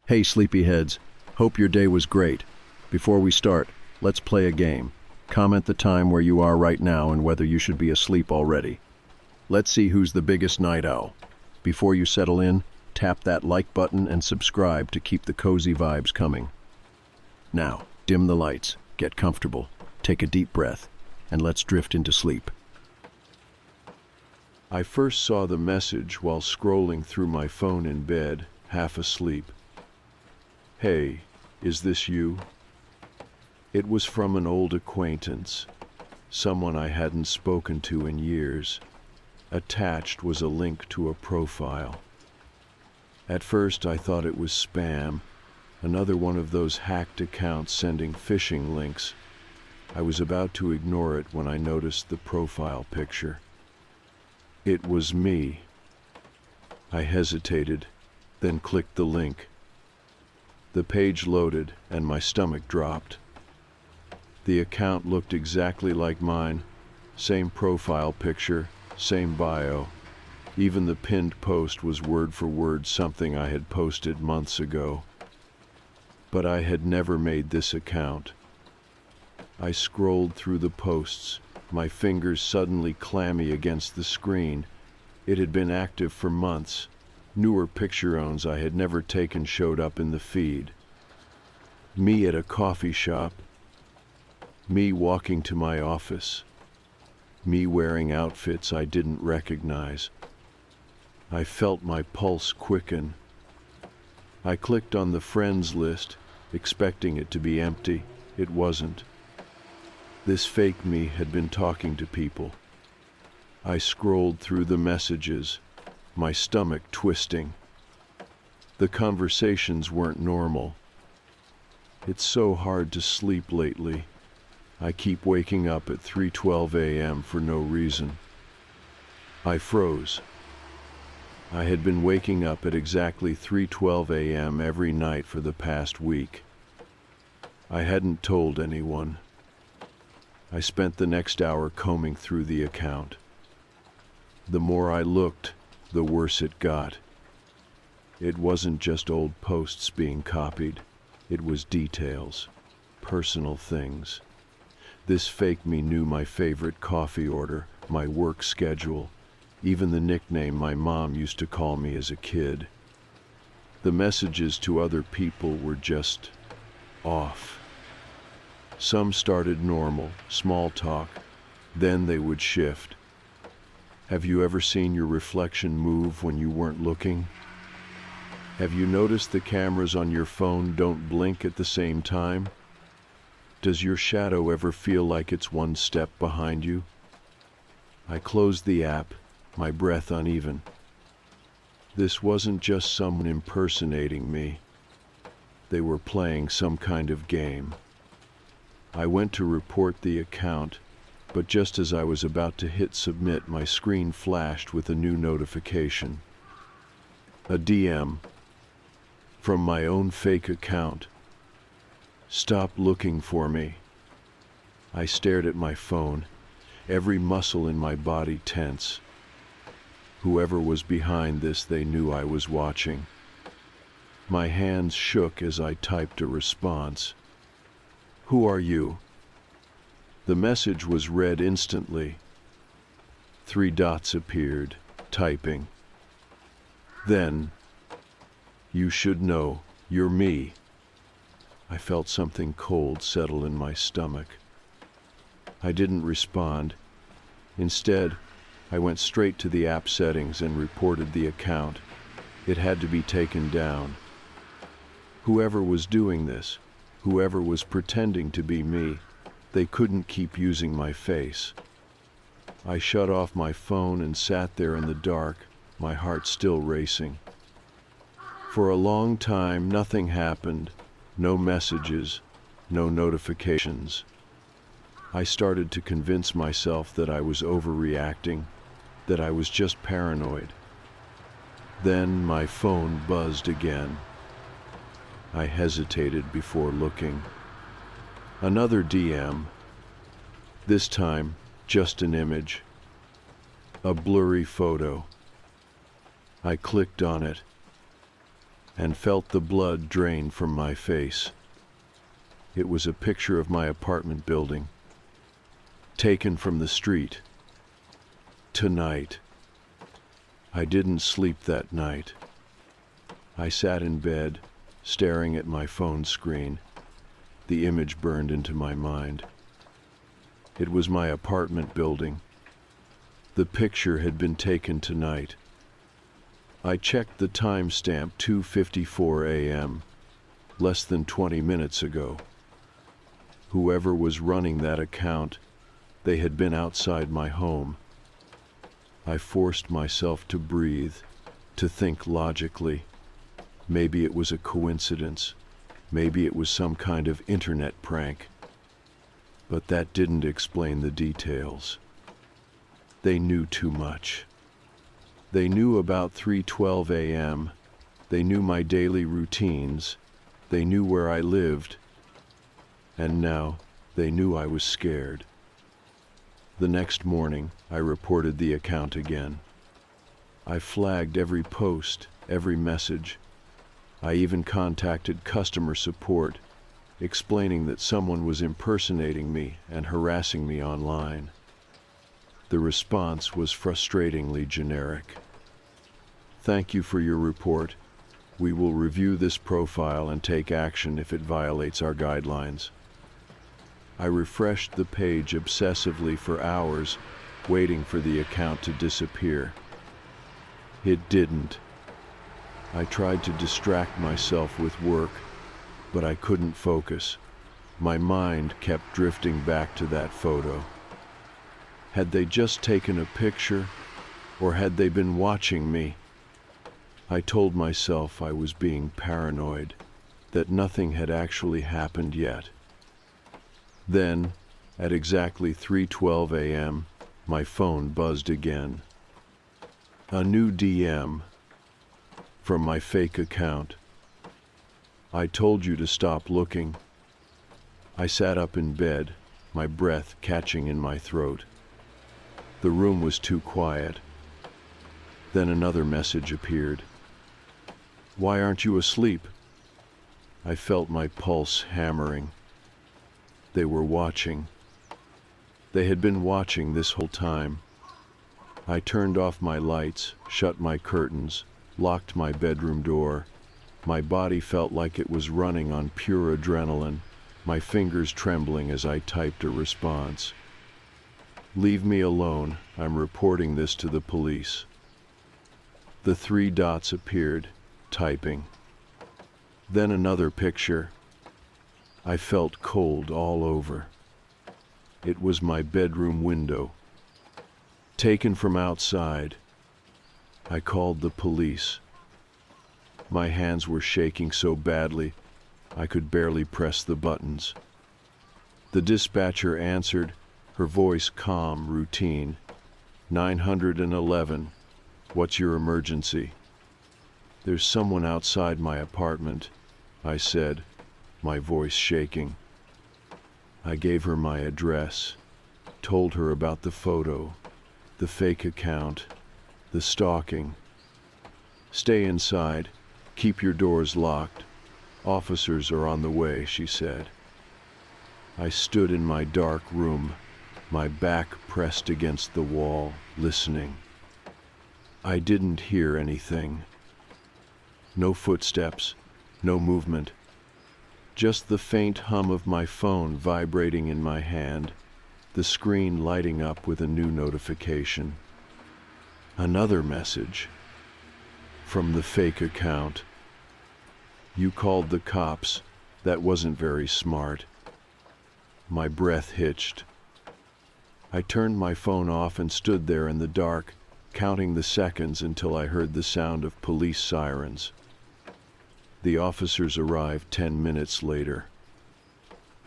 Hey, sleepyheads. Hope your day was great. Before we start, let's play a game. Comment the time where you are right now and whether you should be asleep already. Let's see who's the biggest night owl. Before you settle in, tap that like button and subscribe to keep the cozy vibes coming. Now, dim the lights, get comfortable, take a deep breath, and let's drift into sleep. I first saw the message while scrolling through my phone in bed, half asleep. Hey, is this you? It was from an old acquaintance, someone I hadn't spoken to in years. Attached was a link to a profile. At first I thought it was spam, another one of those hacked accounts sending phishing links. I was about to ignore it when I noticed the profile picture. It was me. I hesitated, then clicked the link. The page loaded and my stomach dropped. The account looked exactly like mine, same profile picture, same bio. Even the pinned post was word for word something I had posted months ago. But I had never made this account. I scrolled through the posts, my fingers suddenly clammy against the screen. It had been active for months. Newer picture-owns I had never taken showed up in the feed. Me at a coffee shop. Me walking to my office. Me wearing outfits I didn't recognize. I felt my pulse quicken. I clicked on the friends list, expecting it to be empty. It wasn't. This fake me had been talking to people. I scrolled through the messages, my stomach twisting. The conversations weren't normal. It's so hard to sleep lately. I keep waking up at 3:12 a.m. for no reason. I froze. I had been waking up at exactly 3:12 a.m. every night for the past week. I hadn't told anyone. I spent the next hour combing through the account. The more I looked, the worse it got. It wasn't just old posts being copied. It was details, personal things. This fake me knew my favorite coffee order, my work schedule, even the nickname my mom used to call me as a kid. The messages to other people were just off. Some started normal, small talk, then they would shift. Have you ever seen your reflection move when you weren't looking? Have you noticed the cameras on your phone don't blink at the same time? Does your shadow ever feel like it's one step behind you? I closed the app, my breath uneven. This wasn't just someone impersonating me. They were playing some kind of game. I went to report the account, but just as I was about to hit submit, my screen flashed with a new notification. A DM from my own fake account. Stop looking for me. I stared at my phone, every muscle in my body tense. Whoever was behind this, they knew I was watching. My hands shook as I typed a response. Who are you? The message was read instantly. 3 dots appeared, typing. Then, you should know, you're me. I felt something cold settle in my stomach. I didn't respond. Instead, I went straight to the app settings and reported the account. It had to be taken down. Whoever was doing this, whoever was pretending to be me, they couldn't keep using my face. I shut off my phone and sat there in the dark, my heart still racing. For a long time, nothing happened. No messages, no notifications. I started to convince myself that I was overreacting, that I was just paranoid. Then my phone buzzed again. I hesitated before looking. Another DM. This time, just an image. A blurry photo. I clicked on it. and felt the blood drain from my face. It was a picture of my apartment building, taken from the street. Tonight. I didn't sleep that night. I sat in bed, staring at my phone screen. The image burned into my mind. It was my apartment building. The picture had been taken tonight. I checked the timestamp, 2:54 a.m., less than 20 minutes ago. Whoever was running that account, they had been outside my home. I forced myself to breathe, to think logically. Maybe it was a coincidence. Maybe it was some kind of internet prank. But that didn't explain the details. They knew too much. They knew about 3:12 a.m. They knew my daily routines. They knew where I lived. And now they knew I was scared. The next morning, I reported the account again. I flagged every post, every message. I even contacted customer support, explaining that someone was impersonating me and harassing me online. The response was frustratingly generic. "Thank you for your report. We will review this profile and take action if it violates our guidelines." I refreshed the page obsessively for hours, waiting for the account to disappear. It didn't. I tried to distract myself with work, but I couldn't focus. My mind kept drifting back to that photo. Had they just taken a picture, or had they been watching me? I told myself I was being paranoid, that nothing had actually happened yet. Then, at exactly 3:12 a.m., my phone buzzed again. A new DM from my fake account. "I told you to stop looking." I sat up in bed, my breath catching in my throat. The room was too quiet. Then another message appeared. "Why aren't you asleep?" I felt my pulse hammering. They were watching. They had been watching this whole time. I turned off my lights, shut my curtains, locked my bedroom door. My body felt like it was running on pure adrenaline, my fingers trembling as I typed a response. "Leave me alone. I'm reporting this to the police." The 3 dots appeared, typing. Then another picture. I felt cold all over. It was my bedroom window, taken from outside. I called the police. My hands were shaking so badly, I could barely press the buttons. The dispatcher answered, her voice calm, routine. 911, what's your emergency? "There's someone outside my apartment," I said, my voice shaking. I gave her my address, told her about the photo, the fake account, the stalking. "Stay inside, keep your doors locked. Officers are on the way," she said. I stood in my dark room, my back pressed against the wall, listening. I didn't hear anything. No footsteps, no movement. Just the faint hum of my phone vibrating in my hand, the screen lighting up with a new notification. Another message from the fake account. "You called the cops. That wasn't very smart." My breath hitched. I turned my phone off and stood there in the dark, counting the seconds until I heard the sound of police sirens. The officers arrived 10 minutes later.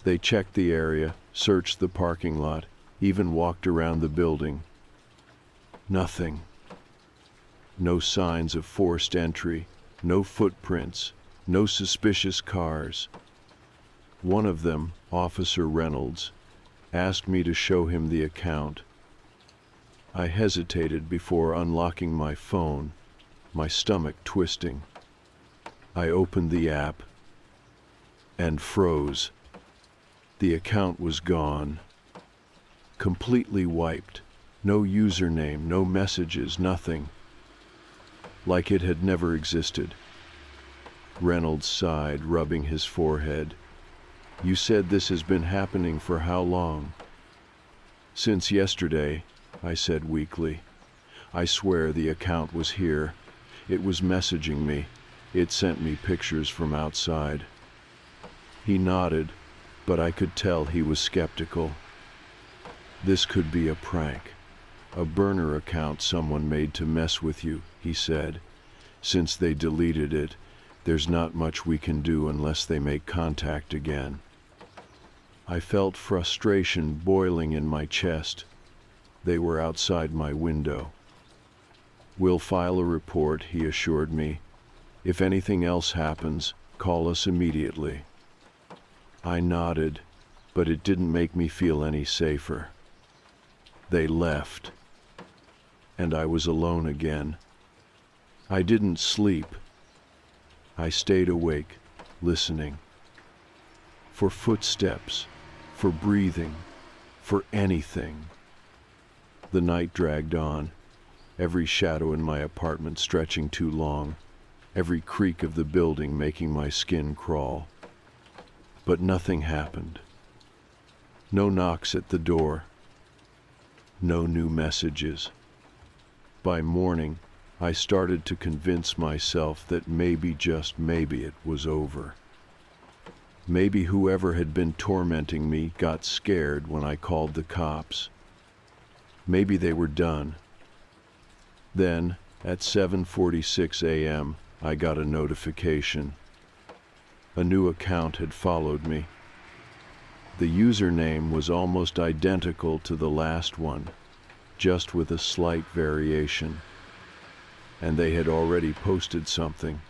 They checked the area, searched the parking lot, even walked around the building. Nothing. No signs of forced entry, no footprints, no suspicious cars. One of them, Officer Reynolds, asked me to show him the account. I hesitated before unlocking my phone, my stomach twisting. I opened the app and froze. The account was gone, completely wiped. No username, no messages, nothing. Like it had never existed. Reynolds sighed, rubbing his forehead. You said this has been happening for how long? Since yesterday, I said weakly. I swear the account was here. It was messaging me. It sent me pictures from outside. He nodded, but I could tell he was skeptical. This could be a prank. A burner account someone made to mess with you, he said. Since they deleted it, there's not much we can do unless they make contact again. I felt frustration boiling in my chest. They were outside my window. We'll file a report, he assured me. If anything else happens, call us immediately. I nodded, but it didn't make me feel any safer. They left, and I was alone again. I didn't sleep. I stayed awake, listening. For footsteps, for breathing, for anything. The night dragged on, every shadow in my apartment stretching too long, every creak of the building making my skin crawl. But nothing happened. No knocks at the door. No new messages. By morning, I started to convince myself that maybe, just maybe, it was over. Maybe whoever had been tormenting me got scared when I called the cops. Maybe they were done. Then, at 7:46 a.m., I got a notification. A new account had followed me. The username was almost identical to the last one, just with a slight variation. And they had already posted something.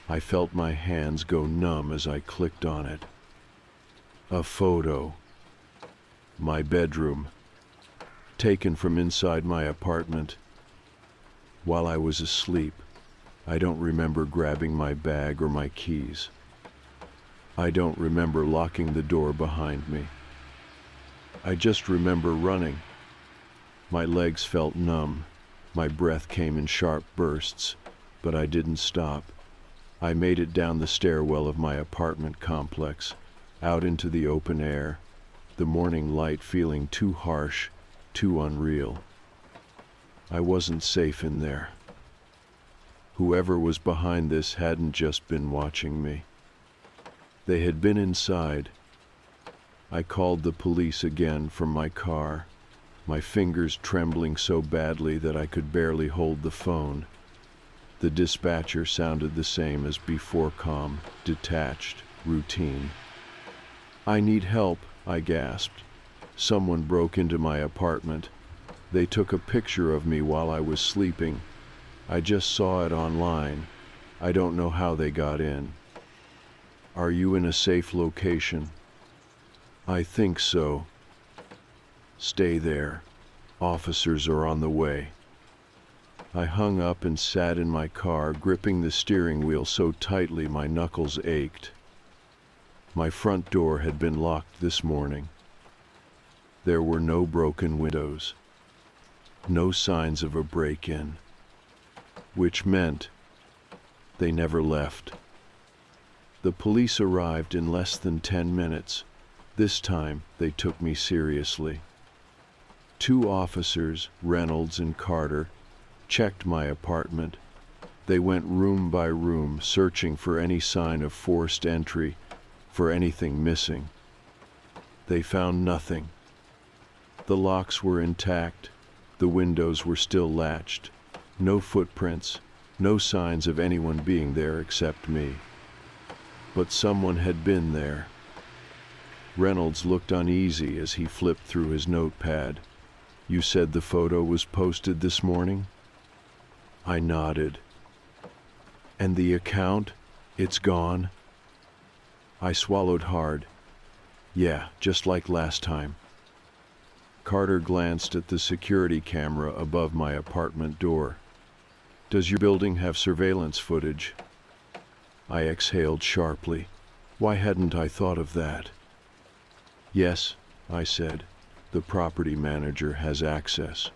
I felt my hands go numb as I clicked on it. A photo. My bedroom. Taken from inside my apartment. While I was asleep, I don't remember grabbing my bag or my keys. I don't remember locking the door behind me. I just remember running. My legs felt numb. My breath came in sharp bursts, but I didn't stop. I made it down the stairwell of my apartment complex, out into the open air, the morning light feeling too harsh, too unreal. I wasn't safe in there. Whoever was behind this hadn't just been watching me. They had been inside. I called the police again from my car, my fingers trembling so badly that I could barely hold the phone. The dispatcher sounded the same as before, calm, detached, routine. I need help, I gasped. Someone broke into my apartment. They took a picture of me while I was sleeping. I just saw it online. I don't know how they got in. Are you in a safe location? I think so. Stay there. Officers are on the way. I hung up and sat in my car, gripping the steering wheel so tightly my knuckles ached. My front door had been locked this morning. There were no broken windows. No signs of a break-in. Which meant they never left. The police arrived in less than 10 minutes. This time, they took me seriously. 2 officers, Reynolds and Carter, checked my apartment. They went room by room, searching for any sign of forced entry, for anything missing. They found nothing. The locks were intact. The windows were still latched. No footprints, no signs of anyone being there except me. But someone had been there. Reynolds looked uneasy as he flipped through his notepad. You said the photo was posted this morning? I nodded. And the account? It's gone? I swallowed hard. Yeah, just like last time. Carter glanced at the security camera above my apartment door. Does your building have surveillance footage? I exhaled sharply. Why hadn't I thought of that? Yes, I said. The property manager has access.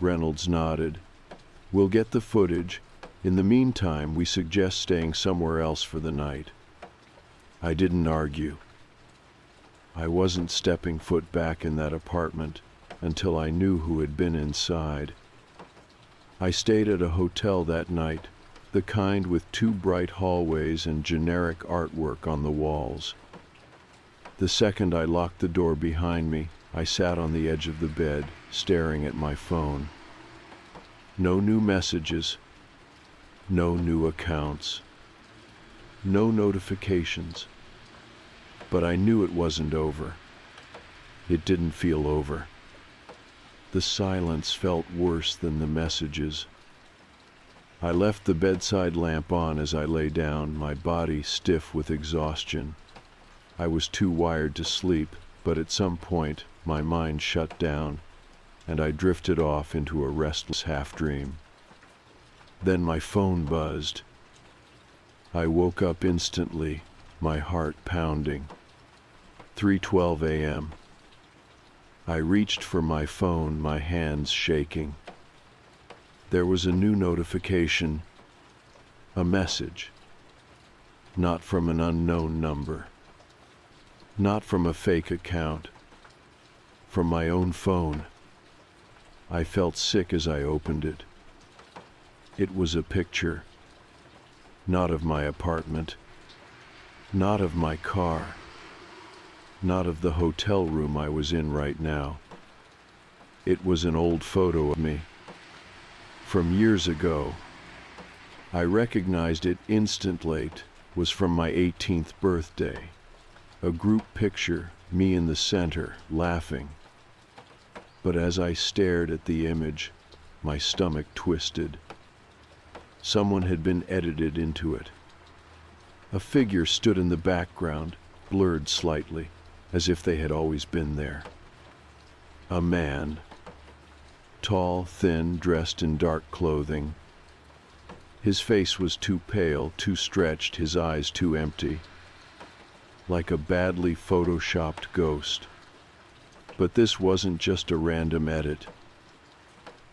Reynolds nodded. We'll get the footage. In the meantime, we suggest staying somewhere else for the night. I didn't argue. I wasn't stepping foot back in that apartment until I knew who had been inside. I stayed at a hotel that night, the kind with 2 bright hallways and generic artwork on the walls. The second I locked the door behind me, I sat on the edge of the bed, staring at my phone. No new messages, no new accounts, no notifications. But I knew it wasn't over. It didn't feel over. The silence felt worse than the messages. I left the bedside lamp on as I lay down, my body stiff with exhaustion. I was too wired to sleep, but at some point my mind shut down, and I drifted off into a restless half-dream. Then my phone buzzed. I woke up instantly, my heart pounding. 3:12 a.m. I reached for my phone, my hands shaking. There was a new notification, a message. Not from an unknown number. Not from a fake account. From my own phone. I felt sick as I opened it. It was a picture. Not of my apartment. Not of my car. Not of the hotel room I was in right now. It was an old photo of me. From years ago. I recognized it instantly. It was from my 18th birthday. A group picture, me in the center, laughing. But as I stared at the image, my stomach twisted. Someone had been edited into it. A figure stood in the background, blurred slightly, as if they had always been there. A man. Tall, thin, dressed in dark clothing. His face was too pale, too stretched, his eyes too empty. Like a badly photoshopped ghost. But this wasn't just a random edit.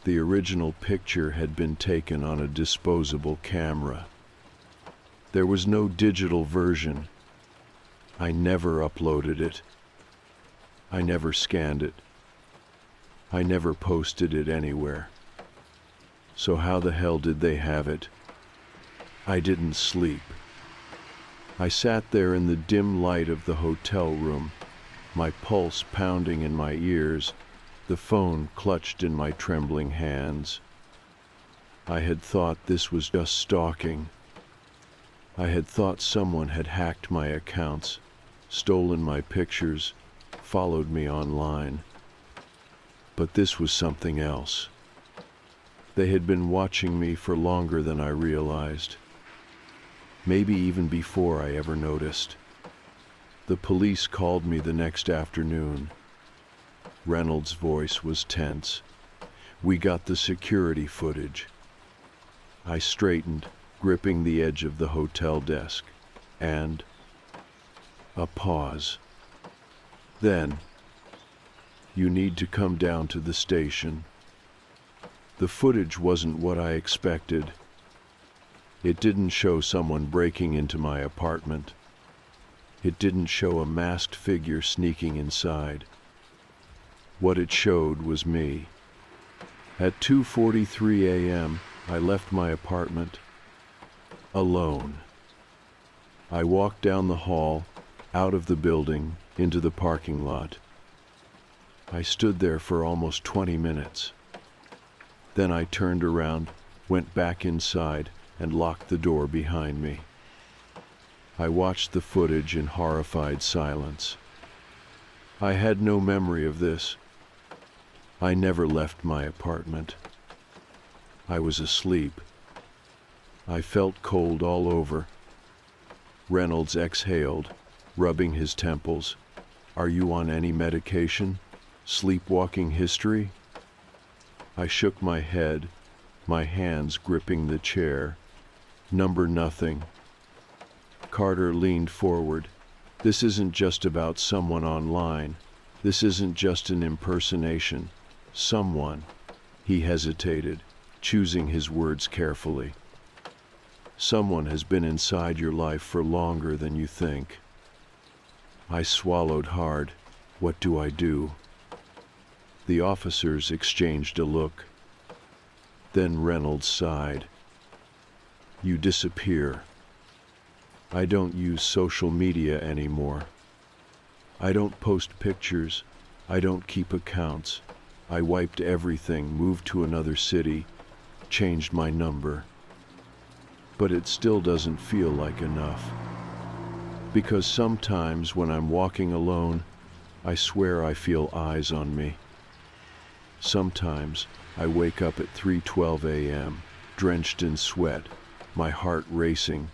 The original picture had been taken on a disposable camera. There was no digital version. I never uploaded it. I never scanned it. I never posted it anywhere. So how the hell did they have it? I didn't sleep. I sat there in the dim light of the hotel room, my pulse pounding in my ears, the phone clutched in my trembling hands. I had thought this was just stalking. I had thought someone had hacked my accounts, stolen my pictures, followed me online. But this was something else. They had been watching me for longer than I realized. Maybe even before I ever noticed. The police called me the next afternoon. Reynolds' voice was tense. We got the security footage. I straightened, gripping the edge of the hotel desk, and a pause. Then, you need to come down to the station. The footage wasn't what I expected. It didn't show someone breaking into my apartment. It didn't show a masked figure sneaking inside. What it showed was me. At 2:43 a.m., I left my apartment, alone. I walked down the hall, out of the building, into the parking lot. I stood there for almost 20 minutes. Then I turned around, went back inside, and locked the door behind me. I watched the footage in horrified silence. I had no memory of this. I never left my apartment. I was asleep. I felt cold all over. Reynolds exhaled, rubbing his temples. Are you on any medication? Sleepwalking history? I shook my head, my hands gripping the chair. Number nothing. Carter leaned forward. This isn't just about someone online. This isn't just an impersonation. Someone. He hesitated, choosing his words carefully. Someone has been inside your life for longer than you think. I swallowed hard. What do I do? The officers exchanged a look. Then Reynolds sighed. You disappear. I don't use social media anymore. I don't post pictures. I don't keep accounts. I wiped everything, moved to another city, changed my number. But it still doesn't feel like enough. Because sometimes when I'm walking alone, I swear I feel eyes on me. Sometimes I wake up at 3:12 a.m., drenched in sweat, my heart racing,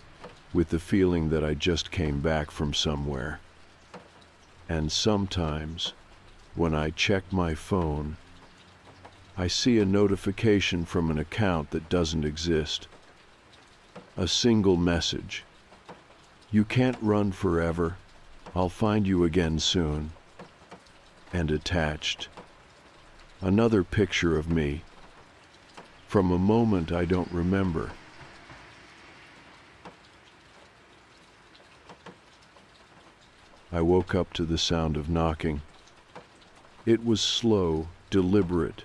with the feeling that I just came back from somewhere. And sometimes, when I check my phone, I see a notification from an account that doesn't exist. A single message. You can't run forever. I'll find you again soon. And attached, another picture of me, from a moment I don't remember. I woke up to the sound of knocking. It was slow, deliberate.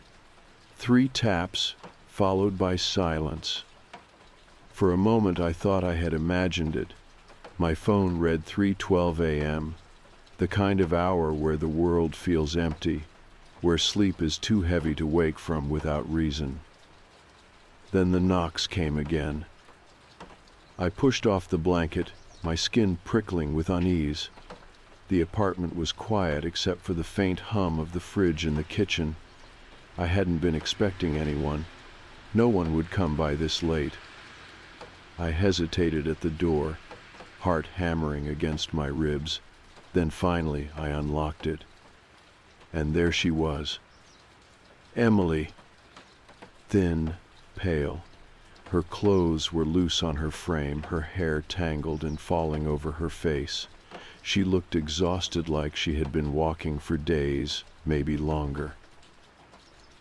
3 taps, followed by silence. For a moment I thought I had imagined it. My phone read 3:12 a.m., the kind of hour where the world feels empty, where sleep is too heavy to wake from without reason. Then the knocks came again. I pushed off the blanket, my skin prickling with unease. The apartment was quiet except for the faint hum of the fridge in the kitchen. I hadn't been expecting anyone. No one would come by this late. I hesitated at the door, heart hammering against my ribs. Then finally I unlocked it. And there she was. Emily. Thin, pale. Her clothes were loose on her frame, her hair tangled and falling over her face. She looked exhausted, like she had been walking for days, maybe longer.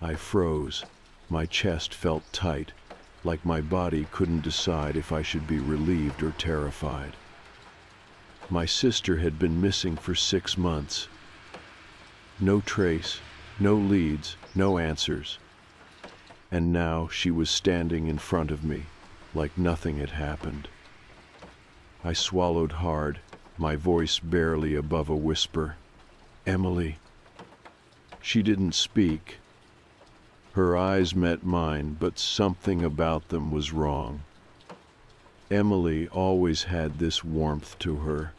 I froze. My chest felt tight, like my body couldn't decide if I should be relieved or terrified. My sister had been missing for 6 months. No trace, no leads, no answers. And now she was standing in front of me, like nothing had happened. I swallowed hard, my voice barely above a whisper. Emily. She didn't speak. Her eyes met mine, but something about them was wrong. Emily always had this warmth to her,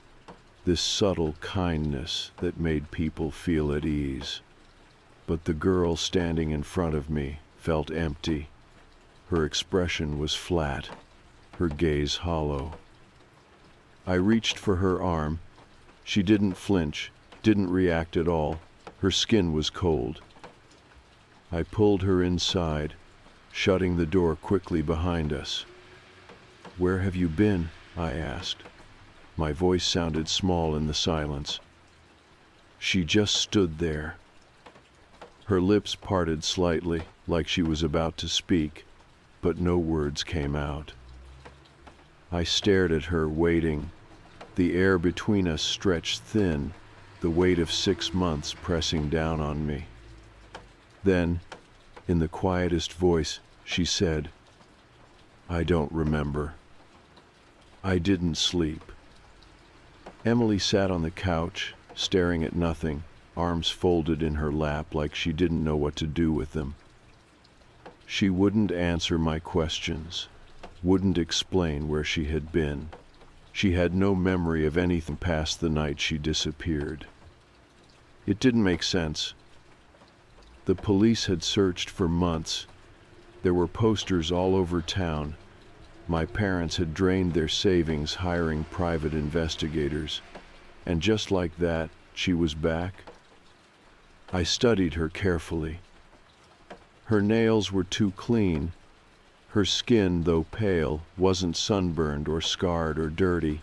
this subtle kindness that made people feel at ease. But the girl standing in front of me felt empty. Her expression was flat, her gaze hollow. I reached for her arm. She didn't flinch, didn't react at all. Her skin was cold. I pulled her inside, shutting the door quickly behind us. Where have you been? I asked. My voice sounded small in the silence. She just stood there. Her lips parted slightly, like she was about to speak, but no words came out. I stared at her, waiting. The air between us stretched thin, the weight of 6 months pressing down on me. Then, in the quietest voice, she said, I don't remember. I didn't sleep. Emily sat on the couch, staring at nothing, arms folded in her lap like she didn't know what to do with them. She wouldn't answer my questions, wouldn't explain where she had been. She had no memory of anything past the night she disappeared. It didn't make sense. The police had searched for months. There were posters all over town. My parents had drained their savings hiring private investigators. And just like that, she was back. I studied her carefully. Her nails were too clean. Her skin, though pale, wasn't sunburned or scarred or dirty.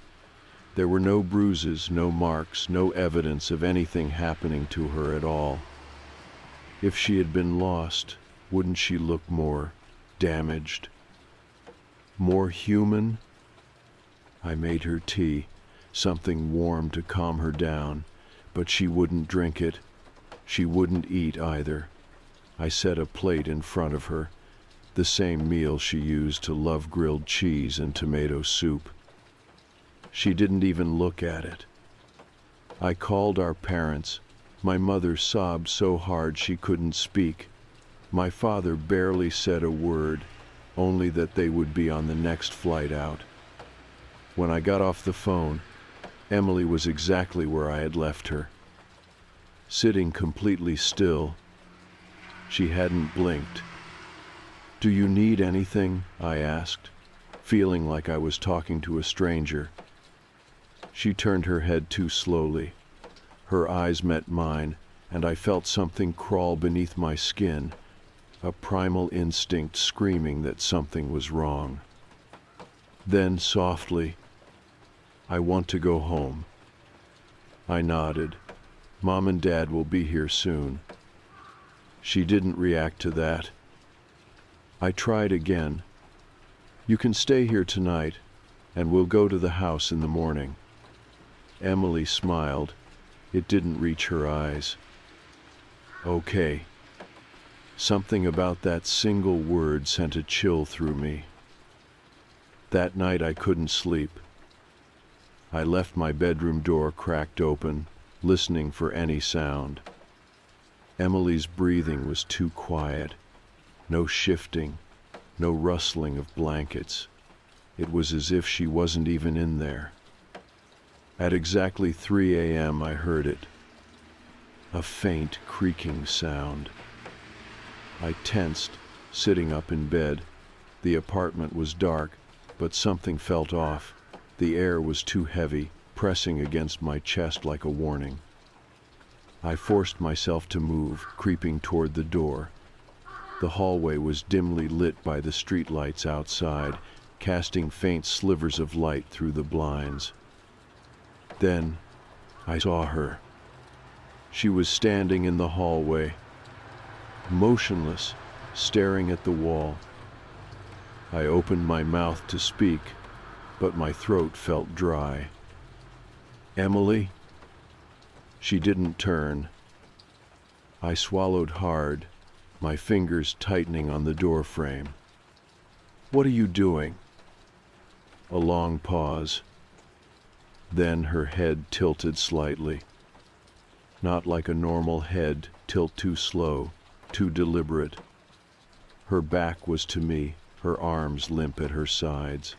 There were no bruises, no marks, no evidence of anything happening to her at all. If she had been lost, wouldn't she look more damaged? More human? I made her tea, something warm to calm her down, but she wouldn't drink it. She wouldn't eat either. I set a plate in front of her, the same meal she used to love grilled cheese and tomato soup. She didn't even look at it. I called our parents. My mother sobbed so hard she couldn't speak. My father barely said a word, only that they would be on the next flight out. When I got off the phone, Emily was exactly where I had left her, sitting completely still. She hadn't blinked. "Do you need anything?" I asked, feeling like I was talking to a stranger. She turned her head too slowly. Her eyes met mine, and I felt something crawl beneath my skin, a primal instinct screaming that something was wrong. Then, softly, "I want to go home." I nodded. "Mom and Dad will be here soon." She didn't react to that. I tried again. "You can stay here tonight, and we'll go to the house in the morning." Emily smiled. It didn't reach her eyes. "Okay." Something about that single word sent a chill through me. That night I couldn't sleep. I left my bedroom door cracked open, listening for any sound. Emily's breathing was too quiet. No shifting, no rustling of blankets. It was as if she wasn't even in there. At exactly 3 a.m. I heard it. A faint creaking sound. I tensed, sitting up in bed. The apartment was dark, but something felt off. The air was too heavy, pressing against my chest like a warning. I forced myself to move, creeping toward the door. The hallway was dimly lit by the streetlights outside, casting faint slivers of light through the blinds. Then I saw her. She was standing in the hallway, motionless, staring at the wall. I opened my mouth to speak, but my throat felt dry. "Emily?" She didn't turn. I swallowed hard, my fingers tightening on the door frame. "What are you doing?" A long pause. Then her head tilted slightly. Not like a normal head, tilt too slow, too deliberate. Her back was to me, her arms limp at her sides.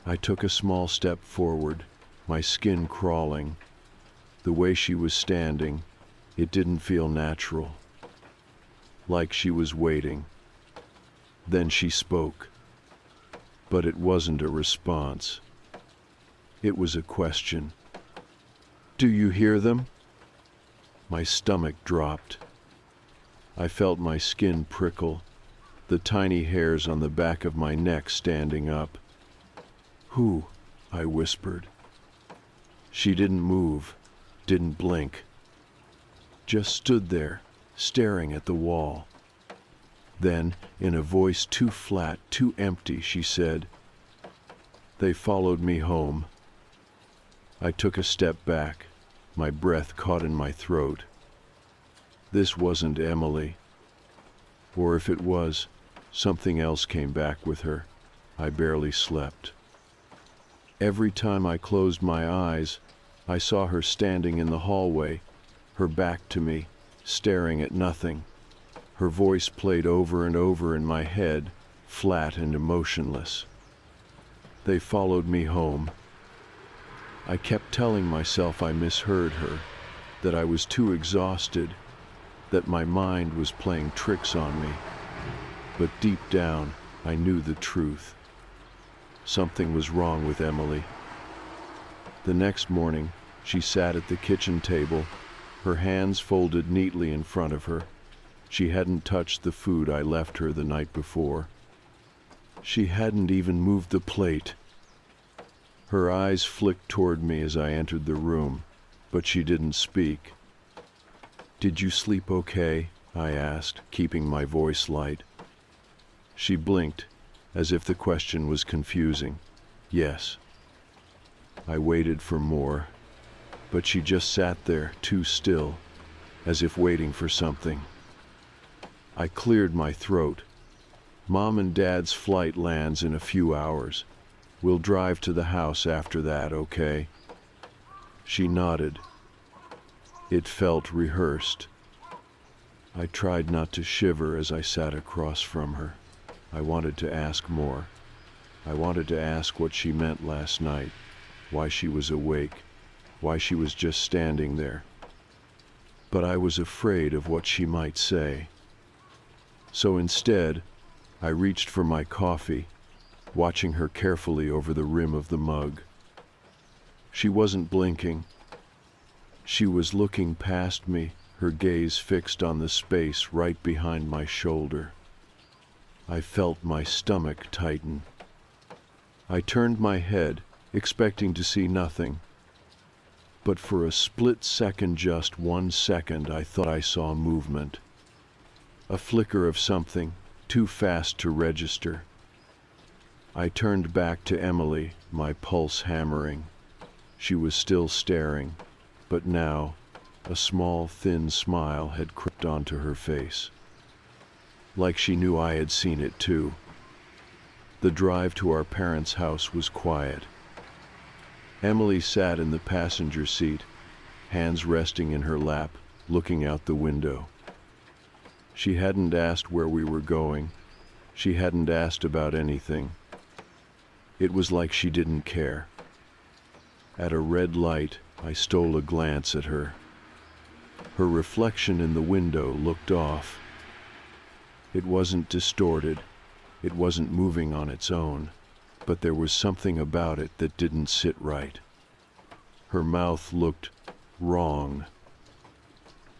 I took a small step forward, my skin crawling. The way she was standing, it didn't feel natural. Like she was waiting. Then she spoke. But it wasn't a response. It was a question. "Do you hear them?" My stomach dropped. I felt my skin prickle, the tiny hairs on the back of my neck standing up. "Who?" I whispered. She didn't move, didn't blink. Just stood there, staring at the wall. Then, in a voice too flat, too empty, she said, "They followed me home." I took a step back, my breath caught in my throat. This wasn't Emily. Or if it was, something else came back with her. I barely slept. Every time I closed my eyes, I saw her standing in the hallway, her back to me, staring at nothing. Her voice played over and over in my head, flat and emotionless. "They followed me home." I kept telling myself I misheard her, that I was too exhausted, that my mind was playing tricks on me. But deep down, I knew the truth. Something was wrong with Emily. The next morning, she sat at the kitchen table, her hands folded neatly in front of her. She hadn't touched the food I left her the night before. She hadn't even moved the plate. Her eyes flicked toward me as I entered the room, but she didn't speak. "Did you sleep okay?" I asked, keeping my voice light. She blinked, as if the question was confusing. "Yes." I waited for more, but she just sat there, too still, as if waiting for something. I cleared my throat. "Mom and Dad's flight lands in a few hours. We'll drive to the house after that, okay?" She nodded. It felt rehearsed. I tried not to shiver as I sat across from her. I wanted to ask more. I wanted to ask what she meant last night, why she was awake, why she was just standing there. But I was afraid of what she might say. So instead, I reached for my coffee, watching her carefully over the rim of the mug. She wasn't blinking. She was looking past me, her gaze fixed on the space right behind my shoulder. I felt my stomach tighten. I turned my head, expecting to see nothing. But for a split second, just 1 second, I thought I saw movement. A flicker of something, too fast to register. I turned back to Emily, my pulse hammering. She was still staring, but now a small, thin smile had crept onto her face. Like she knew I had seen it too. The drive to our parents' house was quiet. Emily sat in the passenger seat, hands resting in her lap, looking out the window. She hadn't asked where we were going. She hadn't asked about anything. It was like she didn't care. At a red light, I stole a glance at her. Her reflection in the window looked off. It wasn't distorted. It wasn't moving on its own, but there was something about it that didn't sit right. Her mouth looked wrong,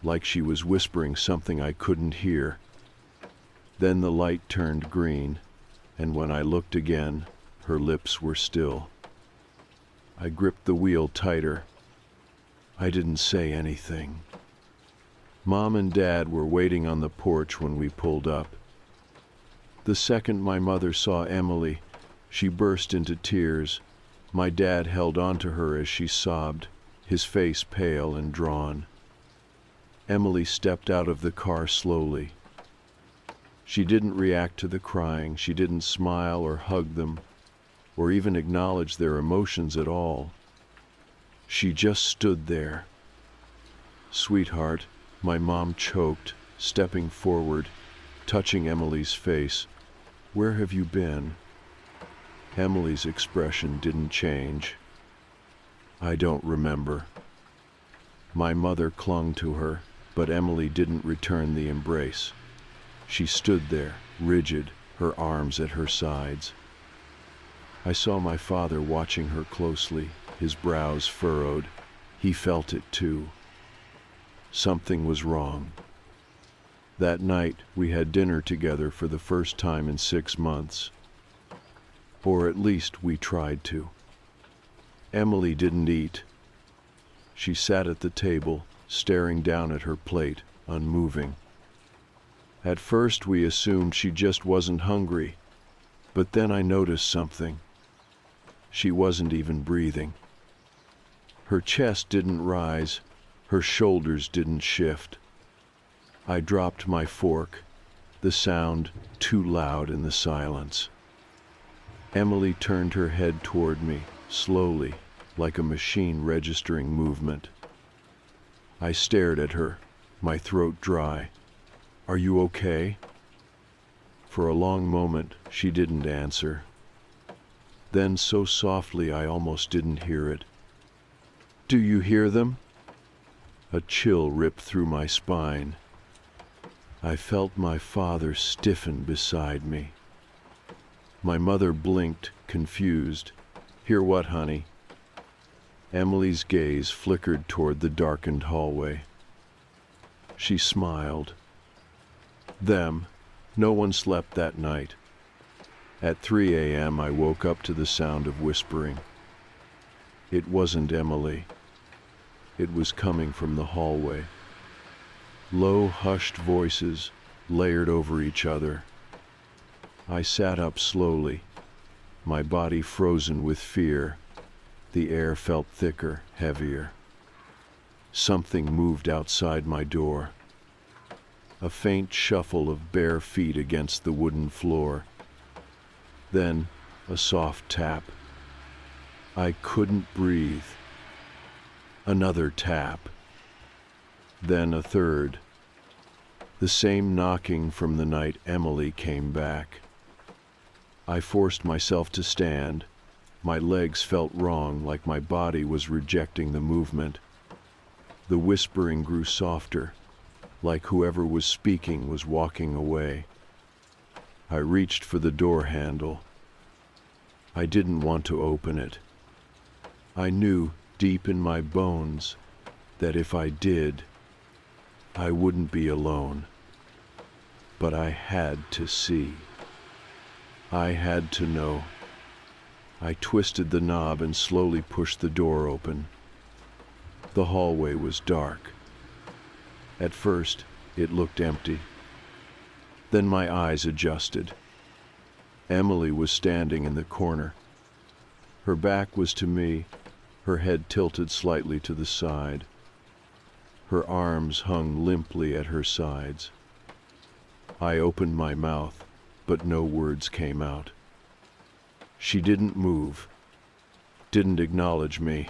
like she was whispering something I couldn't hear. Then the light turned green, and when I looked again, her lips were still. I gripped the wheel tighter. I didn't say anything. Mom and Dad were waiting on the porch when we pulled up. The second my mother saw Emily, she burst into tears. My dad held onto her as she sobbed, his face pale and drawn. Emily stepped out of the car slowly. She didn't react to the crying. She didn't smile or hug them, or even acknowledge their emotions at all. She just stood there. "Sweetheart," my mom choked, stepping forward, touching Emily's face. "Where have you been?" Emily's expression didn't change. "I don't remember." My mother clung to her, but Emily didn't return the embrace. She stood there, rigid, her arms at her sides. I saw my father watching her closely, his brows furrowed. He felt it too. Something was wrong. That night, we had dinner together for the first time in 6 months. Or at least we tried to. Emily didn't eat. She sat at the table, staring down at her plate, unmoving. At first we assumed she just wasn't hungry, but then I noticed something. She wasn't even breathing. Her chest didn't rise, her shoulders didn't shift. I dropped my fork, the sound too loud in the silence. Emily turned her head toward me, slowly, like a machine registering movement. I stared at her, my throat dry. "Are you okay?" For a long moment, she didn't answer. Then so softly I almost didn't hear it. "Do you hear them?" A chill ripped through my spine. I felt my father stiffen beside me. My mother blinked, confused. "Hear what, honey?" Emily's gaze flickered toward the darkened hallway. She smiled. "Them. No one slept that night." At 3 a.m. I woke up to the sound of whispering. It wasn't Emily. It was coming from the hallway. Low, hushed voices layered over each other. I sat up slowly, my body frozen with fear. The air felt thicker, heavier. Something moved outside my door. A faint shuffle of bare feet against the wooden floor. Then a soft tap. I couldn't breathe. Another tap. Then a third. The same knocking from the night Emily came back. I forced myself to stand. My legs felt wrong, like my body was rejecting the movement. The whispering grew softer, like whoever was speaking was walking away. I reached for the door handle. I didn't want to open it. I knew deep in my bones that if I did, I wouldn't be alone. But I had to see. I had to know. I twisted the knob and slowly pushed the door open. The hallway was dark. At first, it looked empty. Then my eyes adjusted. Emily was standing in the corner. Her back was to me, her head tilted slightly to the side. Her arms hung limply at her sides. I opened my mouth, but no words came out. She didn't move, didn't acknowledge me.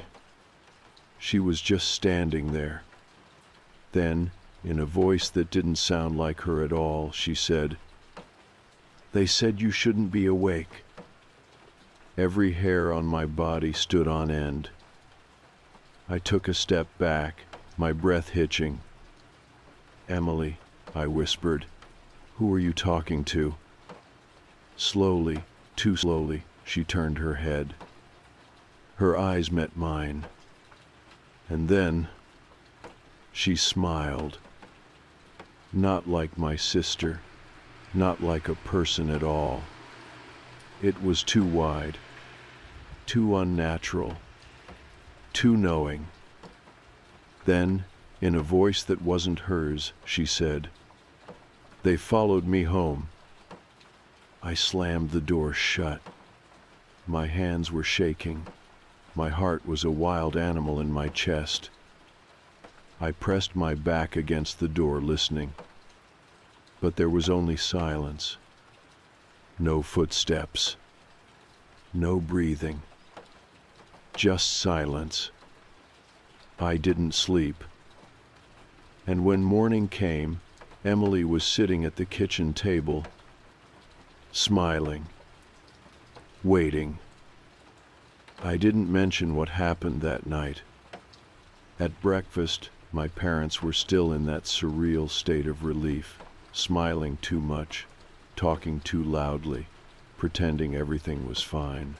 She was just standing there. Then, in a voice that didn't sound like her at all, she said, "They said you shouldn't be awake." Every hair on my body stood on end. I took a step back, my breath hitching. "Emily," I whispered, "who are you talking to?" Slowly, too slowly, she turned her head. Her eyes met mine. And then she smiled. Not like my sister, not like a person at all. It was too wide, too unnatural, too knowing. Then, in a voice that wasn't hers, she said, "They followed me home." I slammed the door shut. My hands were shaking. My heart was a wild animal in my chest. I pressed my back against the door, listening. But there was only silence. No footsteps. No breathing. Just silence. I didn't sleep. And when morning came, Emily was sitting at the kitchen table, smiling, waiting. I didn't mention what happened that night. At breakfast, my parents were still in that surreal state of relief, smiling too much, talking too loudly, pretending everything was fine.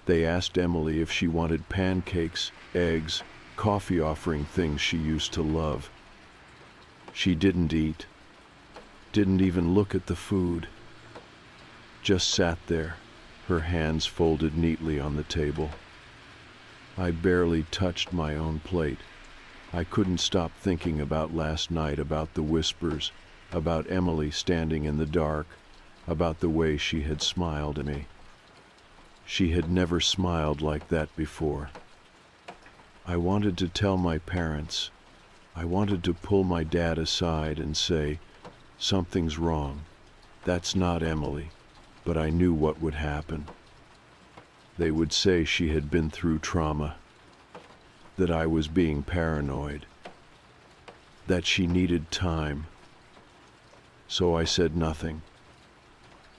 They asked Emily if she wanted pancakes, eggs, coffee, offering things she used to love. She didn't eat, didn't even look at the food, just sat there, her hands folded neatly on the table. I barely touched my own plate. I couldn't stop thinking about last night, about the whispers, about Emily standing in the dark, about the way she had smiled at me. She had never smiled like that before. I wanted to tell my parents. I wanted to pull my dad aside and say, "Something's wrong. That's not Emily." But I knew what would happen. They would say she had been through trauma, that I was being paranoid, that she needed time. So I said nothing.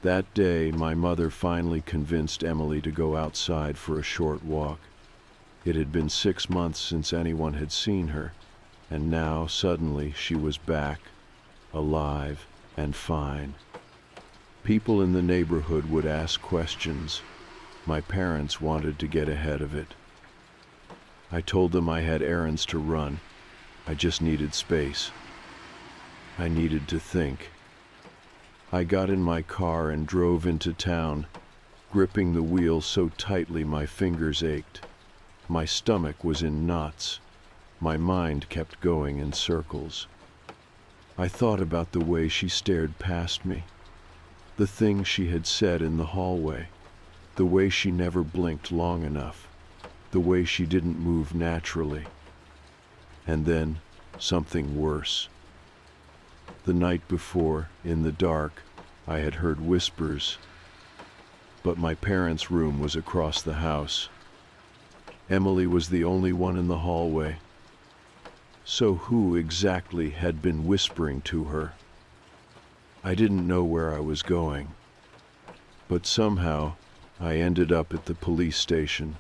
That day, my mother finally convinced Emily to go outside for a short walk. It had been 6 months since anyone had seen her, and now suddenly she was back, alive and fine. People in the neighborhood would ask questions. My parents wanted to get ahead of it. I told them I had errands to run. I just needed space. I needed to think. I got in my car and drove into town, gripping the wheel so tightly my fingers ached. My stomach was in knots. My mind kept going in circles. I thought about the way she stared past me, the things she had said in the hallway, the way she never blinked long enough, the way she didn't move naturally. And then something worse. The night before, in the dark, I had heard whispers, but my parents' room was across the house. Emily was the only one in the hallway. So who exactly had been whispering to her? I didn't know where I was going, but somehow I ended up at the police station.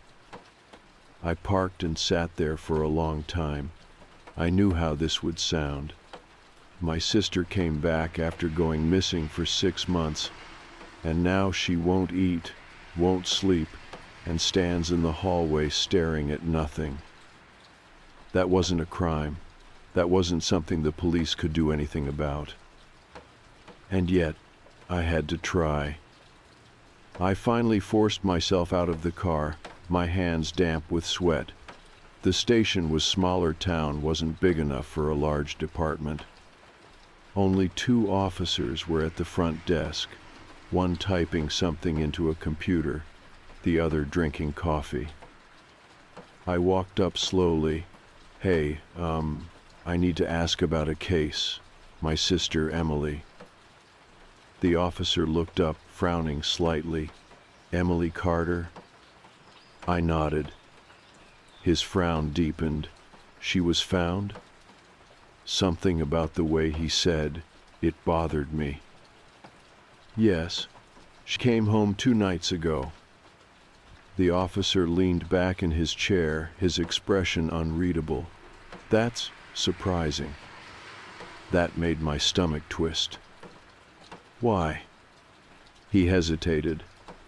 I parked and sat there for a long time. I knew how this would sound. My sister came back after going missing for 6 months, and now she won't eat, won't sleep, and stands in the hallway staring at nothing. That wasn't a crime. That wasn't something the police could do anything about. And yet, I had to try. I finally forced myself out of the car, my hands damp with sweat. The station was smaller town, wasn't big enough for a large department. Only 2 officers were at the front desk, one typing something into a computer, the other drinking coffee. I walked up slowly. Hey, I need to ask about a case. My sister, Emily. The officer looked up, frowning slightly. Emily Carter? I nodded. His frown deepened. She was found? Something about the way he said it bothered me. Yes, she came home 2 nights ago. The officer leaned back in his chair, his expression unreadable. That's surprising. That made my stomach twist. Why? He hesitated.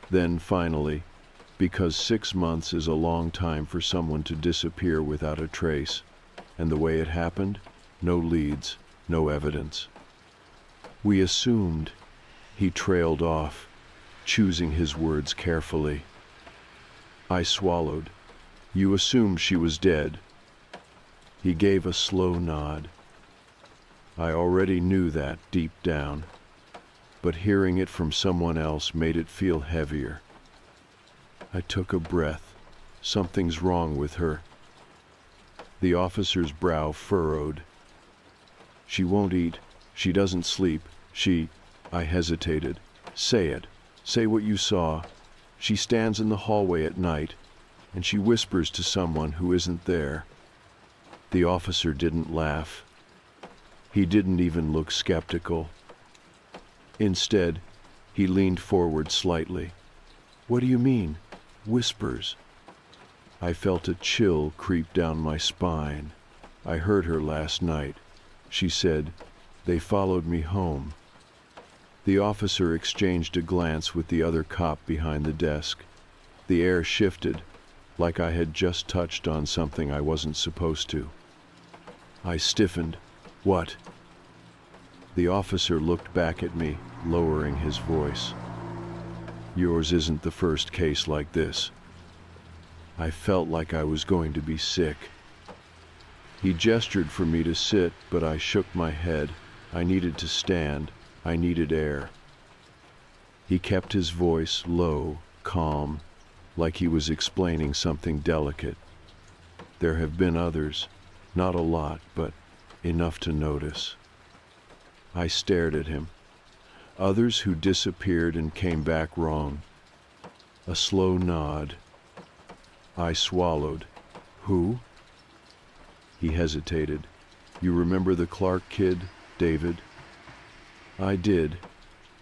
Then finally, because 6 months is a long time for someone to disappear without a trace, and the way it happened, no leads, no evidence. We assumed. He trailed off, choosing his words carefully. I swallowed. You assumed she was dead. He gave a slow nod. I already knew that deep down, but hearing it from someone else made it feel heavier. I took a breath. Something's wrong with her. The officer's brow furrowed. She won't eat. She doesn't sleep. I hesitated. Say it. Say what you saw. She stands in the hallway at night, and she whispers to someone who isn't there. The officer didn't laugh. He didn't even look skeptical. Instead, he leaned forward slightly. What do you mean? Whispers. I felt a chill creep down my spine. I heard her last night. She said, "They followed me home." The officer exchanged a glance with the other cop behind the desk. The air shifted, like I had just touched on something I wasn't supposed to. I stiffened. What? The officer looked back at me, lowering his voice. Yours isn't the first case like this. I felt like I was going to be sick. He gestured for me to sit, but I shook my head. I needed to stand. I needed air. He kept his voice low, calm, like he was explaining something delicate. There have been others, not a lot, but enough to notice. I stared at him. Others who disappeared and came back wrong. A slow nod. I swallowed. Who? He hesitated. You remember the Clark kid, David? I did.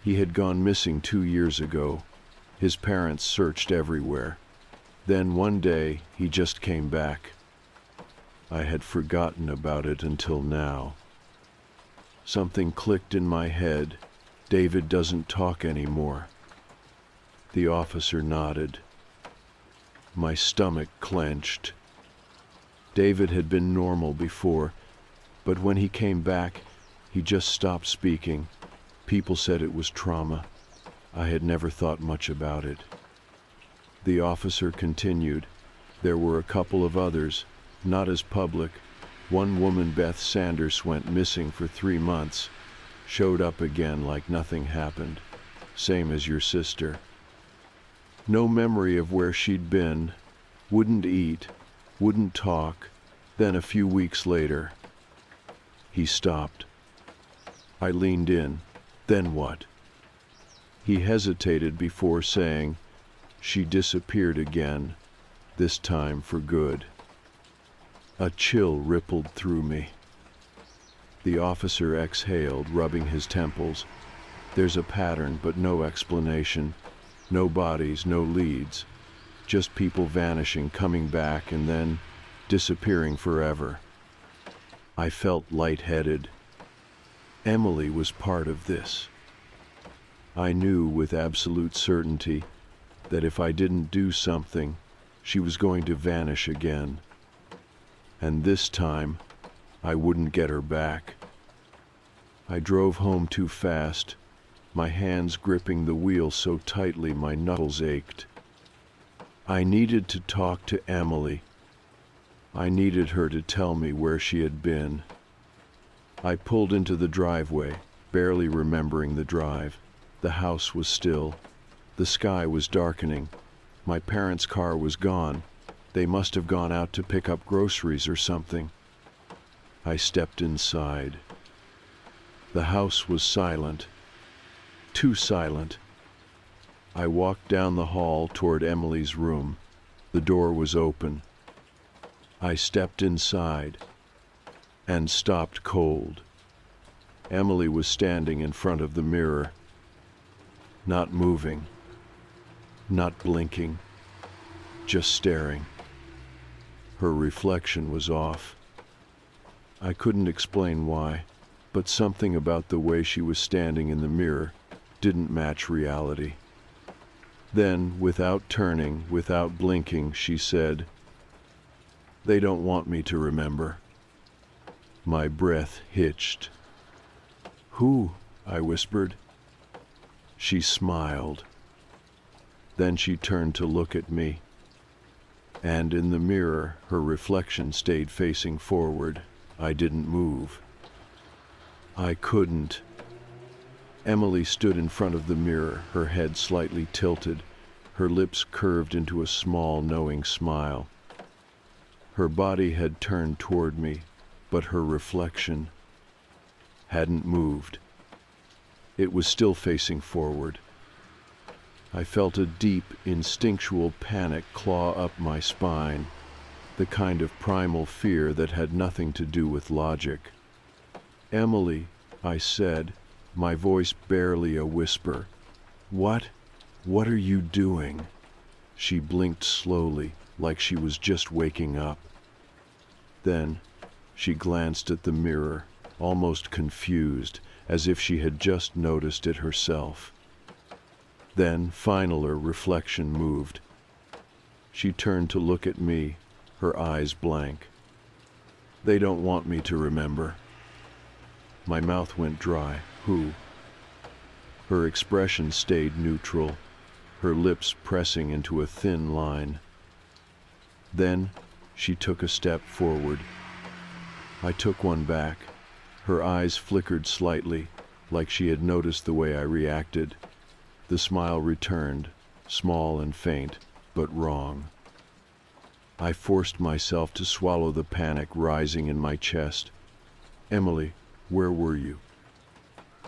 He had gone missing 2 years ago. His parents searched everywhere. Then one day, he just came back. I had forgotten about it until now. Something clicked in my head. David doesn't talk anymore. The officer nodded. My stomach clenched. David had been normal before, but when he came back, he just stopped speaking. People said it was trauma. I had never thought much about it. The officer continued. There were a couple of others, not as public. One woman, Beth Sanders, went missing for 3 months, showed up again like nothing happened, same as your sister. No memory of where she'd been, wouldn't eat, wouldn't talk. Then a few weeks later, he stopped. I leaned in. Then what? He hesitated before saying, she disappeared again, this time for good. A chill rippled through me. The officer exhaled, rubbing his temples. There's a pattern, but no explanation. No bodies, no leads. Just people vanishing, coming back, and then disappearing forever. I felt lightheaded. Emily was part of this. I knew with absolute certainty that if I didn't do something, she was going to vanish again. And this time, I wouldn't get her back. I drove home too fast, my hands gripping the wheel so tightly my knuckles ached. I needed to talk to Emily. I needed her to tell me where she had been. I pulled into the driveway, barely remembering the drive. The house was still. The sky was darkening. My parents' car was gone. They must have gone out to pick up groceries or something. I stepped inside. The house was silent. Too silent. I walked down the hall toward Emily's room. The door was open. I stepped inside and stopped cold. Emily was standing in front of the mirror, not moving, not blinking, just staring. Her reflection was off. I couldn't explain why, but something about the way she was standing in the mirror didn't match reality. Then, without turning, without blinking, she said, "They don't want me to remember." My breath hitched. "Who?" I whispered. She smiled. Then she turned to look at me. And in the mirror, her reflection stayed facing forward. I didn't move. I couldn't. Emily stood in front of the mirror, her head slightly tilted, her lips curved into a small, knowing smile. Her body had turned toward me, but her reflection hadn't moved. It was still facing forward. I felt a deep, instinctual panic claw up my spine, the kind of primal fear that had nothing to do with logic. "Emily," I said, my voice barely a whisper. What are you doing?" She blinked slowly, like she was just waking up. Then she glanced at the mirror, almost confused, as if she had just noticed it herself. Then, finally, her reflection moved. She turned to look at me, her eyes blank. "They don't want me to remember." My mouth went dry. "Who?" Her expression stayed neutral, her lips pressing into a thin line. Then she took a step forward. I took one back. Her eyes flickered slightly, like she had noticed the way I reacted. The smile returned, small and faint, but wrong. I forced myself to swallow the panic rising in my chest. "Emily, where were you?"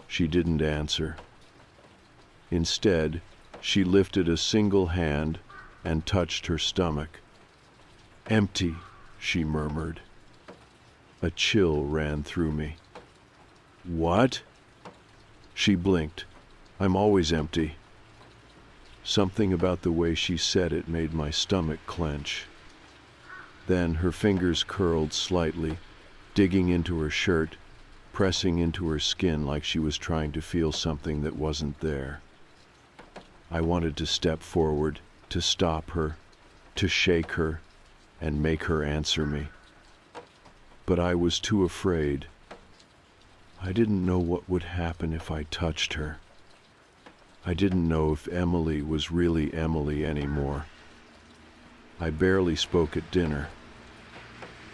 She didn't answer. Instead, she lifted a single hand and touched her stomach. "Empty," she murmured. A chill ran through me. "What?" She blinked. "I'm always empty." Something about the way she said it made my stomach clench. Then her fingers curled slightly, digging into her shirt, pressing into her skin like she was trying to feel something that wasn't there. I wanted to step forward, to stop her, to shake her, and make her answer me. But I was too afraid. I didn't know what would happen if I touched her. I didn't know if Emily was really Emily anymore. I barely spoke at dinner.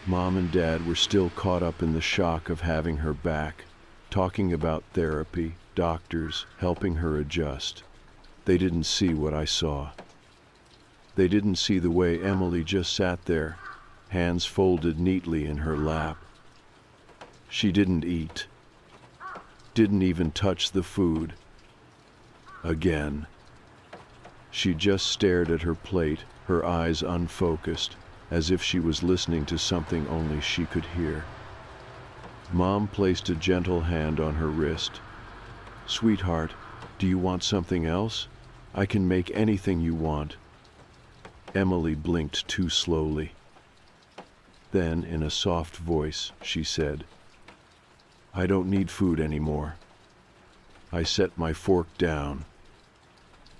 Mom and Dad were still caught up in the shock of having her back, talking about therapy, doctors, helping her adjust. They didn't see what I saw. They didn't see the way Emily just sat there, hands folded neatly in her lap. She didn't eat. Didn't even touch the food. Again. She just stared at her plate, her eyes unfocused, as if she was listening to something only she could hear. Mom placed a gentle hand on her wrist. "Sweetheart, do you want something else? I can make anything you want." Emily blinked too slowly. Then, in a soft voice, she said, "I don't need food anymore." I set my fork down.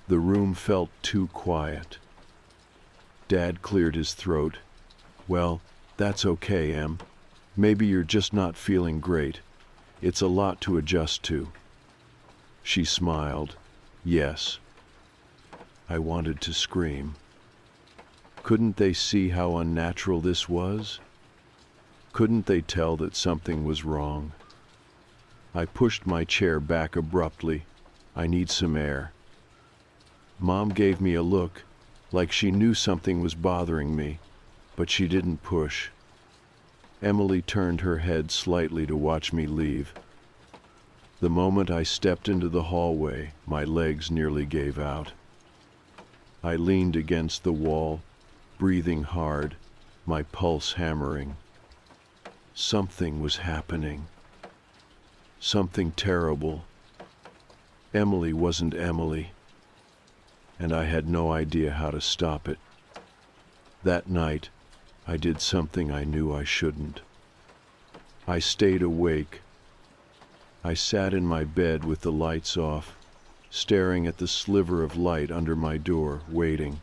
The room felt too quiet. Dad cleared his throat. "Well, that's okay, Em. Maybe you're just not feeling great. It's a lot to adjust to." She smiled. "Yes." I wanted to scream. Couldn't they see how unnatural this was? Couldn't they tell that something was wrong? I pushed my chair back abruptly. "I need some air." Mom gave me a look, like she knew something was bothering me, but she didn't push. Emily turned her head slightly to watch me leave. The moment I stepped into the hallway, my legs nearly gave out. I leaned against the wall, breathing hard, my pulse hammering. Something was happening. Something terrible. Emily wasn't Emily, and I had no idea how to stop it. That night, I did something I knew I shouldn't. I stayed awake. I sat in my bed with the lights off, staring at the sliver of light under my door, waiting.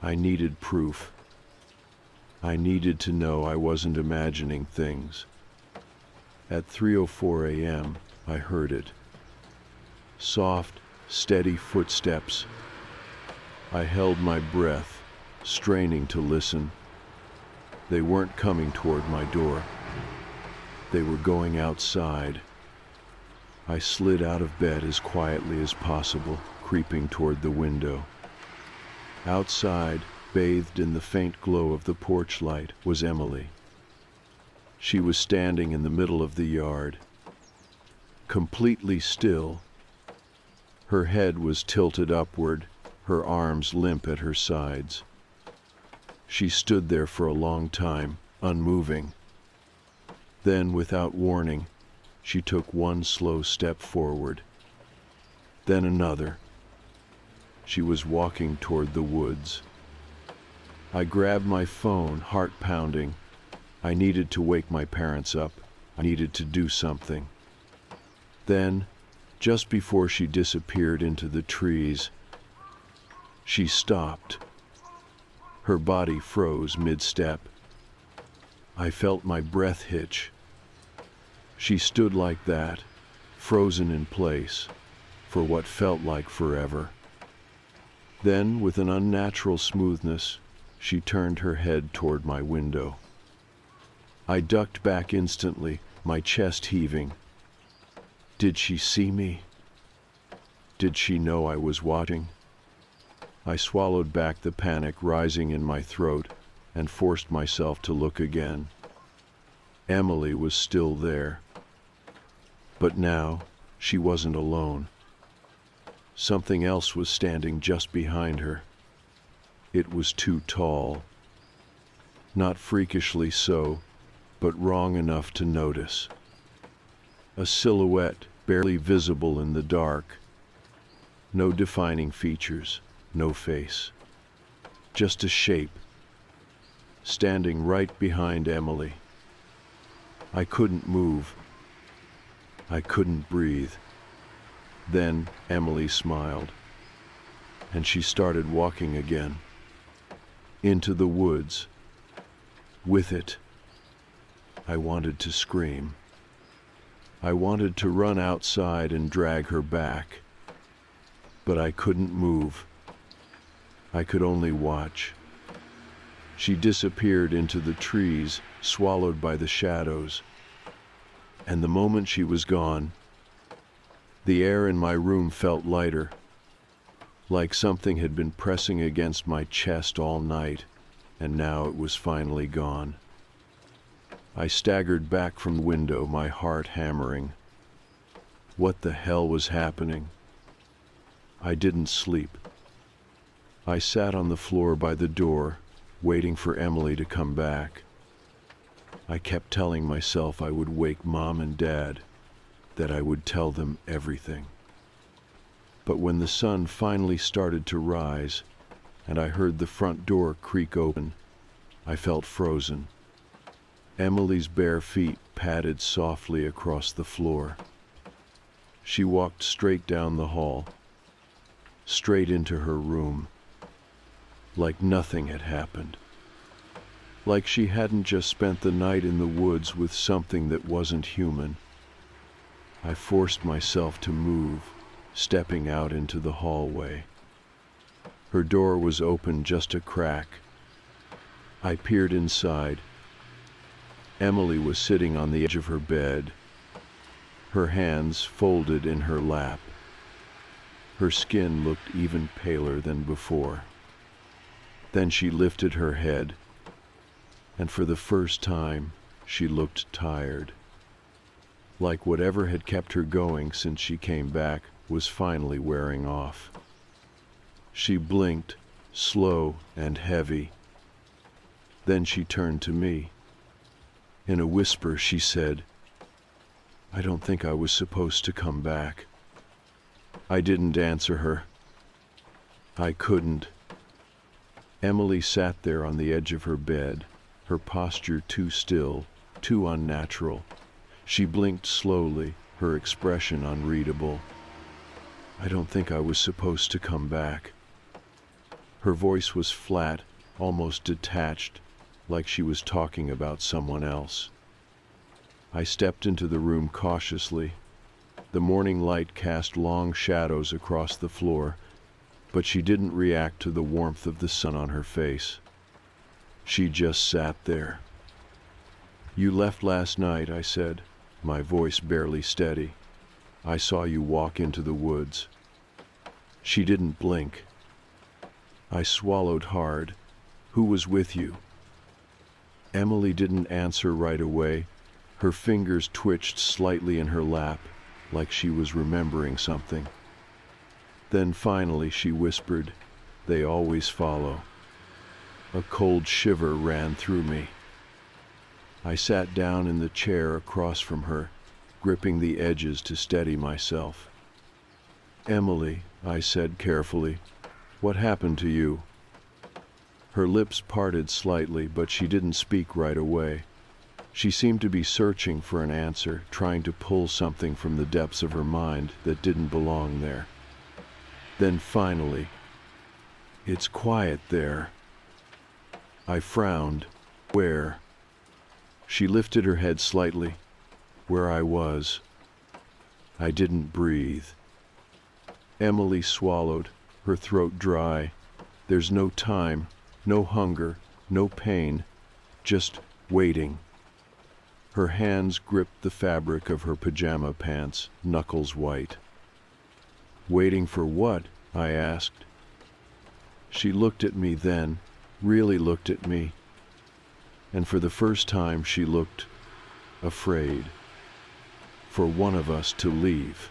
I needed proof. I needed to know I wasn't imagining things. At 3:04 a.m., I heard it. Soft, steady footsteps. I held my breath, straining to listen. They weren't coming toward my door. They were going outside. I slid out of bed as quietly as possible, creeping toward the window. Outside, bathed in the faint glow of the porch light, was Emily. She was standing in the middle of the yard, completely still. Her head was tilted upward, her arms limp at her sides. She stood there for a long time, unmoving. Then, without warning, she took one slow step forward. Then another. She was walking toward the woods. I grabbed my phone, heart pounding. I needed to wake my parents up. I needed to do something. Then, just before she disappeared into the trees, she stopped. Her body froze mid-step. I felt my breath hitch. She stood like that, frozen in place, for what felt like forever. Then, with an unnatural smoothness, she turned her head toward my window. I ducked back instantly, my chest heaving. Did she see me? Did she know I was watching? I swallowed back the panic rising in my throat and forced myself to look again. Emily was still there. But now, she wasn't alone. Something else was standing just behind her. It was too tall. Not freakishly so, but wrong enough to notice. A silhouette barely visible in the dark. No defining features, no face. Just a shape, standing right behind Emily. I couldn't move. I couldn't breathe. Then Emily smiled, and she started walking again. Into the woods. With it, I wanted to scream. I wanted to run outside and drag her back, but I couldn't move. I could only watch, She disappeared into the trees, swallowed by the shadows. And the moment she was gone, the air in my room felt lighter, like something had been pressing against my chest all night, and now it was finally gone. I staggered back from the window, my heart hammering. What the hell was happening? I didn't sleep. I sat on the floor by the door, waiting for Emily to come back. I kept telling myself I would wake Mom and Dad, that I would tell them everything. But when the sun finally started to rise, and I heard the front door creak open, I felt frozen. Emily's bare feet padded softly across the floor. She walked straight down the hall, straight into her room, like nothing had happened. Like she hadn't just spent the night in the woods with something that wasn't human. I forced myself to move, stepping out into the hallway. Her door was open just a crack. I peered inside. Emily was sitting on the edge of her bed, her hands folded in her lap. Her skin looked even paler than before. Then she lifted her head, and for the first time, she looked tired. Like whatever had kept her going since she came back was finally wearing off. She blinked, slow and heavy. Then she turned to me. In a whisper, she said, "I don't think I was supposed to come back." I didn't answer her. I couldn't. Emily sat there on the edge of her bed, her posture too still, too unnatural. She blinked slowly, her expression unreadable. "I don't think I was supposed to come back." Her voice was flat, almost detached, like she was talking about someone else. I stepped into the room cautiously. The morning light cast long shadows across the floor, but she didn't react to the warmth of the sun on her face. She just sat there. "You left last night," I said, my voice barely steady. "I saw you walk into the woods." She didn't blink. I swallowed hard. "Who was with you?" Emily didn't answer right away. Her fingers twitched slightly in her lap, like she was remembering something. Then finally she whispered, "They always follow." A cold shiver ran through me. I sat down in the chair across from her, gripping the edges to steady myself. "Emily," I said carefully, "what happened to you?" Her lips parted slightly, but she didn't speak right away. She seemed to be searching for an answer, trying to pull something from the depths of her mind that didn't belong there. Then finally, "It's quiet there." I frowned. "Where?" She lifted her head slightly. "Where I was." I didn't breathe. Emily swallowed, her throat dry. "There's no time, no hunger, no pain, just waiting." Her hands gripped the fabric of her pajama pants, knuckles white. "Waiting for what?" I asked. She looked at me then, really looked at me, and for the first time she looked afraid. For one of us to leave.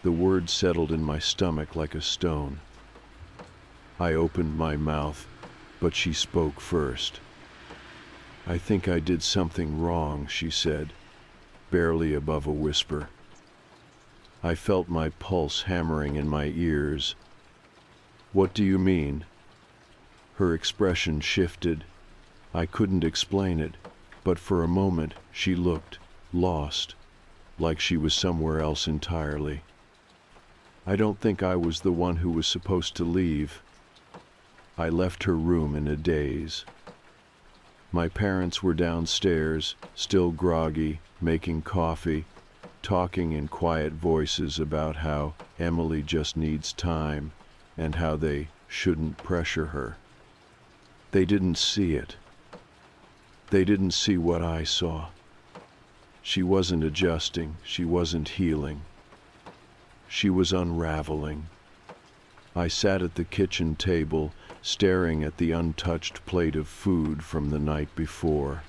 The word settled in my stomach like a stone. I opened my mouth, but she spoke first. "I think I did something wrong," she said, barely above a whisper. I felt my pulse hammering in my ears. "What do you mean?" Her expression shifted. I couldn't explain it, but for a moment she looked lost, like she was somewhere else entirely. "I don't think I was the one who was supposed to leave." I left her room in a daze. My parents were downstairs, still groggy, making coffee, talking in quiet voices about how Emily just needs time and how they shouldn't pressure her. They didn't see it. They didn't see what I saw. She wasn't adjusting. She wasn't healing. She was unraveling. I sat at the kitchen table, staring at the untouched plate of food from the night before.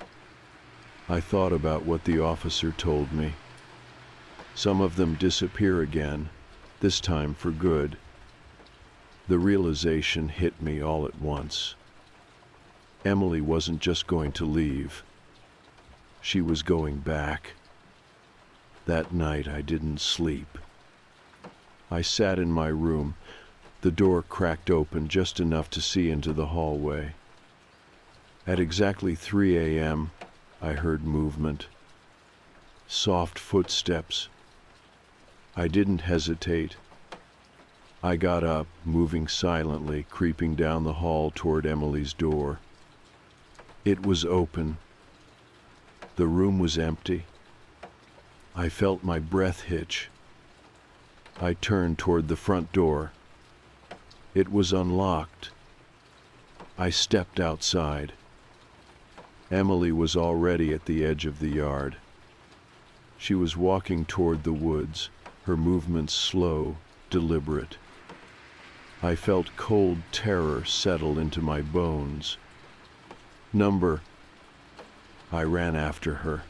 I thought about what the officer told me. Some of them disappear again, this time for good. The realization hit me all at once. Emily wasn't just going to leave. She was going back. That night I didn't sleep. I sat in my room. The door cracked open just enough to see into the hallway. At exactly 3 a.m., I heard movement. Soft footsteps. I didn't hesitate. I got up, moving silently, creeping down the hall toward Emily's door. It was open. The room was empty. I felt my breath hitch. I turned toward the front door. It was unlocked. I stepped outside. Emily was already at the edge of the yard. She was walking toward the woods, her movements slow, deliberate. I felt cold terror settle into my bones. Number. I ran after her.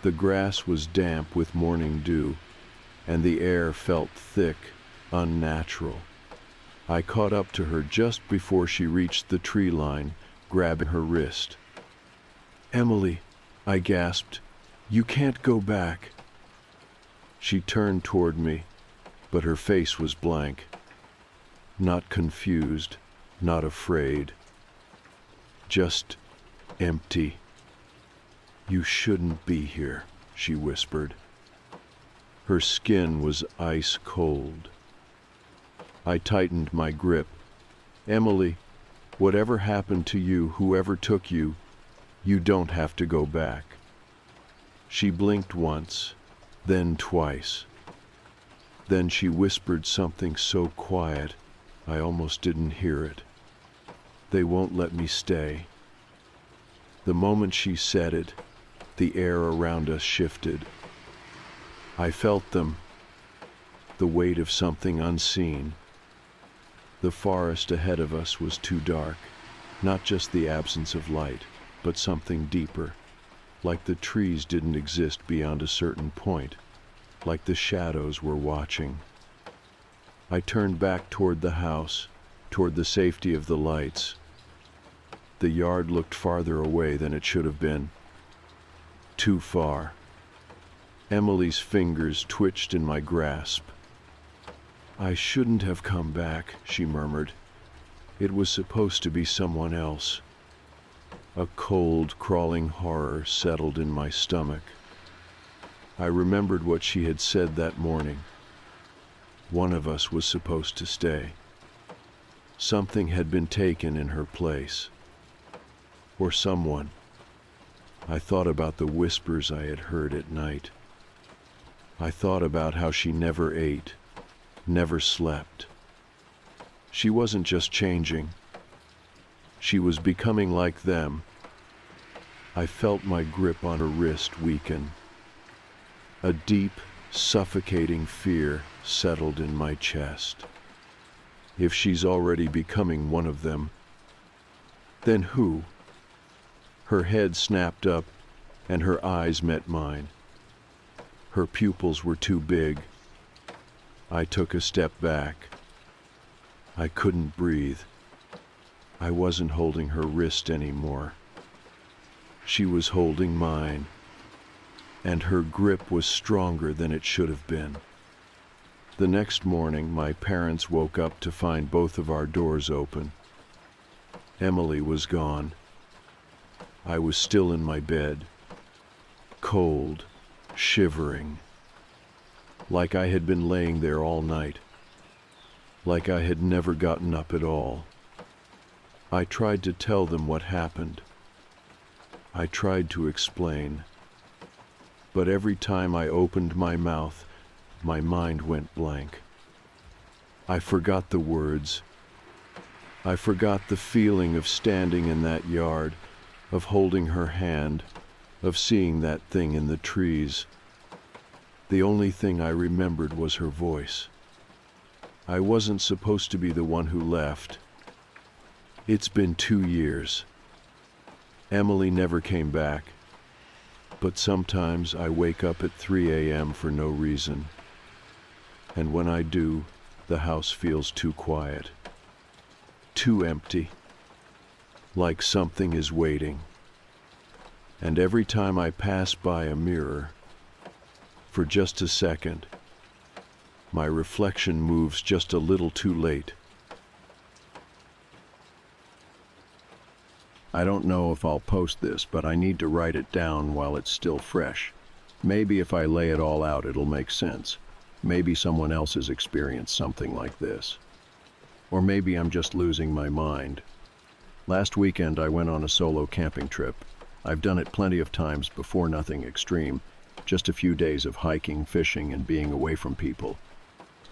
The grass was damp with morning dew, and the air felt thick, unnatural. I caught up to her just before she reached the tree line, grabbing her wrist. "Emily," I gasped, "you can't go back." She turned toward me, but her face was blank. Not confused, not afraid. Just empty. "You shouldn't be here," she whispered. Her skin was ice cold. I tightened my grip. "Emily, whatever happened to you, whoever took you, you don't have to go back." She blinked once, then twice. Then she whispered something so quiet I almost didn't hear it. "They won't let me stay." The moment she said it, the air around us shifted. I felt them, the weight of something unseen. The forest ahead of us was too dark, not just the absence of light, but something deeper, like the trees didn't exist beyond a certain point, like the shadows were watching. I turned back toward the house, toward the safety of the lights. The yard looked farther away than it should have been. Too far. Emily's fingers twitched in my grasp. "I shouldn't have come back," she murmured. "It was supposed to be someone else." A cold, crawling horror settled in my stomach. I remembered what she had said that morning. One of us was supposed to stay. Something had been taken in her place. Or someone. I thought about the whispers I had heard at night. I thought about how she never ate, never slept. She wasn't just changing. She was becoming like them. I felt my grip on her wrist weaken. A deep, suffocating fear settled in my chest. If she's already becoming one of them, then who? Her head snapped up, and her eyes met mine. Her pupils were too big. I took a step back. I couldn't breathe. I wasn't holding her wrist anymore. She was holding mine, and her grip was stronger than it should have been. The next morning, my parents woke up to find both of our doors open. Emily was gone. I was still in my bed, cold, shivering, like I had been laying there all night, like I had never gotten up at all. I tried to tell them what happened. I tried to explain. But every time I opened my mouth, my mind went blank. I forgot the words. I forgot the feeling of standing in that yard, of holding her hand, of seeing that thing in the trees. The only thing I remembered was her voice. I wasn't supposed to be the one who left. It's been 2 years. Emily never came back. But sometimes I wake up at 3 a.m. for no reason. And when I do, the house feels too quiet, too empty, like something is waiting. And every time I pass by a mirror, for just a second, my reflection moves just a little too late. I don't know if I'll post this, but I need to write it down while it's still fresh. Maybe if I lay it all out, it'll make sense. Maybe someone else has experienced something like this. Or maybe I'm just losing my mind. Last weekend, I went on a solo camping trip. I've done it plenty of times before, nothing extreme. Just a few days of hiking, fishing, and being away from people.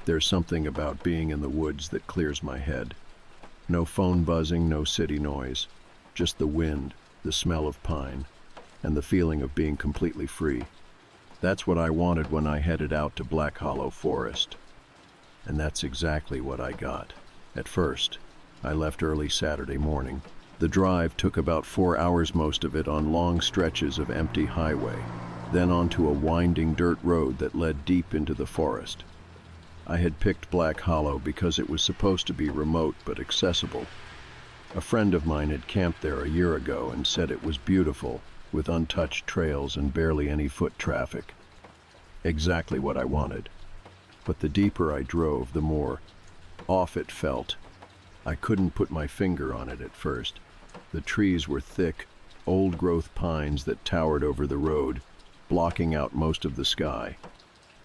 There's something about being in the woods that clears my head. No phone buzzing, no city noise. Just the wind, the smell of pine, and the feeling of being completely free. That's what I wanted when I headed out to Black Hollow Forest. And that's exactly what I got. At first, I left early Saturday morning. The drive took about 4 hours, most of it on long stretches of empty highway, then onto a winding dirt road that led deep into the forest. I had picked Black Hollow because it was supposed to be remote but accessible. A friend of mine had camped there a year ago and said it was beautiful, with untouched trails and barely any foot traffic. Exactly what I wanted. But the deeper I drove, the more off it felt. I couldn't put my finger on it at first. The trees were thick, old-growth pines that towered over the road, blocking out most of the sky.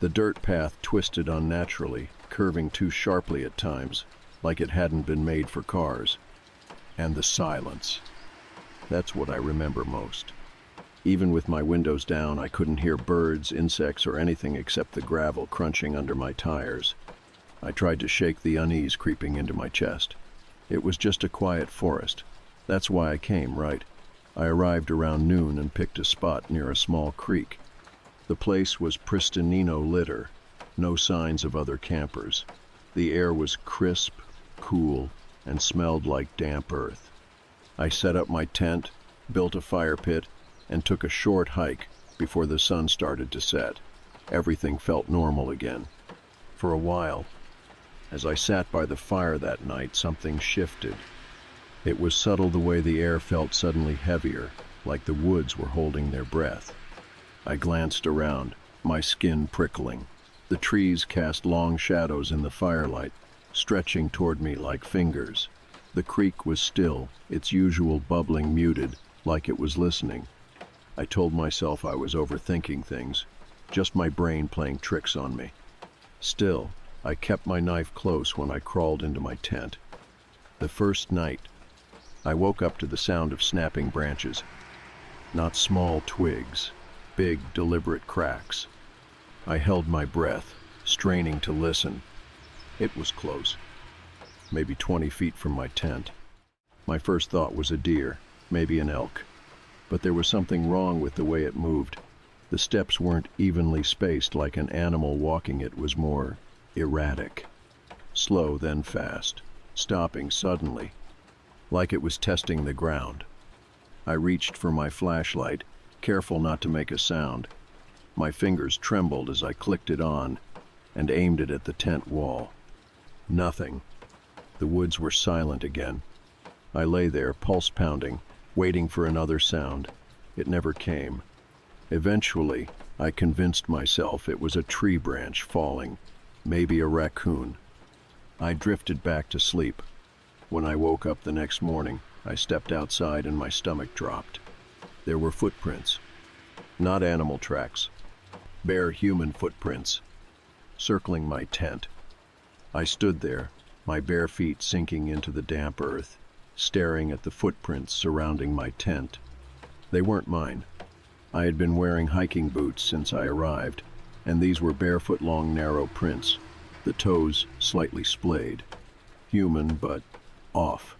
The dirt path twisted unnaturally, curving too sharply at times, like it hadn't been made for cars. And the silence. That's what I remember most. Even with my windows down, I couldn't hear birds, insects, or anything except the gravel crunching under my tires. I tried to shake the unease creeping into my chest. It was just a quiet forest. That's why I came, right? I arrived around noon and picked a spot near a small creek. The place was pristinino litter, no signs of other campers. The air was crisp, cool, and smelled like damp earth. I set up my tent, built a fire pit, and took a short hike before the sun started to set. Everything felt normal again. For a while, as I sat by the fire that night, something shifted. It was subtle, the way the air felt suddenly heavier, like the woods were holding their breath. I glanced around, my skin prickling. The trees cast long shadows in the firelight, stretching toward me like fingers. The creek was still, its usual bubbling muted, like it was listening. I told myself I was overthinking things, just my brain playing tricks on me. Still, I kept my knife close when I crawled into my tent. The first night, I woke up to the sound of snapping branches. Not small twigs, big, deliberate cracks. I held my breath, straining to listen. It was close, maybe 20 feet from my tent. My first thought was a deer, maybe an elk. But there was something wrong with the way it moved. The steps weren't evenly spaced like an animal walking. It was more erratic. Slow, then fast, stopping suddenly, like it was testing the ground. I reached for my flashlight, careful not to make a sound. My fingers trembled as I clicked it on and aimed it at the tent wall. Nothing. The woods were silent again. I lay there, pulse pounding, waiting for another sound. It never came. Eventually, I convinced myself it was a tree branch falling, maybe a raccoon. I drifted back to sleep. When I woke up the next morning, I stepped outside and my stomach dropped. There were footprints. Not animal tracks. Bare human footprints, circling my tent. I stood there, my bare feet sinking into the damp earth, staring at the footprints surrounding my tent. They weren't mine. I had been wearing hiking boots since I arrived, and these were barefoot-long narrow prints, the toes slightly splayed. Human, but off.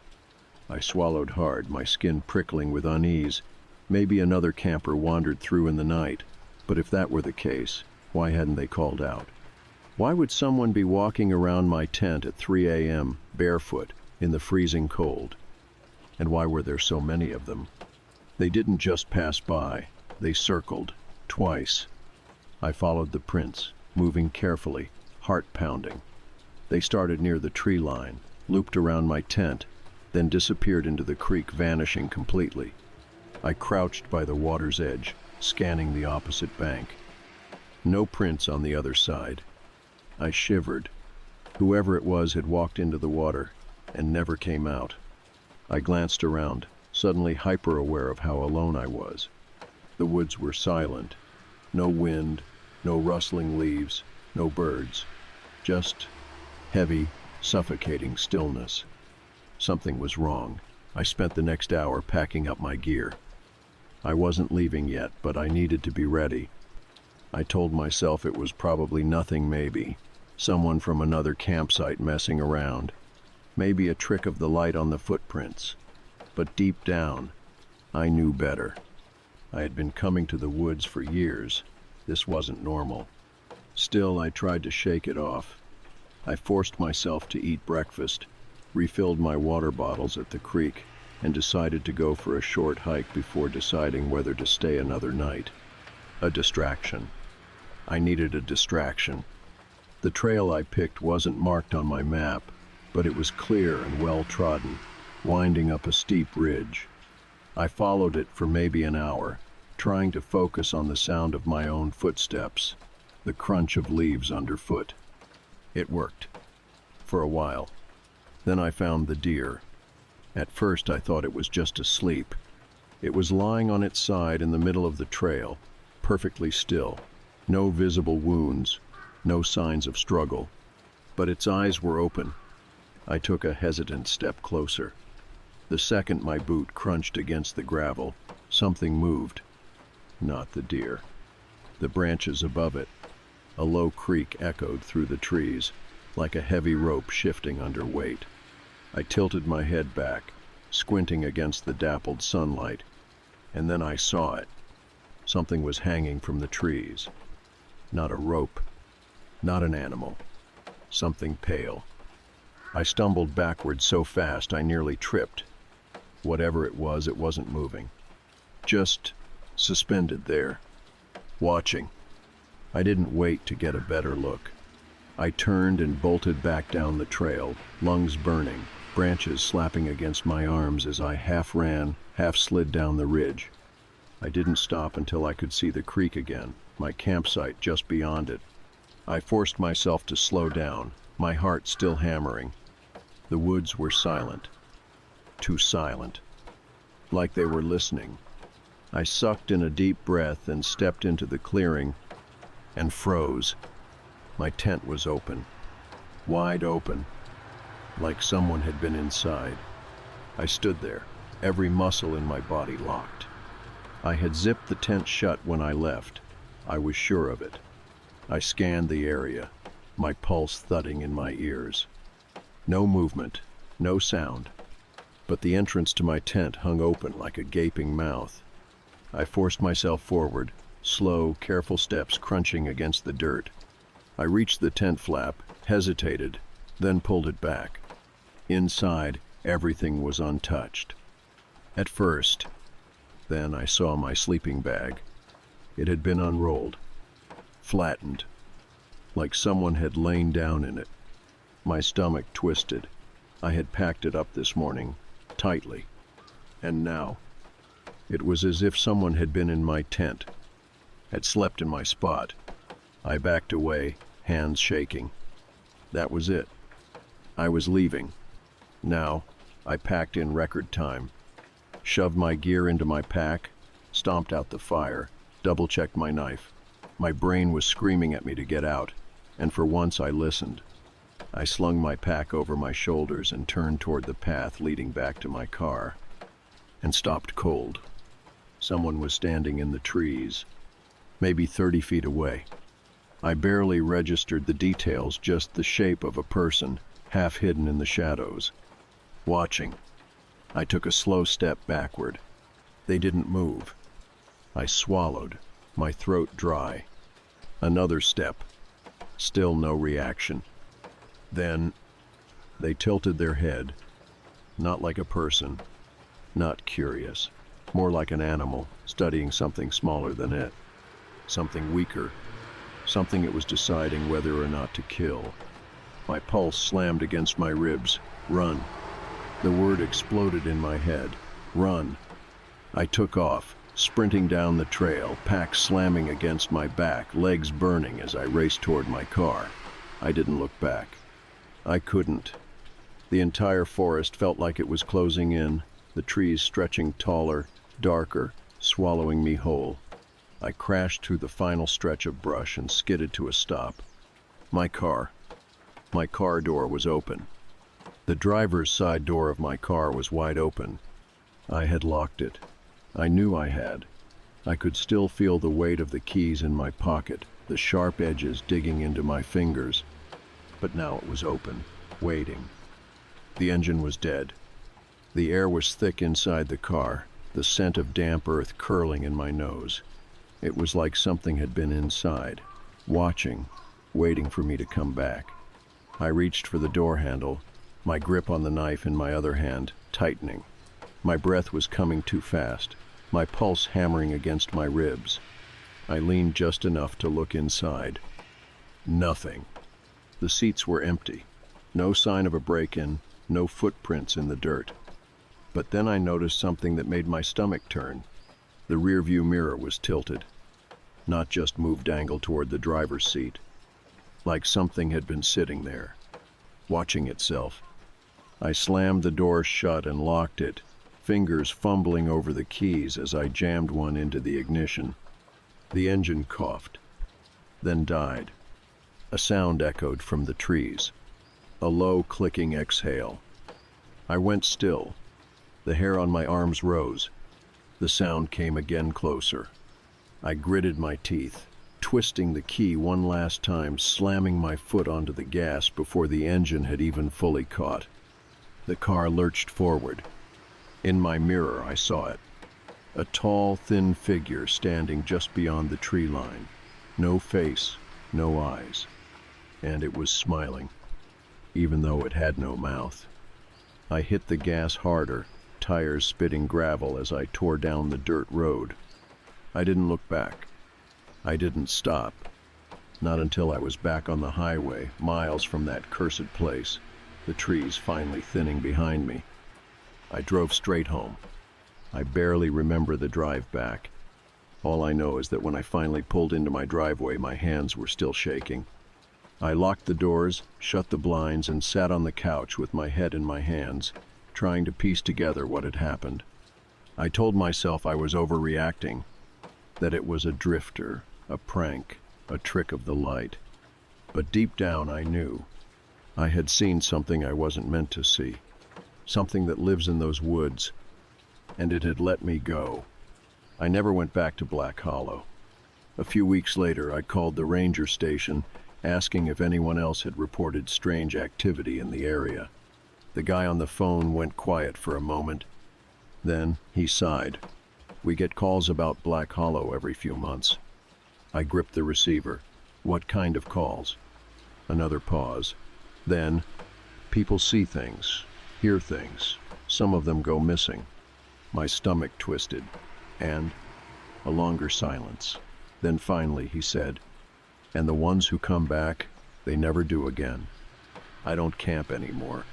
I swallowed hard, my skin prickling with unease. Maybe another camper wandered through in the night, but if that were the case, why hadn't they called out? Why would someone be walking around my tent at 3 a.m., barefoot, in the freezing cold? And why were there so many of them? They didn't just pass by, they circled, twice. I followed the prints, moving carefully, heart pounding. They started near the tree line, looped around my tent, then disappeared into the creek, vanishing completely. I crouched by the water's edge, scanning the opposite bank. No prints on the other side. I shivered. Whoever it was had walked into the water and never came out. I glanced around, suddenly hyper-aware of how alone I was. The woods were silent. No wind, no rustling leaves, no birds. Just heavy, suffocating stillness. Something was wrong. I spent the next hour packing up my gear. I wasn't leaving yet, but I needed to be ready. I told myself it was probably nothing, maybe. Someone from another campsite messing around. Maybe a trick of the light on the footprints. But deep down, I knew better. I had been coming to the woods for years. This wasn't normal. Still, I tried to shake it off. I forced myself to eat breakfast, refilled my water bottles at the creek, and decided to go for a short hike before deciding whether to stay another night. A distraction. I needed a distraction. The trail I picked wasn't marked on my map, but it was clear and well-trodden, winding up a steep ridge. I followed it for maybe an hour, trying to focus on the sound of my own footsteps, the crunch of leaves underfoot. It worked. For a while. Then I found the deer. At first I thought it was just asleep. It was lying on its side in the middle of the trail, perfectly still. No visible wounds, no signs of struggle. But its eyes were open. I took a hesitant step closer. The second my boot crunched against the gravel, something moved. Not the deer. The branches above it. A low creak echoed through the trees, like a heavy rope shifting under weight. I tilted my head back, squinting against the dappled sunlight, and then I saw it. Something was hanging from the trees. Not a rope, not an animal, something pale. I stumbled backward so fast I nearly tripped. Whatever it wasn't moving. Just suspended there, watching. I didn't wait to get a better look. I turned and bolted back down the trail, lungs burning, branches slapping against my arms as I half ran, half slid down the ridge. I didn't stop until I could see the creek again, my campsite just beyond it. I forced myself to slow down, my heart still hammering. The woods were silent. Too silent. Like they were listening. I sucked in a deep breath and stepped into the clearing and froze. My tent was open. Wide open. Like someone had been inside. I stood there, every muscle in my body locked. I had zipped the tent shut when I left. I was sure of it. I scanned the area, my pulse thudding in my ears. No movement, no sound. But the entrance to my tent hung open like a gaping mouth. I forced myself forward, slow, careful steps crunching against the dirt. I reached the tent flap, hesitated, then pulled it back. Inside, everything was untouched. At first. Then I saw my sleeping bag. It had been unrolled, flattened, like someone had lain down in it. My stomach twisted. I had packed it up this morning, tightly. And now, it was as if someone had been in my tent, had slept in my spot. I backed away, hands shaking. That was it. I was leaving. Now, I packed in record time, shoved my gear into my pack, stomped out the fire, double-checked my knife. My brain was screaming at me to get out, and for once I listened. I slung my pack over my shoulders and turned toward the path leading back to my car, and stopped cold. Someone was standing in the trees, maybe 30 feet away. I barely registered the details, just the shape of a person, half hidden in the shadows. Watching. I took a slow step backward. They didn't move. I swallowed, my throat dry. Another step. Still no reaction. Then they tilted their head, not like a person, not curious, more like an animal studying something smaller than it, something weaker, something it was deciding whether or not to kill. My pulse slammed against my ribs. Run. The word exploded in my head. Run. I took off, sprinting down the trail, pack slamming against my back, legs burning as I raced toward my car. I didn't look back. I couldn't. The entire forest felt like it was closing in, the trees stretching taller, darker, swallowing me whole. I crashed through the final stretch of brush and skidded to a stop. My car door was open. The driver's side door of my car was wide open. I had locked it. I knew I had. I could still feel the weight of the keys in my pocket, the sharp edges digging into my fingers. But now it was open, waiting. The engine was dead. The air was thick inside the car, the scent of damp earth curling in my nose. It was like something had been inside, watching, waiting for me to come back. I reached for the door handle, my grip on the knife in my other hand tightening. My breath was coming too fast, my pulse hammering against my ribs. I leaned just enough to look inside. Nothing. The seats were empty. No sign of a break-in, no footprints in the dirt. But then I noticed something that made my stomach turn. The rearview mirror was tilted, not just moved angle toward the driver's seat. Like something had been sitting there, watching itself. I slammed the door shut and locked it, fingers fumbling over the keys as I jammed one into the ignition. The engine coughed, then died. A sound echoed from the trees, a low clicking exhale. I went still. The hair on my arms rose. The sound came again closer. I gritted my teeth, twisting the key one last time, slamming my foot onto the gas before the engine had even fully caught. The car lurched forward. In my mirror, I saw it. A tall, thin figure standing just beyond the tree line. No face, no eyes. And it was smiling, even though it had no mouth. I hit the gas harder, tires spitting gravel as I tore down the dirt road. I didn't look back. I didn't stop. Not until I was back on the highway, miles from that cursed place, the trees finally thinning behind me. I drove straight home. I barely remember the drive back. All I know is that when I finally pulled into my driveway, my hands were still shaking. I locked the doors, shut the blinds, and sat on the couch with my head in my hands, trying to piece together what had happened. I told myself I was overreacting, that it was a drifter, a prank, a trick of the light. But deep down I knew. I had seen something I wasn't meant to see, something that lives in those woods, and it had let me go. I never went back to Black Hollow. A few weeks later, I called the ranger station, asking if anyone else had reported strange activity in the area. The guy on the phone went quiet for a moment. Then he sighed. We get calls about Black Hollow every few months. I gripped the receiver. What kind of calls? Another pause. Then, people see things, hear things. Some of them go missing. My stomach twisted, and a longer silence. Then finally he said, and the ones who come back, they never do again. I don't camp anymore.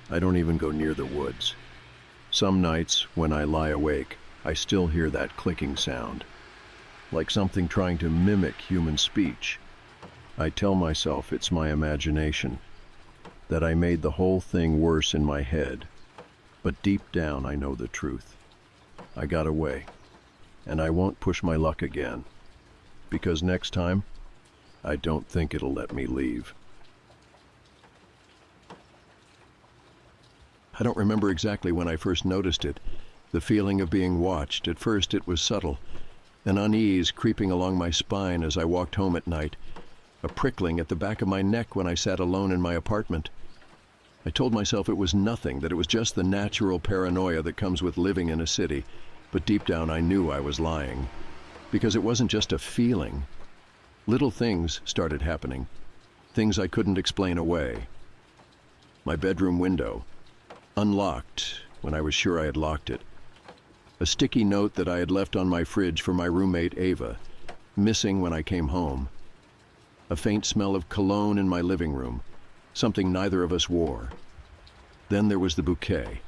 I don't even go near the woods. Some nights, when I lie awake, I still hear that clicking sound, like something trying to mimic human speech. I tell myself it's my imagination, that I made the whole thing worse in my head. But deep down I know the truth. I got away, and I won't push my luck again, because next time, I don't think it'll let me leave. I don't remember exactly when I first noticed it, the feeling of being watched. At first it was subtle, an unease creeping along my spine as I walked home at night, a prickling at the back of my neck when I sat alone in my apartment. I told myself it was nothing, that it was just the natural paranoia that comes with living in a city, but deep down I knew I was lying. Because it wasn't just a feeling. Little things started happening, things I couldn't explain away. My bedroom window, unlocked when I was sure I had locked it. A sticky note that I had left on my fridge for my roommate Ava, missing when I came home. A faint smell of cologne in my living room, something neither of us wore. Then there was the bouquet.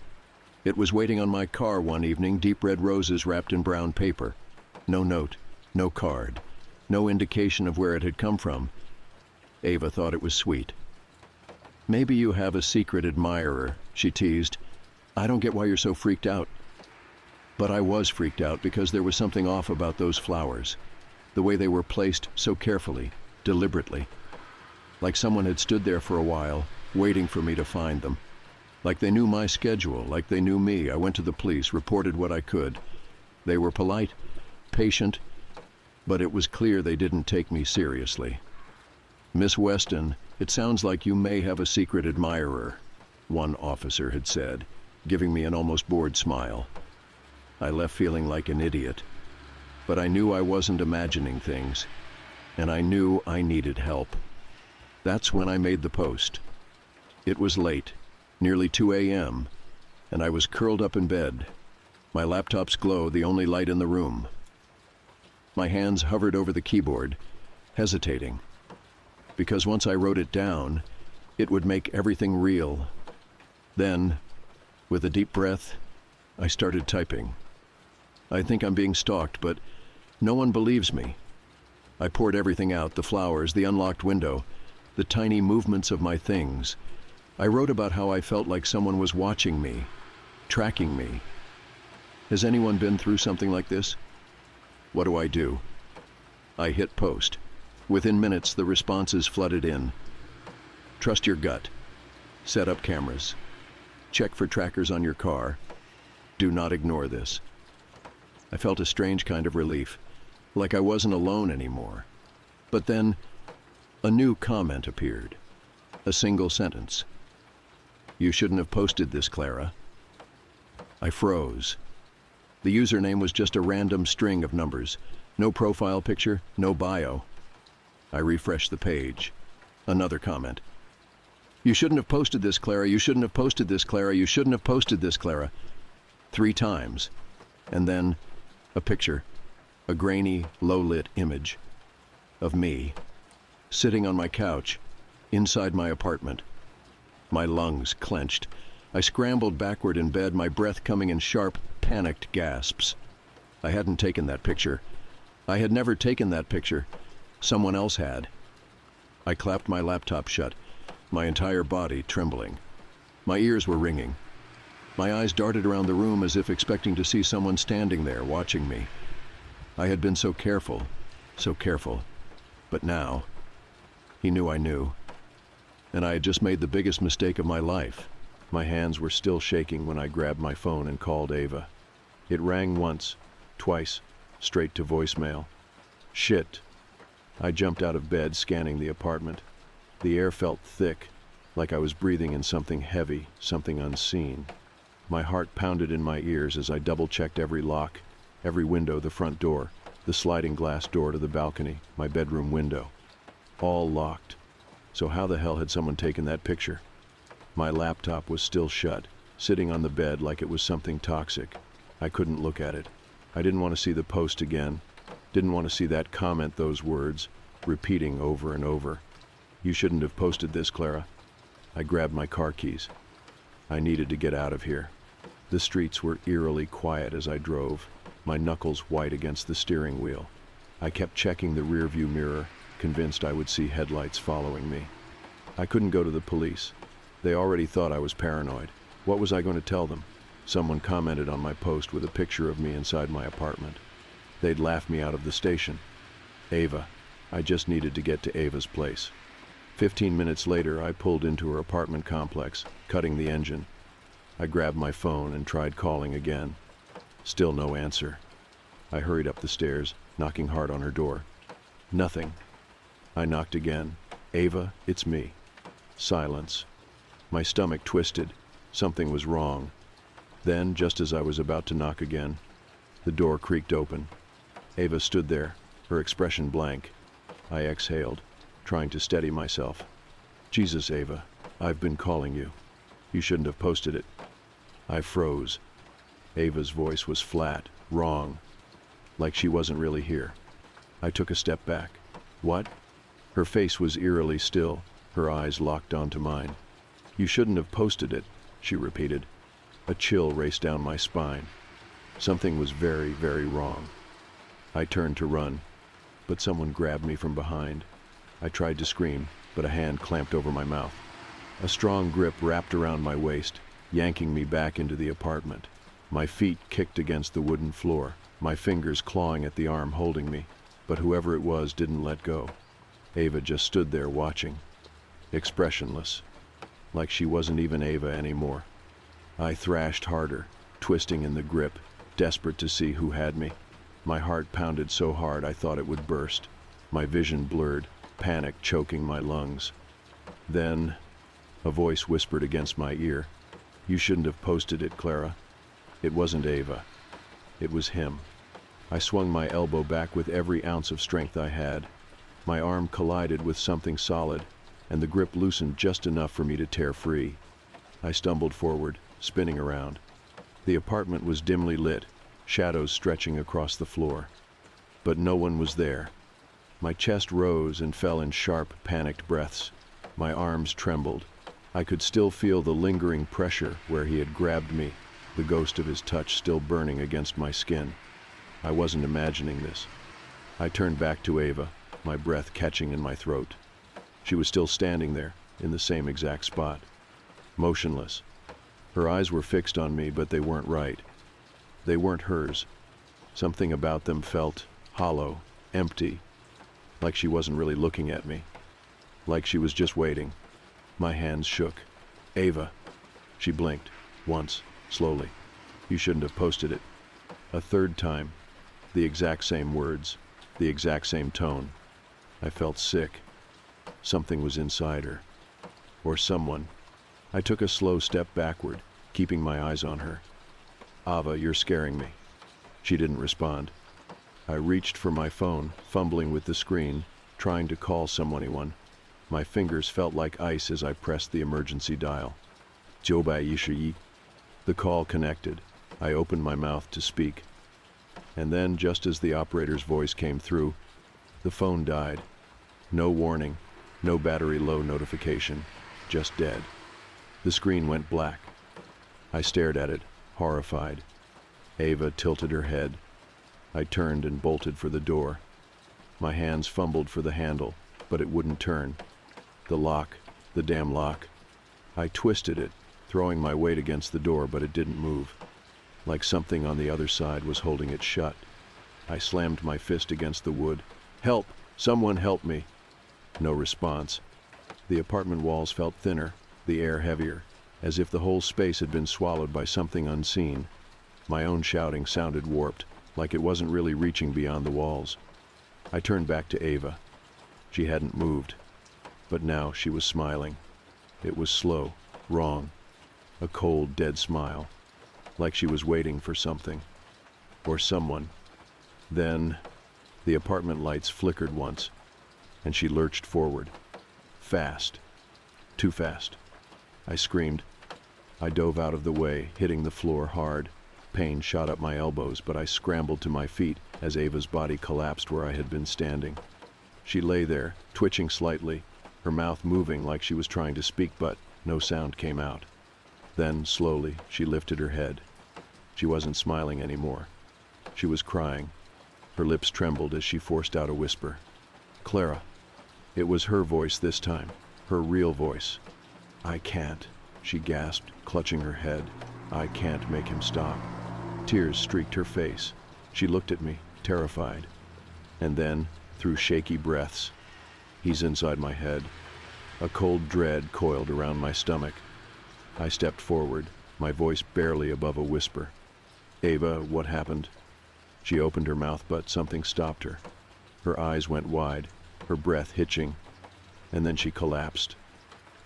It was waiting on my car one evening, deep red roses wrapped in brown paper. No note, no card, no indication of where it had come from. Ava thought it was sweet. "Maybe you have a secret admirer," she teased. "I don't get why you're so freaked out." But I was freaked out because there was something off about those flowers, the way they were placed so carefully, deliberately. Like someone had stood there for a while, waiting for me to find them. Like they knew my schedule, like they knew me. I went to the police, reported what I could. They were polite, patient, but it was clear they didn't take me seriously. "Miss Weston, it sounds like you may have a secret admirer," one officer had said, giving me an almost bored smile. I left feeling like an idiot, but I knew I wasn't imagining things, and I knew I needed help. That's when I made the post. It was late, nearly 2 a.m., and I was curled up in bed, my laptop's glow the only light in the room. My hands hovered over the keyboard, hesitating, because once I wrote it down, it would make everything real. Then, with a deep breath, I started typing. I think I'm being stalked, but no one believes me. I poured everything out, the flowers, the unlocked window, the tiny movements of my things. I wrote about how I felt like someone was watching me, tracking me. Has anyone been through something like this? What do? I hit post. Within minutes, the responses flooded in. Trust your gut. Set up cameras. Check for trackers on your car. Do not ignore this. I felt a strange kind of relief, like I wasn't alone anymore. But then, a new comment appeared. A single sentence. "You shouldn't have posted this, Clara." I froze. The username was just a random string of numbers. No profile picture, no bio. I refreshed the page. Another comment. "You shouldn't have posted this, Clara. You shouldn't have posted this, Clara. You shouldn't have posted this, Clara." 3 times. And then, a picture. A grainy, low-lit image. Of me. Sitting on my couch, inside my apartment. My lungs clenched. I scrambled backward in bed, my breath coming in sharp, panicked gasps. I hadn't taken that picture. I had never taken that picture. Someone else had. I clapped my laptop shut, my entire body trembling. My ears were ringing. My eyes darted around the room as if expecting to see someone standing there watching me. I had been so careful, but now, he knew I knew. And I had just made the biggest mistake of my life. My hands were still shaking when I grabbed my phone and called Ava. It rang once, twice, straight to voicemail. Shit. I jumped out of bed, scanning the apartment. The air felt thick, like I was breathing in something heavy, something unseen. My heart pounded in my ears as I double-checked every lock, every window, the front door, the sliding glass door to the balcony, my bedroom window. All locked. So how the hell had someone taken that picture? My laptop was still shut, sitting on the bed like it was something toxic. I couldn't look at it. I didn't want to see the post again. Didn't want to see that comment, those words, repeating over and over. "You shouldn't have posted this, Clara." I grabbed my car keys. I needed to get out of here. The streets were eerily quiet as I drove, my knuckles white against the steering wheel. I kept checking the rearview mirror, convinced I would see headlights following me. I couldn't go to the police. They already thought I was paranoid. What was I going to tell them? Someone commented on my post with a picture of me inside my apartment. They'd laugh me out of the station. Ava. I just needed to get to Ava's place. 15 minutes later, I pulled into her apartment complex, cutting the engine. I grabbed my phone and tried calling again. Still no answer. I hurried up the stairs, knocking hard on her door. Nothing. I knocked again. "Ava, it's me." Silence. My stomach twisted. Something was wrong. Then, just as I was about to knock again, the door creaked open. Ava stood there, her expression blank. I exhaled, trying to steady myself. Jesus, Ava, I've been calling you. You shouldn't have posted it. I froze. Ava's voice was flat, wrong, like she wasn't really here. I took a step back. What? Her face was eerily still, her eyes locked onto mine. You shouldn't have posted it, she repeated. A chill raced down my spine. Something was very, very wrong. I turned to run, but someone grabbed me from behind. I tried to scream, but a hand clamped over my mouth. A strong grip wrapped around my waist, yanking me back into the apartment. My feet kicked against the wooden floor, my fingers clawing at the arm holding me, but whoever it was didn't let go. Ava just stood there watching, expressionless, like she wasn't even Ava anymore. I thrashed harder, twisting in the grip, desperate to see who had me. My heart pounded so hard I thought it would burst. My vision blurred, panic choking my lungs. Then, a voice whispered against my ear, "You shouldn't have posted it, Clara." It wasn't Ava. It was him. I swung my elbow back with every ounce of strength I had. My arm collided with something solid, and the grip loosened just enough for me to tear free. I stumbled forward, spinning around. The apartment was dimly lit, shadows stretching across the floor. But no one was there. My chest rose and fell in sharp, panicked breaths. My arms trembled. I could still feel the lingering pressure where he had grabbed me, the ghost of his touch still burning against my skin. I wasn't imagining this. I turned back to Ava, my breath catching in my throat. She was still standing there, in the same exact spot, motionless. Her eyes were fixed on me, but they weren't right. They weren't hers. Something about them felt hollow, empty, like she wasn't really looking at me, like she was just waiting. My hands shook. "Ava." She blinked, once, slowly. "You shouldn't have posted it." A third time, the exact same words, the exact same tone. I felt sick. Something was inside her. Or someone. I took a slow step backward, keeping my eyes on her. "Ava, you're scaring me." She didn't respond. I reached for my phone, fumbling with the screen, trying to call someone. My fingers felt like ice as I pressed the emergency dial. 911. The call connected. I opened my mouth to speak. And then, just as the operator's voice came through, the phone died. No warning, no battery low notification, just dead. The screen went black. I stared at it, horrified. Ava tilted her head. I turned and bolted for the door. My hands fumbled for the handle, but it wouldn't turn. The lock, the damn lock. I twisted it, throwing my weight against the door, but it didn't move. Like something on the other side was holding it shut. I slammed my fist against the wood. "Help! Someone help me!" No response. The apartment walls felt thinner, the air heavier, as if the whole space had been swallowed by something unseen. My own shouting sounded warped, like it wasn't really reaching beyond the walls. I turned back to Ava. She hadn't moved, but now she was smiling. It was slow, wrong, a cold, dead smile, like she was waiting for something, or someone. Then, the apartment lights flickered once, and she lurched forward. Fast. Too fast. I screamed. I dove out of the way, hitting the floor hard. Pain shot up my elbows, but I scrambled to my feet as Ava's body collapsed where I had been standing. She lay there, twitching slightly, her mouth moving like she was trying to speak, but no sound came out. Then, slowly, she lifted her head. She wasn't smiling anymore. She was crying. Her lips trembled as she forced out a whisper. "Clara." It was her voice this time, her real voice. "I can't," she gasped, clutching her head. "I can't make him stop." Tears streaked her face. She looked at me, terrified. And then, through shaky breaths, "He's inside my head." A cold dread coiled around my stomach. I stepped forward, my voice barely above a whisper. "Ava, what happened?" She opened her mouth, but something stopped her. Her eyes went wide, her breath hitching, and then she collapsed.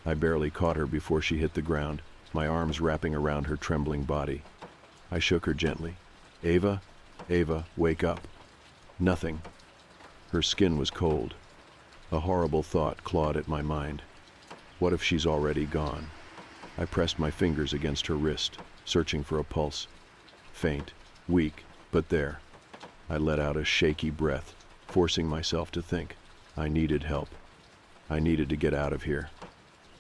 I barely caught her before she hit the ground, my arms wrapping around her trembling body. I shook her gently. "Ava, Ava, wake up." Nothing. Her skin was cold. A horrible thought clawed at my mind. What if she's already gone? I pressed my fingers against her wrist, searching for a pulse. Faint, weak, but there. I let out a shaky breath, forcing myself to think. I needed help. I needed to get out of here.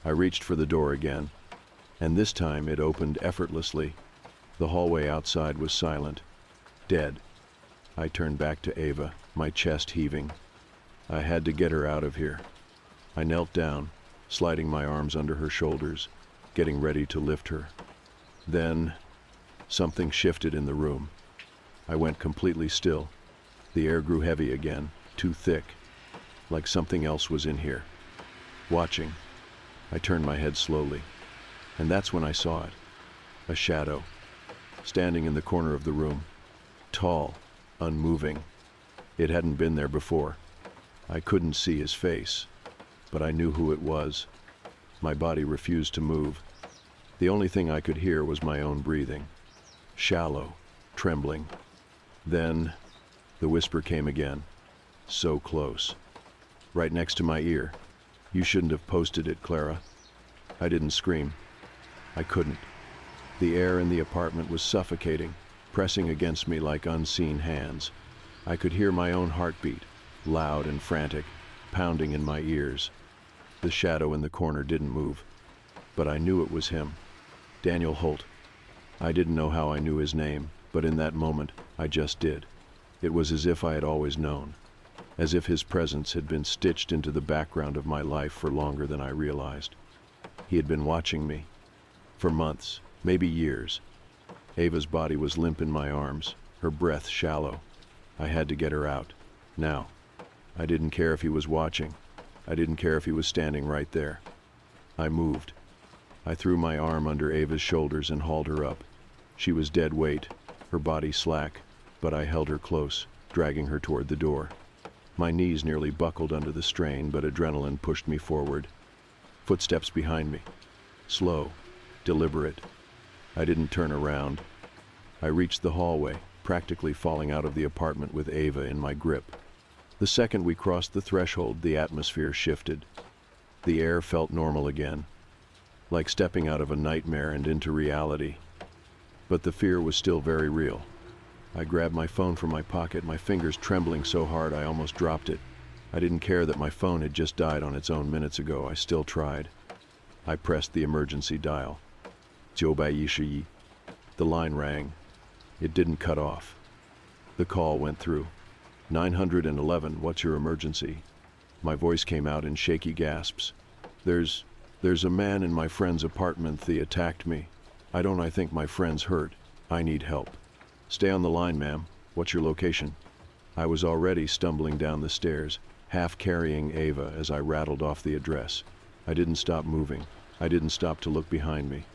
I reached for the door again, and this time it opened effortlessly. The hallway outside was silent, dead. I turned back to Ava, my chest heaving. I had to get her out of here. I knelt down, sliding my arms under her shoulders, getting ready to lift her. Then, something shifted in the room. I went completely still. The air grew heavy again, too thick, like something else was in here, watching. I turned my head slowly, and that's when I saw it. A shadow, standing in the corner of the room, tall, unmoving. It hadn't been there before. I couldn't see his face, but I knew who it was. My body refused to move. The only thing I could hear was my own breathing, shallow, trembling. Then, the whisper came again, so close, right next to my ear. "You shouldn't have posted it, Clara." I didn't scream. I couldn't. The air in the apartment was suffocating, pressing against me like unseen hands. I could hear my own heartbeat, loud and frantic, pounding in my ears. The shadow in the corner didn't move, but I knew it was him. Daniel Holt. I didn't know how I knew his name, but in that moment, I just did. It was as if I had always known, as if his presence had been stitched into the background of my life for longer than I realized. He had been watching me, for months, maybe years. Ava's body was limp in my arms, her breath shallow. I had to get her out, now. I didn't care if he was watching. I didn't care if he was standing right there. I moved. I threw my arm under Ava's shoulders and hauled her up. She was dead weight, her body slack, but I held her close, dragging her toward the door. My knees nearly buckled under the strain, but adrenaline pushed me forward. Footsteps behind me. Slow, deliberate. I didn't turn around. I reached the hallway, practically falling out of the apartment with Ava in my grip. The second we crossed the threshold, the atmosphere shifted. The air felt normal again, like stepping out of a nightmare and into reality. But the fear was still very real. I grabbed my phone from my pocket, my fingers trembling so hard I almost dropped it. I didn't care that my phone had just died on its own minutes ago. I still tried. I pressed the emergency dial. 911. The line rang. It didn't cut off. The call went through. 911, what's your emergency? My voice came out in shaky gasps. There's a man in my friend's apartment. He attacked me. I think my friend's hurt. I need help. Stay on the line, ma'am. What's your location? I was already stumbling down the stairs, half carrying Ava as I rattled off the address. I didn't stop moving. I didn't stop to look behind me.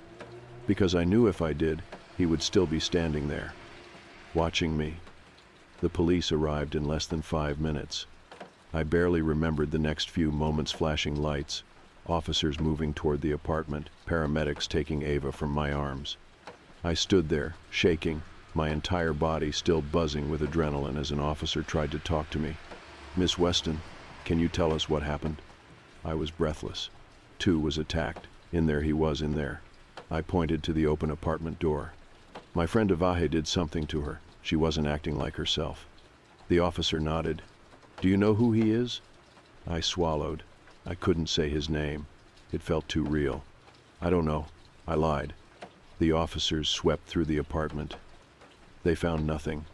Because I knew if I did, he would still be standing there, watching me. The police arrived in less than 5 minutes. I barely remembered the next few moments: flashing lights, officers moving toward the apartment, paramedics taking Ava from my arms. I stood there, shaking, my entire body still buzzing with adrenaline as an officer tried to talk to me. "Miss Weston, can you tell us what happened?" I was breathless. Two was attacked. In there he was, in there. I pointed to the open apartment door. My friend Avahe did something to her. She wasn't acting like herself. The officer nodded. "Do you know who he is?" I swallowed. I couldn't say his name. It felt too real. "I don't know." I lied. The officers swept through the apartment. They found nothing.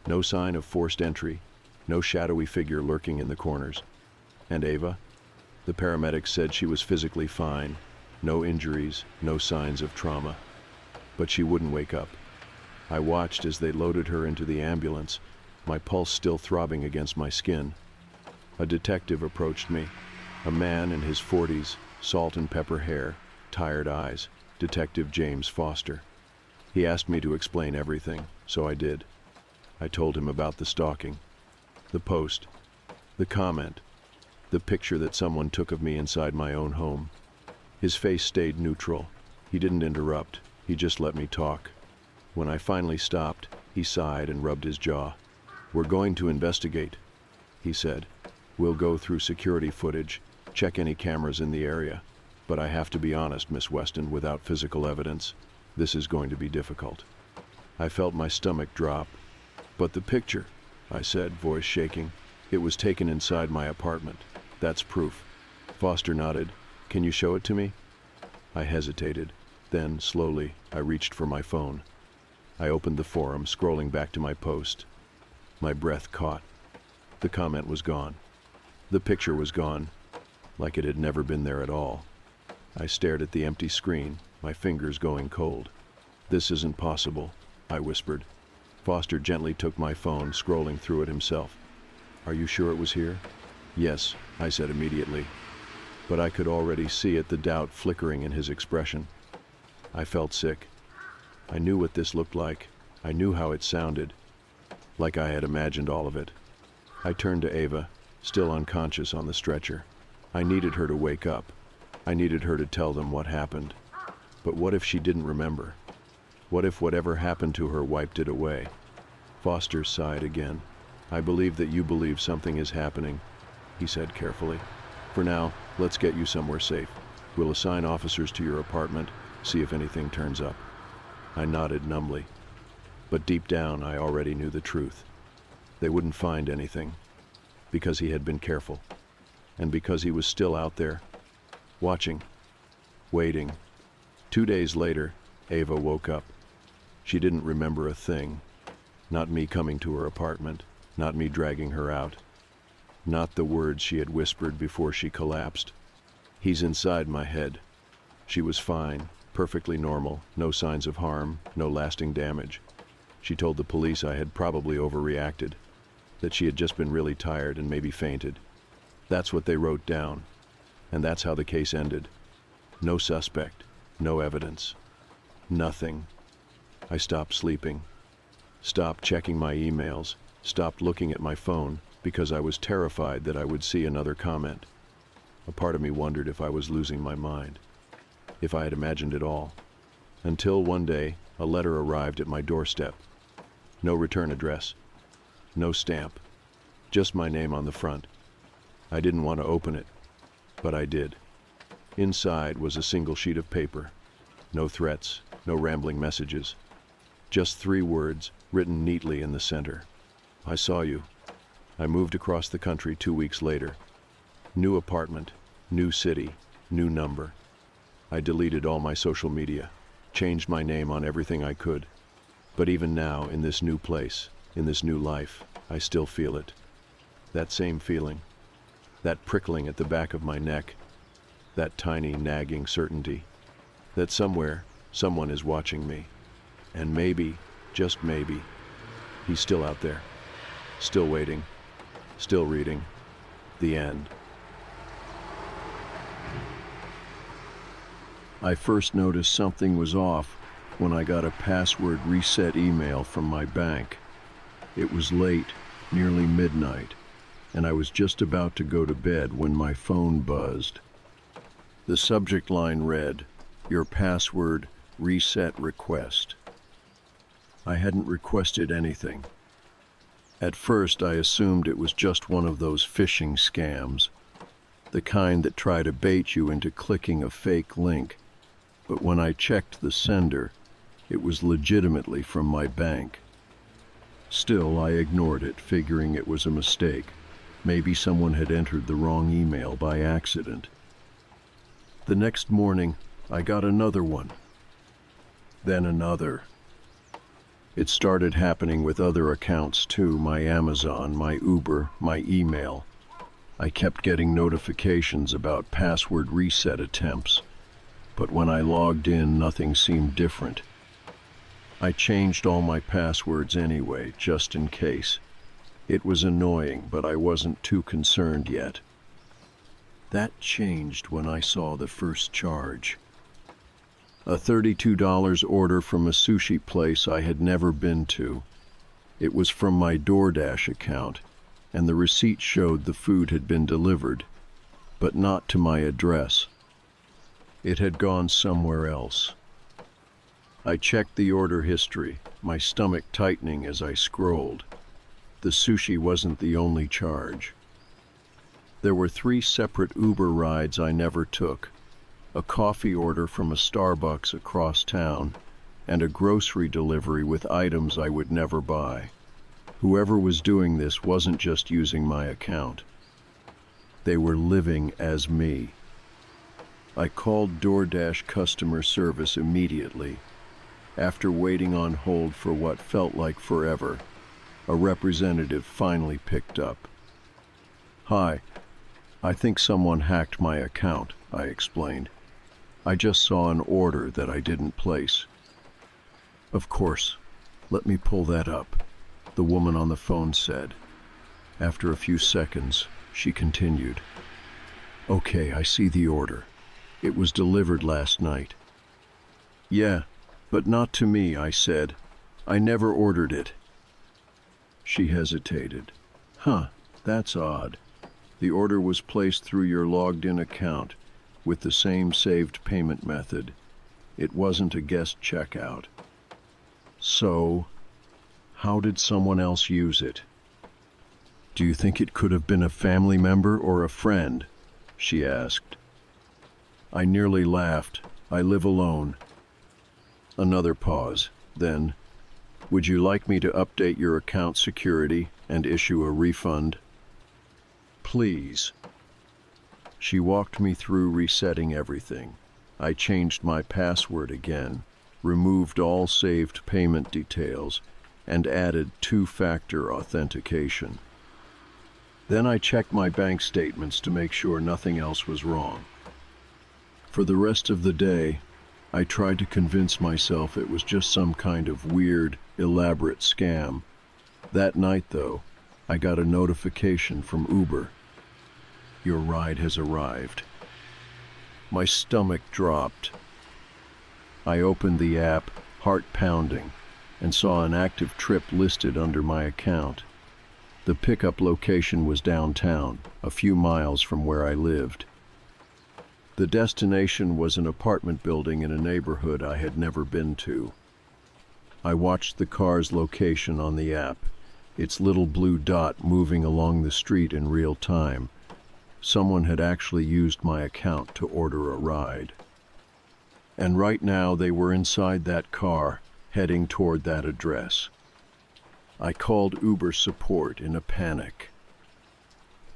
No sign of forced entry, no shadowy figure lurking in the corners. And Ava? The paramedics said she was physically fine, no injuries, no signs of trauma. But she wouldn't wake up. I watched as they loaded her into the ambulance, my pulse still throbbing against my skin. A detective approached me, a man in his 40s, salt and pepper hair, tired eyes, Detective James Foster. He asked me to explain everything, so I did. I told him about the stalking, the post, the comment, the picture that someone took of me inside my own home. His face stayed neutral. He didn't interrupt. He just let me talk. When I finally stopped, he sighed and rubbed his jaw. "We're going to investigate," he said. "We'll go through security footage, check any cameras in the area. But I have to be honest, Miss Weston, without physical evidence, this is going to be difficult." I felt my stomach drop. "But the picture," I said, voice shaking. "It was taken inside my apartment. That's proof." Foster nodded. "Can you show it to me?" I hesitated. Then, slowly, I reached for my phone. I opened the forum, scrolling back to my post. My breath caught. The comment was gone. The picture was gone, like it had never been there at all. I stared at the empty screen, my fingers going cold. "This isn't possible," I whispered. Foster gently took my phone, scrolling through it himself. "Are you sure it was here?" "Yes," I said immediately. But I could already see it, the doubt flickering in his expression. I felt sick. I knew what this looked like. I knew how it sounded. Like I had imagined all of it. I turned to Ava, still unconscious on the stretcher. I needed her to wake up. I needed her to tell them what happened. But what if she didn't remember? What if whatever happened to her wiped it away? Foster sighed again. "I believe that you believe something is happening," he said carefully. "For now, let's get you somewhere safe. We'll assign officers to your apartment, see if anything turns up." I nodded numbly. But deep down, I already knew the truth. They wouldn't find anything. Because he had been careful. And because he was still out there, watching, waiting. 2 days later, Ava woke up. She didn't remember a thing. Not me coming to her apartment. Not me dragging her out. Not the words she had whispered before she collapsed. "He's inside my head." She was fine, perfectly normal, no signs of harm, no lasting damage. She told the police I had probably overreacted, that she had just been really tired and maybe fainted. That's what they wrote down, and that's how the case ended. No suspect, no evidence, nothing. I stopped sleeping, stopped checking my emails, stopped looking at my phone, because I was terrified that I would see another comment. A part of me wondered if I was losing my mind, if I had imagined it all. Until one day, a letter arrived at my doorstep. No return address, no stamp, just my name on the front. I didn't want to open it, but I did. Inside was a single sheet of paper. No threats, no rambling messages. Just 3 words, written neatly in the center. "I saw you. I moved across the country 2 weeks later. New apartment, new city, new number. I deleted all my social media, changed my name on everything I could. But even now, in this new place, in this new life, I still feel it. That same feeling. That prickling at the back of my neck. That tiny, nagging certainty. That somewhere, someone is watching me. And maybe, just maybe, he's still out there. Still waiting. Still reading. The end." I first noticed something was off when I got a password reset email from my bank. It was late, nearly midnight, and I was just about to go to bed when my phone buzzed. The subject line read, "Your password reset request." I hadn't requested anything. At first, I assumed it was just one of those phishing scams, the kind that try to bait you into clicking a fake link. But when I checked the sender, it was legitimately from my bank. Still, I ignored it, figuring it was a mistake. Maybe someone had entered the wrong email by accident. The next morning, I got another one. Then another. It started happening with other accounts too, my Amazon, my Uber, my email. I kept getting notifications about password reset attempts, but when I logged in, nothing seemed different. I changed all my passwords anyway, just in case. It was annoying, but I wasn't too concerned yet. That changed when I saw the first charge. A $32 order from a sushi place I had never been to. It was from my DoorDash account, and the receipt showed the food had been delivered, but not to my address. It had gone somewhere else. I checked the order history, my stomach tightening as I scrolled. The sushi wasn't the only charge. There were 3 separate Uber rides I never took, a coffee order from a Starbucks across town, and a grocery delivery with items I would never buy. Whoever was doing this wasn't just using my account. They were living as me. I called DoorDash customer service immediately. After waiting on hold for what felt like forever, a representative finally picked up. "Hi, I think someone hacked my account," I explained. "I just saw an order that I didn't place." "Of course, let me pull that up," the woman on the phone said. After a few seconds, she continued. "Okay, I see the order. It was delivered last night." "Yeah, but not to me," I said. "I never ordered it." She hesitated. "Huh, that's odd. The order was placed through your logged-in account with the same saved payment method. It wasn't a guest checkout." "So, how did someone else use it?" "Do you think it could have been a family member or a friend?" she asked. I nearly laughed. I live alone. Another pause. Then, "Would you like me to update your account security and issue a refund?" "Please." She walked me through resetting everything. I changed my password again, removed all saved payment details, and added 2-factor authentication. Then I checked my bank statements to make sure nothing else was wrong. For the rest of the day, I tried to convince myself it was just some kind of weird, elaborate scam. That night, though, I got a notification from Uber. "Your ride has arrived." My stomach dropped. I opened the app, heart pounding, and saw an active trip listed under my account. The pickup location was downtown, a few miles from where I lived. The destination was an apartment building in a neighborhood I had never been to. I watched the car's location on the app, its little blue dot moving along the street in real time. Someone had actually used my account to order a ride. And right now they were inside that car, heading toward that address. I called Uber support in a panic.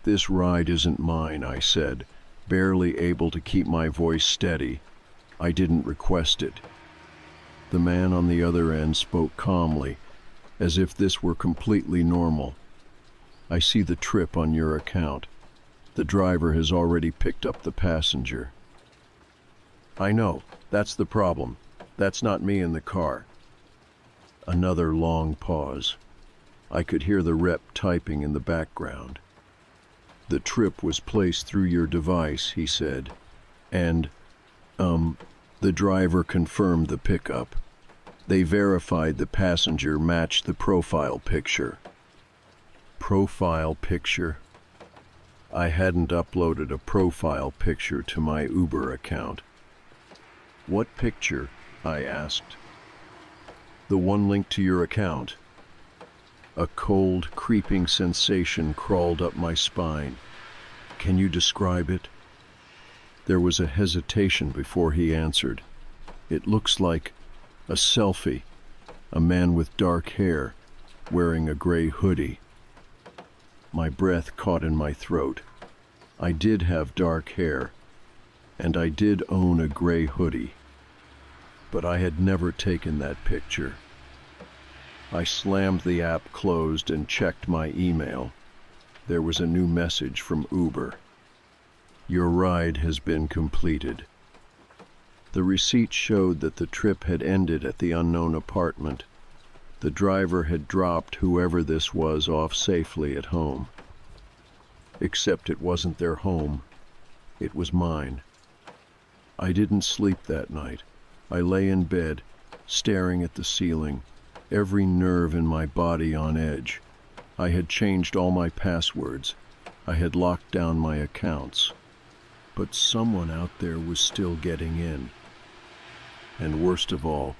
"This ride isn't mine," I said, barely able to keep my voice steady. "I didn't request it." The man on the other end spoke calmly, as if this were completely normal. "I see the trip on your account. The driver has already picked up the passenger." "I know, that's the problem. That's not me in the car." Another long pause. I could hear the rep typing in the background. "The trip was placed through your device," he said. "And, the driver confirmed the pickup. They verified the passenger matched the profile picture." Profile picture? I hadn't uploaded a profile picture to my Uber account. "What picture?" I asked. "The one linked to your account." A cold, creeping sensation crawled up my spine. "Can you describe it?" There was a hesitation before he answered. "It looks like a selfie. A man with dark hair, wearing a gray hoodie." My breath caught in my throat. I did have dark hair, and I did own a gray hoodie. But I had never taken that picture. I slammed the app closed and checked my email. There was a new message from Uber. "Your ride has been completed." The receipt showed that the trip had ended at the unknown apartment. The driver had dropped whoever this was off safely at home. Except it wasn't their home. It was mine. I didn't sleep that night. I lay in bed, staring at the ceiling, every nerve in my body on edge. I had changed all my passwords. I had locked down my accounts. But someone out there was still getting in. And worst of all,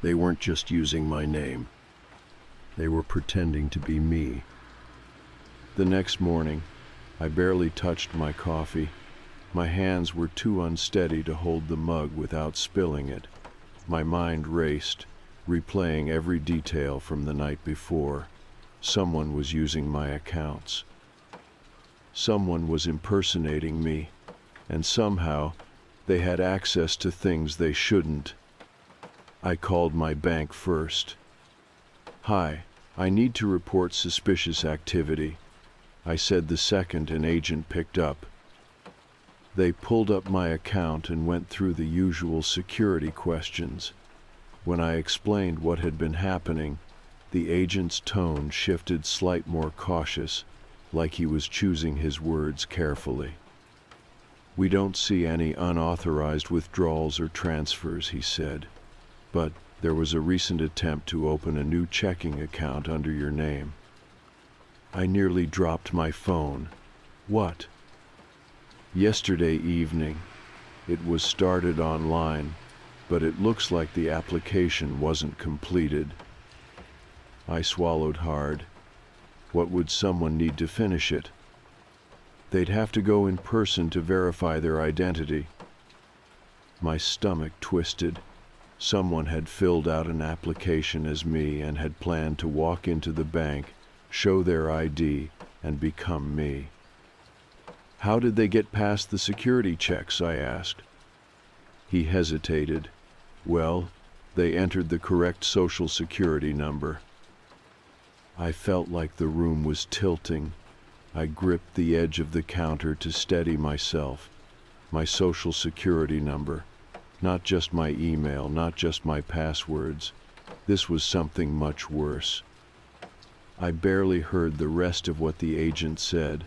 they weren't just using my name. They were pretending to be me. The next morning, I barely touched my coffee. My hands were too unsteady to hold the mug without spilling it. My mind raced, replaying every detail from the night before. Someone was using my accounts. Someone was impersonating me, and somehow they had access to things they shouldn't. I called my bank first. "Hi, I need to report suspicious activity," I said the second an agent picked up. They pulled up my account and went through the usual security questions. When I explained what had been happening, the agent's tone shifted slight more cautious, like he was choosing his words carefully. "We don't see any unauthorized withdrawals or transfers," he said, "but there was a recent attempt to open a new checking account under your name." I nearly dropped my phone. "What?" "Yesterday evening. It was started online, but it looks like the application wasn't completed." I swallowed hard. What would someone need to finish it? They'd have to go in person to verify their identity. My stomach twisted. Someone had filled out an application as me and had planned to walk into the bank, show their ID, and become me. "How did they get past the security checks?" I asked. He hesitated. "Well, they entered the correct social security number." I felt like the room was tilting. I gripped the edge of the counter to steady myself. My social security number. Not just my email, not just my passwords. This was something much worse. I barely heard the rest of what the agent said.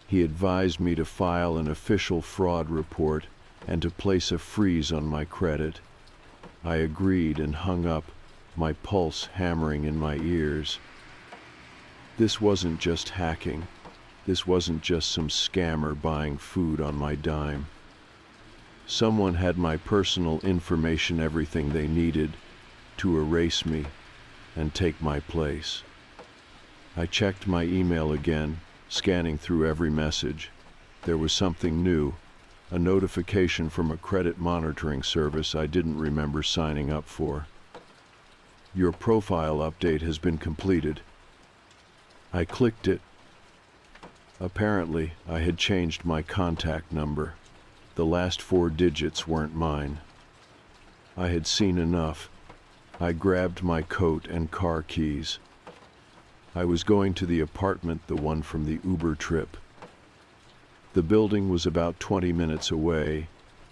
He advised me to file an official fraud report and to place a freeze on my credit. I agreed and hung up, my pulse hammering in my ears. This wasn't just hacking. This wasn't just some scammer buying food on my dime. Someone had my personal information, everything they needed, to erase me and take my place. I checked my email again, scanning through every message. There was something new, a notification from a credit monitoring service I didn't remember signing up for. "Your profile update has been completed." I clicked it. Apparently, I had changed my contact number. The last 4 digits weren't mine. I had seen enough. I grabbed my coat and car keys. I was going to the apartment, the one from the Uber trip. The building was about 20 minutes away,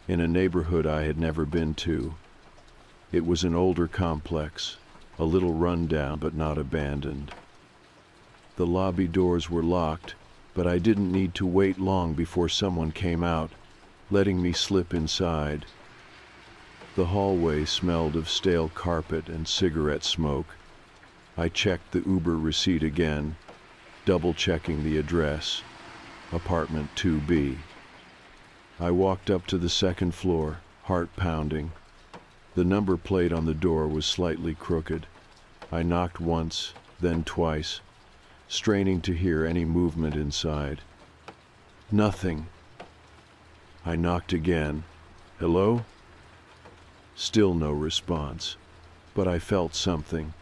in a neighborhood I had never been to. It was an older complex, a little run-down but not abandoned. The lobby doors were locked, but I didn't need to wait long before someone came out, letting me slip inside. The hallway smelled of stale carpet and cigarette smoke. I checked the Uber receipt again, double-checking the address, apartment 2B. I walked up to the second floor, heart pounding. The number plate on the door was slightly crooked. I knocked once, then twice, straining to hear any movement inside. Nothing. I knocked again. "Hello?" Still no response, but I felt something,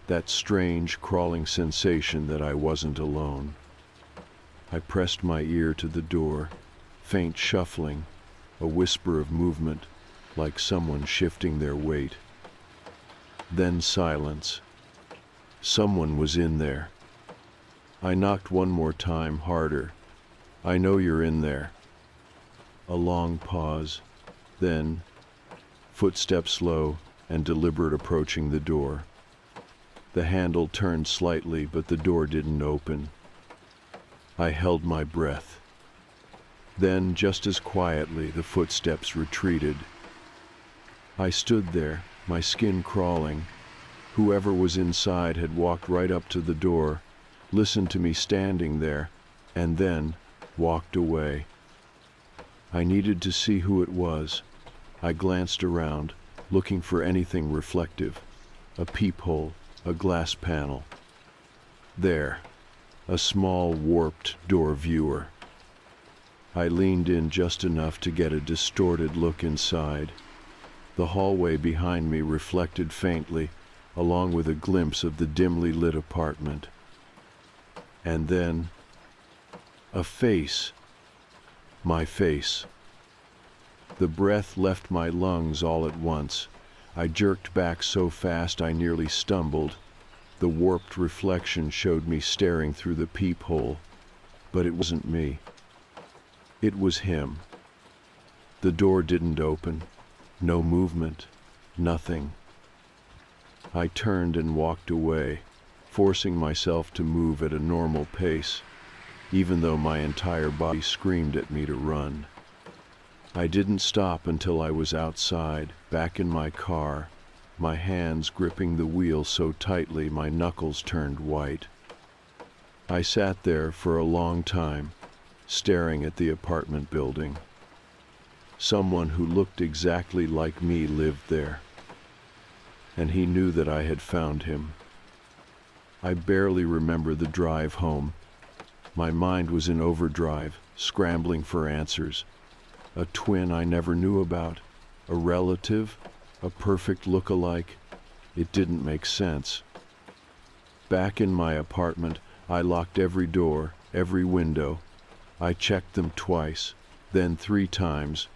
that strange crawling sensation that I wasn't alone. I pressed my ear to the door, faint shuffling, a whisper of movement, like someone shifting their weight. Then silence. Someone was in there. I knocked one more time, harder. "I know you're in there." A long pause, then footsteps slow and deliberate approaching the door. The handle turned slightly, but the door didn't open. I held my breath. Then, just as quietly, the footsteps retreated. I stood there, my skin crawling. Whoever was inside had walked right up to the door, listened to me standing there, and then walked away. I needed to see who it was. I glanced around, looking for anything reflective. A peephole, a glass panel. There, a small warped door viewer. I leaned in just enough to get a distorted look inside. The hallway behind me reflected faintly, along with a glimpse of the dimly lit apartment. And then, a face. My face. The breath left my lungs all at once. I jerked back so fast I nearly stumbled. The warped reflection showed me staring through the peephole, but it wasn't me. It was him. The door didn't open. No movement. Nothing. I turned and walked away, forcing myself to move at a normal pace, even though my entire body screamed at me to run. I didn't stop until I was outside, back in my car, my hands gripping the wheel so tightly my knuckles turned white. I sat there for a long time, staring at the apartment building. Someone who looked exactly like me lived there, and he knew that I had found him. I barely remember the drive home. My mind was in overdrive, scrambling for answers. A twin I never knew about, a relative, a perfect look-alike. It didn't make sense. Back in my apartment, I locked every door, every window. I checked them twice, then 3 times.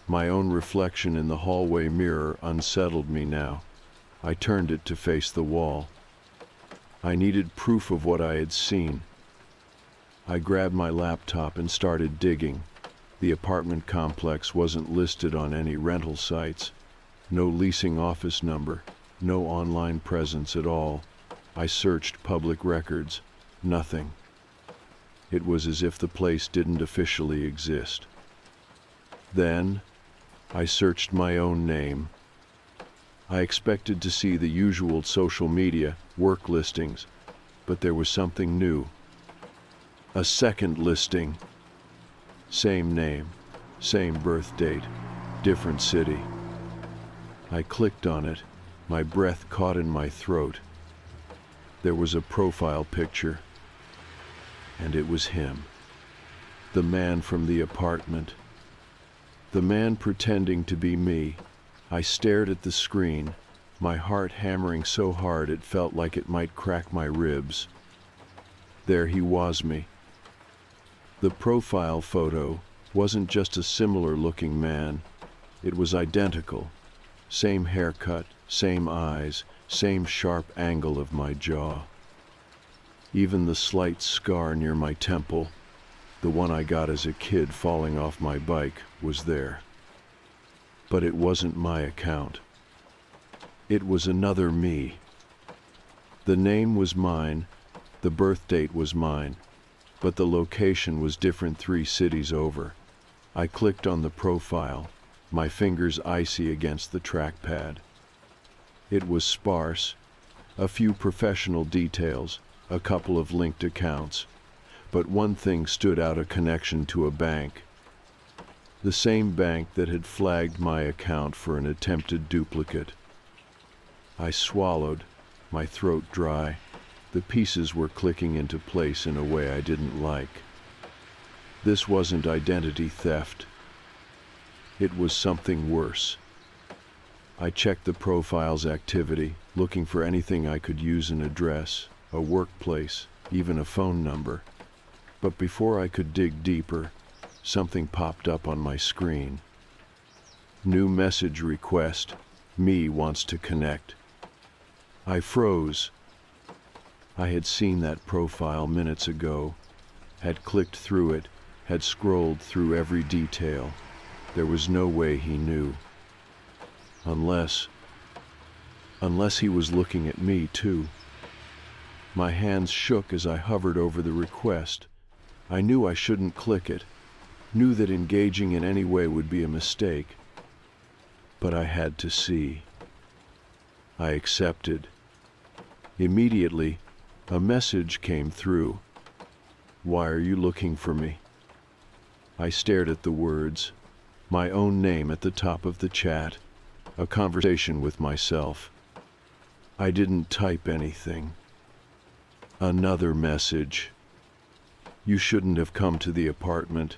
My own reflection in the hallway mirror unsettled me now. I turned it to face the wall. I needed proof of what I had seen. I grabbed my laptop and started digging. The apartment complex wasn't listed on any rental sites. No leasing office number, no online presence at all. I searched public records. Nothing. It was as if the place didn't officially exist. Then, I searched my own name. I expected to see the usual social media, work listings, but there was something new. A second listing. Same name, same birth date, different city. I clicked on it, my breath caught in my throat. There was a profile picture, and it was him. The man from the apartment. The man pretending to be me. I stared at the screen, my heart hammering so hard it felt like it might crack my ribs. There he was me. The profile photo wasn't just a similar-looking man. It was identical. Same haircut, same eyes, same sharp angle of my jaw. Even the slight scar near my temple, the one I got as a kid falling off my bike, was there. But it wasn't my account. It was another me. The name was mine, the birth date was mine, but the location was different 3 cities over. I clicked on the profile, my fingers icy against the trackpad. It was sparse, a few professional details, a couple of linked accounts, but one thing stood out: a connection to a bank. The same bank that had flagged my account for an attempted duplicate. I swallowed, my throat dry. The pieces were clicking into place in a way I didn't like. This wasn't identity theft. It was something worse. I checked the profile's activity, looking for anything I could use: an address, a workplace, even a phone number. But before I could dig deeper, something popped up on my screen. New message request. Me wants to connect. I froze. I had seen that profile minutes ago, had clicked through it, had scrolled through every detail. There was no way he knew. Unless he was looking at me too. My hands shook as I hovered over the request. I knew I shouldn't click it, knew that engaging in any way would be a mistake. But I had to see. I accepted. Immediately, a message came through. Why are you looking for me? I stared at the words, my own name at the top of the chat, a conversation with myself. I didn't type anything. Another message. You shouldn't have come to the apartment.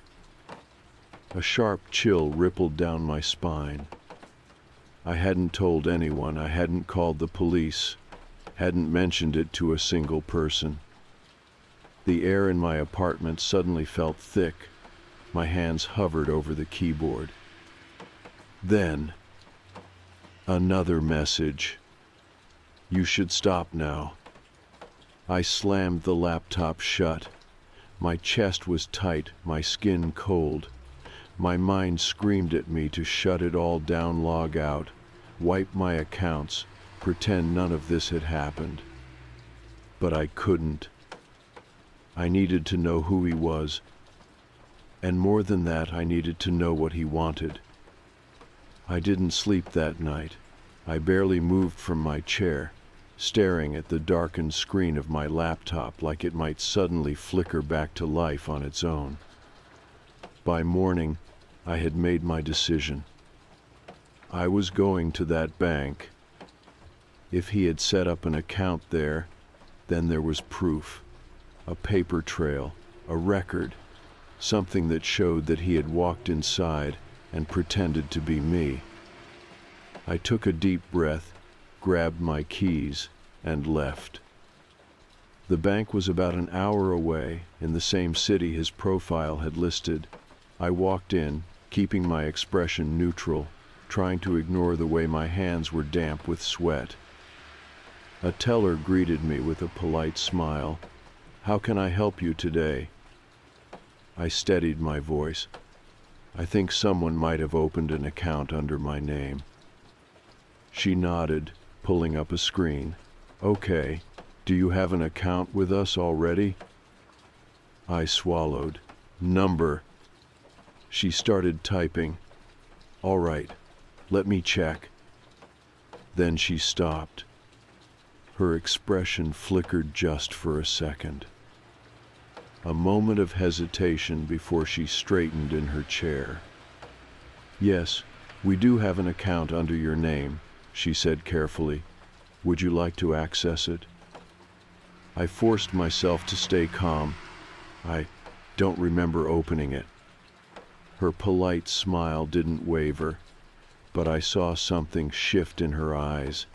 A sharp chill rippled down my spine. I hadn't told anyone, I hadn't called the police, hadn't mentioned it to a single person. The air in my apartment suddenly felt thick. My hands hovered over the keyboard. Then, another message. You should stop now. I slammed the laptop shut. My chest was tight, my skin cold. My mind screamed at me to shut it all down, log out, wipe my accounts, pretend none of this had happened. But I couldn't. I needed to know who he was. And more than that, I needed to know what he wanted. I didn't sleep that night. I barely moved from my chair, staring at the darkened screen of my laptop like it might suddenly flicker back to life on its own. By morning, I had made my decision. I was going to that bank. If he had set up an account there, then there was proof, a paper trail, a record, something that showed that he had walked inside and pretended to be me. I took a deep breath, grabbed my keys, and left. The bank was about an hour away, in the same city his profile had listed. I walked in, keeping my expression neutral, trying to ignore the way my hands were damp with sweat. A teller greeted me with a polite smile. "How can I help you today?" I steadied my voice. I think someone might have opened an account under my name. She nodded, pulling up a screen. "Okay, do you have an account with us already?" I swallowed. "Number." She started typing. "All right, let me check." Then she stopped. Her expression flickered just for a second. A moment of hesitation before she straightened in her chair. "Yes, we do have an account under your name," she said carefully. "Would you like to access it?" I forced myself to stay calm. "I don't remember opening it." Her polite smile didn't waver, but I saw something shift in her eyes.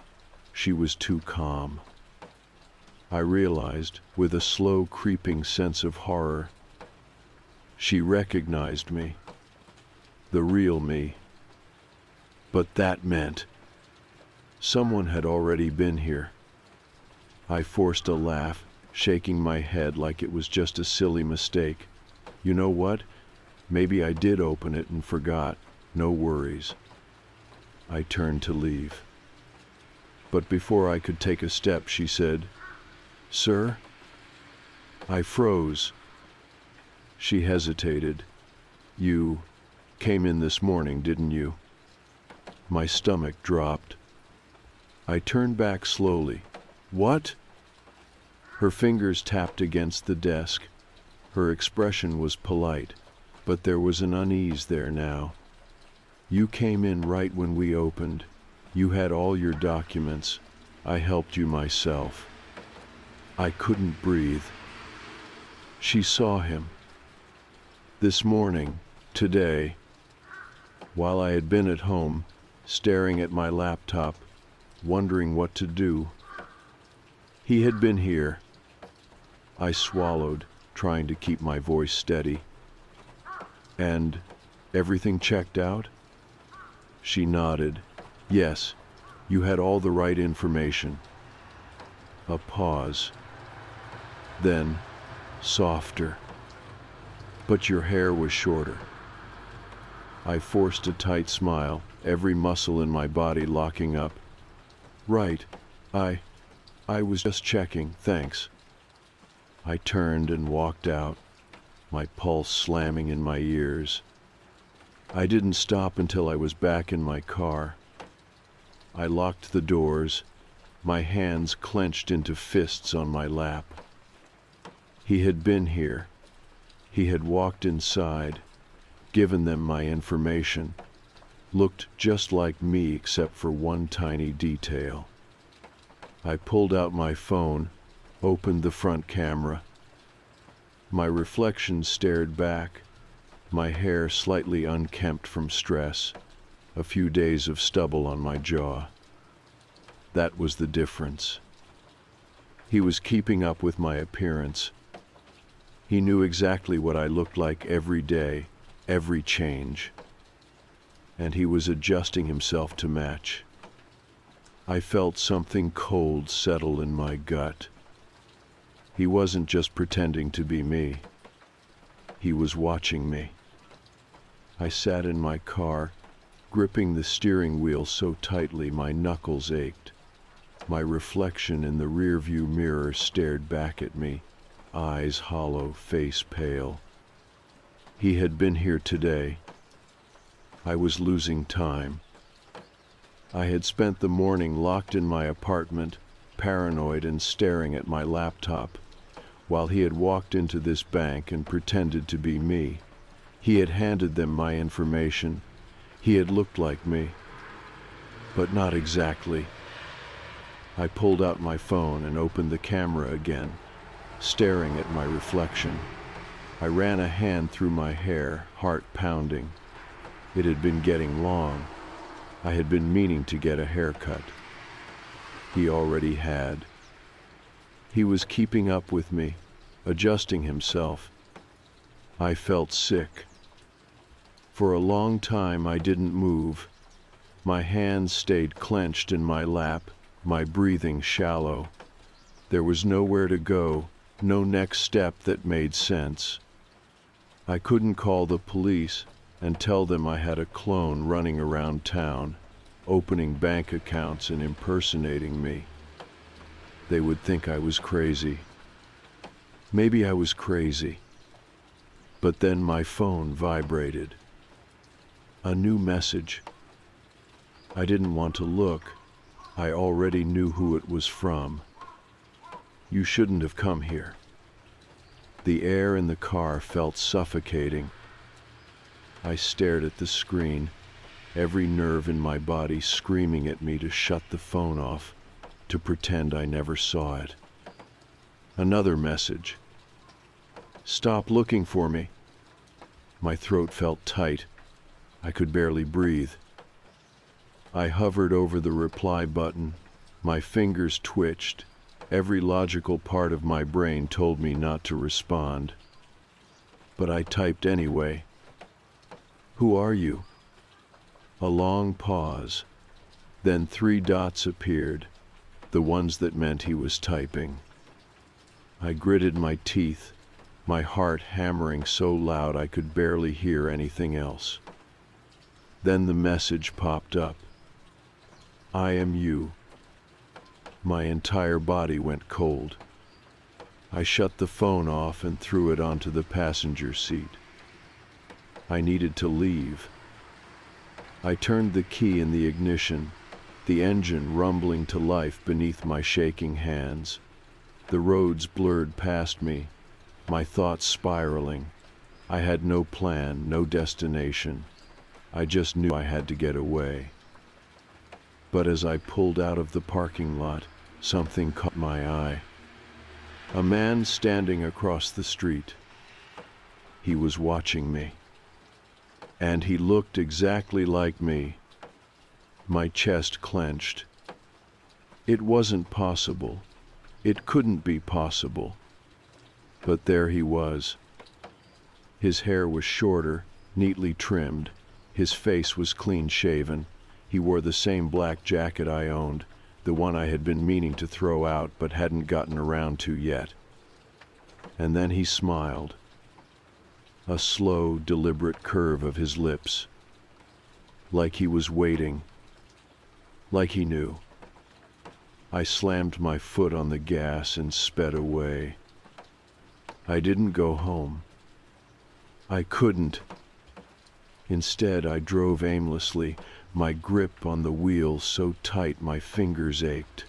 She was too calm. I realized, with a slow creeping sense of horror, she recognized me, the real me. But that meant someone had already been here. I forced a laugh, shaking my head like it was just a silly mistake. "You know what? Maybe I did open it and forgot. No worries." I turned to leave. But before I could take a step, she said, "Sir?" I froze. She hesitated. "You came in this morning, didn't you?" My stomach dropped. I turned back slowly. "What?" Her fingers tapped against the desk. Her expression was polite, but there was an unease there now. "You came in right when we opened. You had all your documents. I helped you myself." I couldn't breathe. She saw him. This morning, today, while I had been at home, staring at my laptop, wondering what to do. He had been here. I swallowed, trying to keep my voice steady. "And everything checked out?" She nodded. "Yes, you had all the right information." A pause. Then, softer. "But your hair was shorter." I forced a tight smile, every muscle in my body locking up. "Right. I was just checking, thanks." I turned and walked out, my pulse slamming in my ears. I didn't stop until I was back in my car. I locked the doors, my hands clenched into fists on my lap. He had been here. He had walked inside. given them my information, looked just like me except for one tiny detail. I pulled out my phone, opened the front camera. My reflection stared back, my hair slightly unkempt from stress, a few days of stubble on my jaw. That was the difference. He was keeping up with my appearance. He knew exactly what I looked like every day, every change. And he was adjusting himself to match. I felt something cold settle in my gut. He wasn't just pretending to be me. He was watching me. I sat in my car, gripping the steering wheel so tightly my knuckles ached. My reflection in the rearview mirror stared back at me, eyes hollow, face pale. He had been here today. I was losing time. I had spent the morning locked in my apartment, paranoid and staring at my laptop, while he had walked into this bank and pretended to be me. He had handed them my information. He had looked like me, but not exactly. I pulled out my phone and opened the camera again, staring at my reflection. I ran a hand through my hair, heart pounding. It had been getting long. I had been meaning to get a haircut. He already had. He was keeping up with me, adjusting himself. I felt sick. For a long time I didn't move. My hands stayed clenched in my lap, my breathing shallow. There was nowhere to go, no next step that made sense. I couldn't call the police and tell them I had a clone running around town, opening bank accounts and impersonating me. They would think I was crazy. Maybe I was crazy. But then my phone vibrated. A new message. I didn't want to look. I already knew who it was from. You shouldn't have come here. The air in the car felt suffocating. I stared at the screen, every nerve in my body screaming at me to shut the phone off, to pretend I never saw it. Another message. Stop looking for me. My throat felt tight. I could barely breathe. I hovered over the reply button. My fingers twitched. Every logical part of my brain told me not to respond. But I typed anyway. Who are you? A long pause. Then 3 dots appeared, the ones that meant he was typing. I gritted my teeth, my heart hammering so loud I could barely hear anything else. Then the message popped up. I am you. My entire body went cold. I shut the phone off and threw it onto the passenger seat. I needed to leave. I turned the key in the ignition, the engine rumbling to life beneath my shaking hands. The roads blurred past me, my thoughts spiraling. I had no plan, no destination. I just knew I had to get away. But as I pulled out of the parking lot, something caught my eye. A man standing across the street. He was watching me. And he looked exactly like me. My chest clenched. It wasn't possible. It couldn't be possible. But there he was. His hair was shorter, neatly trimmed. His face was clean-shaven. He wore the same black jacket I owned, the one I had been meaning to throw out but hadn't gotten around to yet. And then he smiled. A slow, deliberate curve of his lips. Like he was waiting. Like he knew. I slammed my foot on the gas and sped away. I didn't go home. I couldn't. Instead, I drove aimlessly, my grip on the wheel so tight my fingers ached.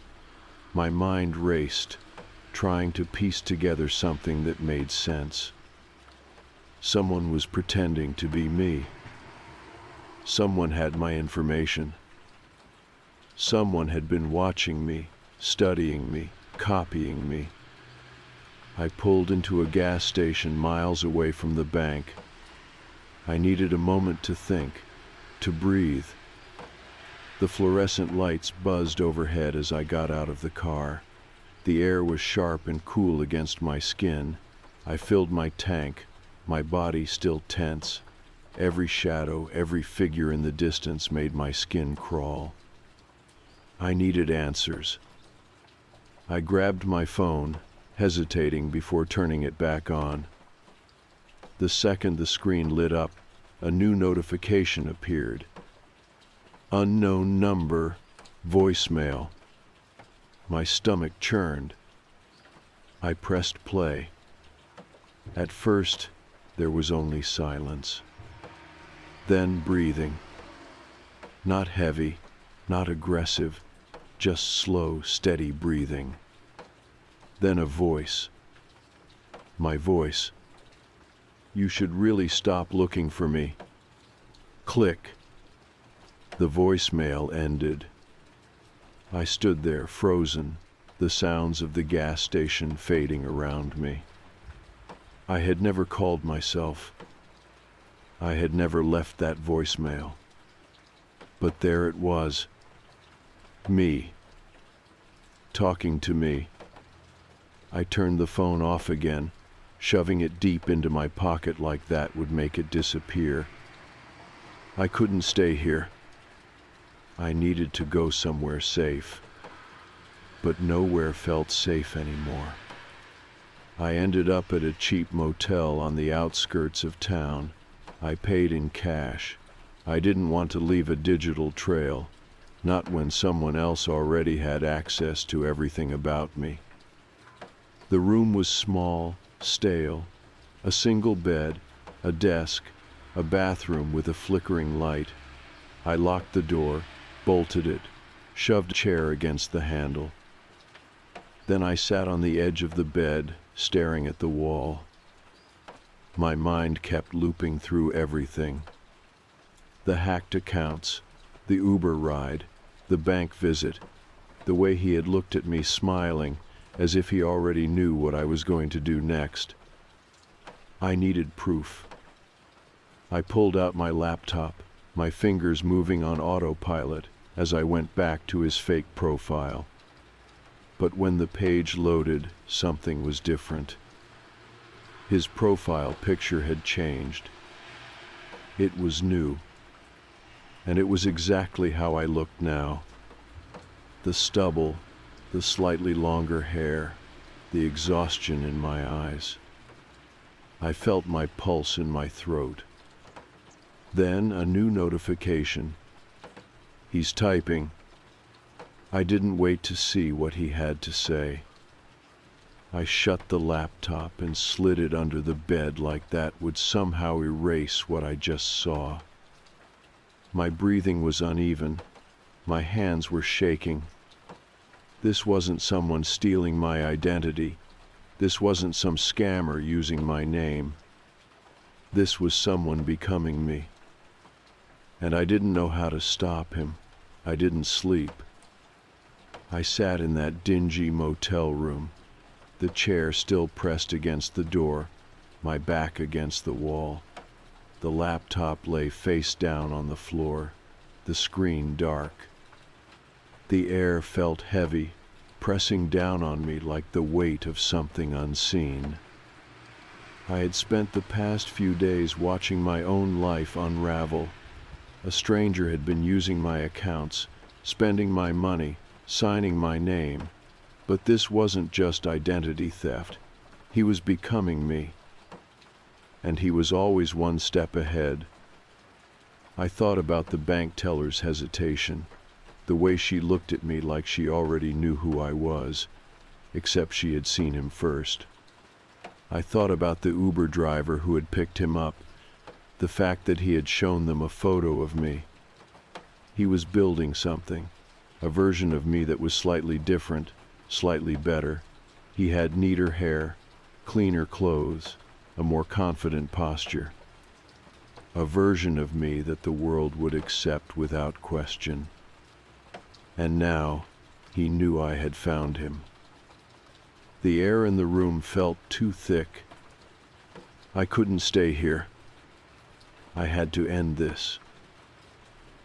My mind raced, trying to piece together something that made sense. Someone was pretending to be me. Someone had my information. Someone had been watching me, studying me, copying me. I pulled into a gas station miles away from the bank. I needed a moment to think, to breathe. The fluorescent lights buzzed overhead as I got out of the car. The air was sharp and cool against my skin. I filled my tank, my body still tense. Every shadow, every figure in the distance made my skin crawl. I needed answers. I grabbed my phone, hesitating before turning it back on. The second the screen lit up, a new notification appeared. Unknown number, voicemail. My stomach churned. I pressed play. At first, there was only silence. Then breathing. Not heavy, not aggressive, just slow, steady breathing. Then a voice. My voice. You should really stop looking for me. Click. The voicemail ended. I stood there frozen, the sounds of the gas station fading around me. I had never called myself. I had never left that voicemail. But there it was. Me. Talking to me. I turned the phone off again, shoving it deep into my pocket like that would make it disappear. I couldn't stay here. I needed to go somewhere safe. But nowhere felt safe anymore. I ended up at a cheap motel on the outskirts of town. I paid in cash. I didn't want to leave a digital trail, not when someone else already had access to everything about me. The room was small, stale, a single bed, a desk, a bathroom with a flickering light. I locked the door, bolted it, shoved a chair against the handle. Then I sat on the edge of the bed, staring at the wall. My mind kept looping through everything. The hacked accounts, the Uber ride, the bank visit, the way he had looked at me smiling, as if he already knew what I was going to do next. I needed proof. I pulled out my laptop, my fingers moving on autopilot as I went back to his fake profile. But when the page loaded, something was different. His profile picture had changed. It was new. And it was exactly how I looked now. The stubble, the slightly longer hair, the exhaustion in my eyes. I felt my pulse in my throat. Then a new notification. He's typing. I didn't wait to see what he had to say. I shut the laptop and slid it under the bed like that would somehow erase what I just saw. My breathing was uneven. My hands were shaking. This wasn't someone stealing my identity. This wasn't some scammer using my name. This was someone becoming me. And I didn't know how to stop him. I didn't sleep. I sat in that dingy motel room, the chair still pressed against the door, my back against the wall. The laptop lay face down on the floor, the screen dark. The air felt heavy, pressing down on me like the weight of something unseen. I had spent the past few days watching my own life unravel. A stranger had been using my accounts, spending my money, signing my name. But this wasn't just identity theft. He was becoming me. And he was always one step ahead. I thought about the bank teller's hesitation, the way she looked at me like she already knew who I was, except she had seen him first. I thought about the Uber driver who had picked him up, the fact that he had shown them a photo of me. He was building something, a version of me that was slightly different, slightly better. He had neater hair, cleaner clothes, a more confident posture, a version of me that the world would accept without question. And now, he knew I had found him. The air in the room felt too thick. I couldn't stay here. I had to end this.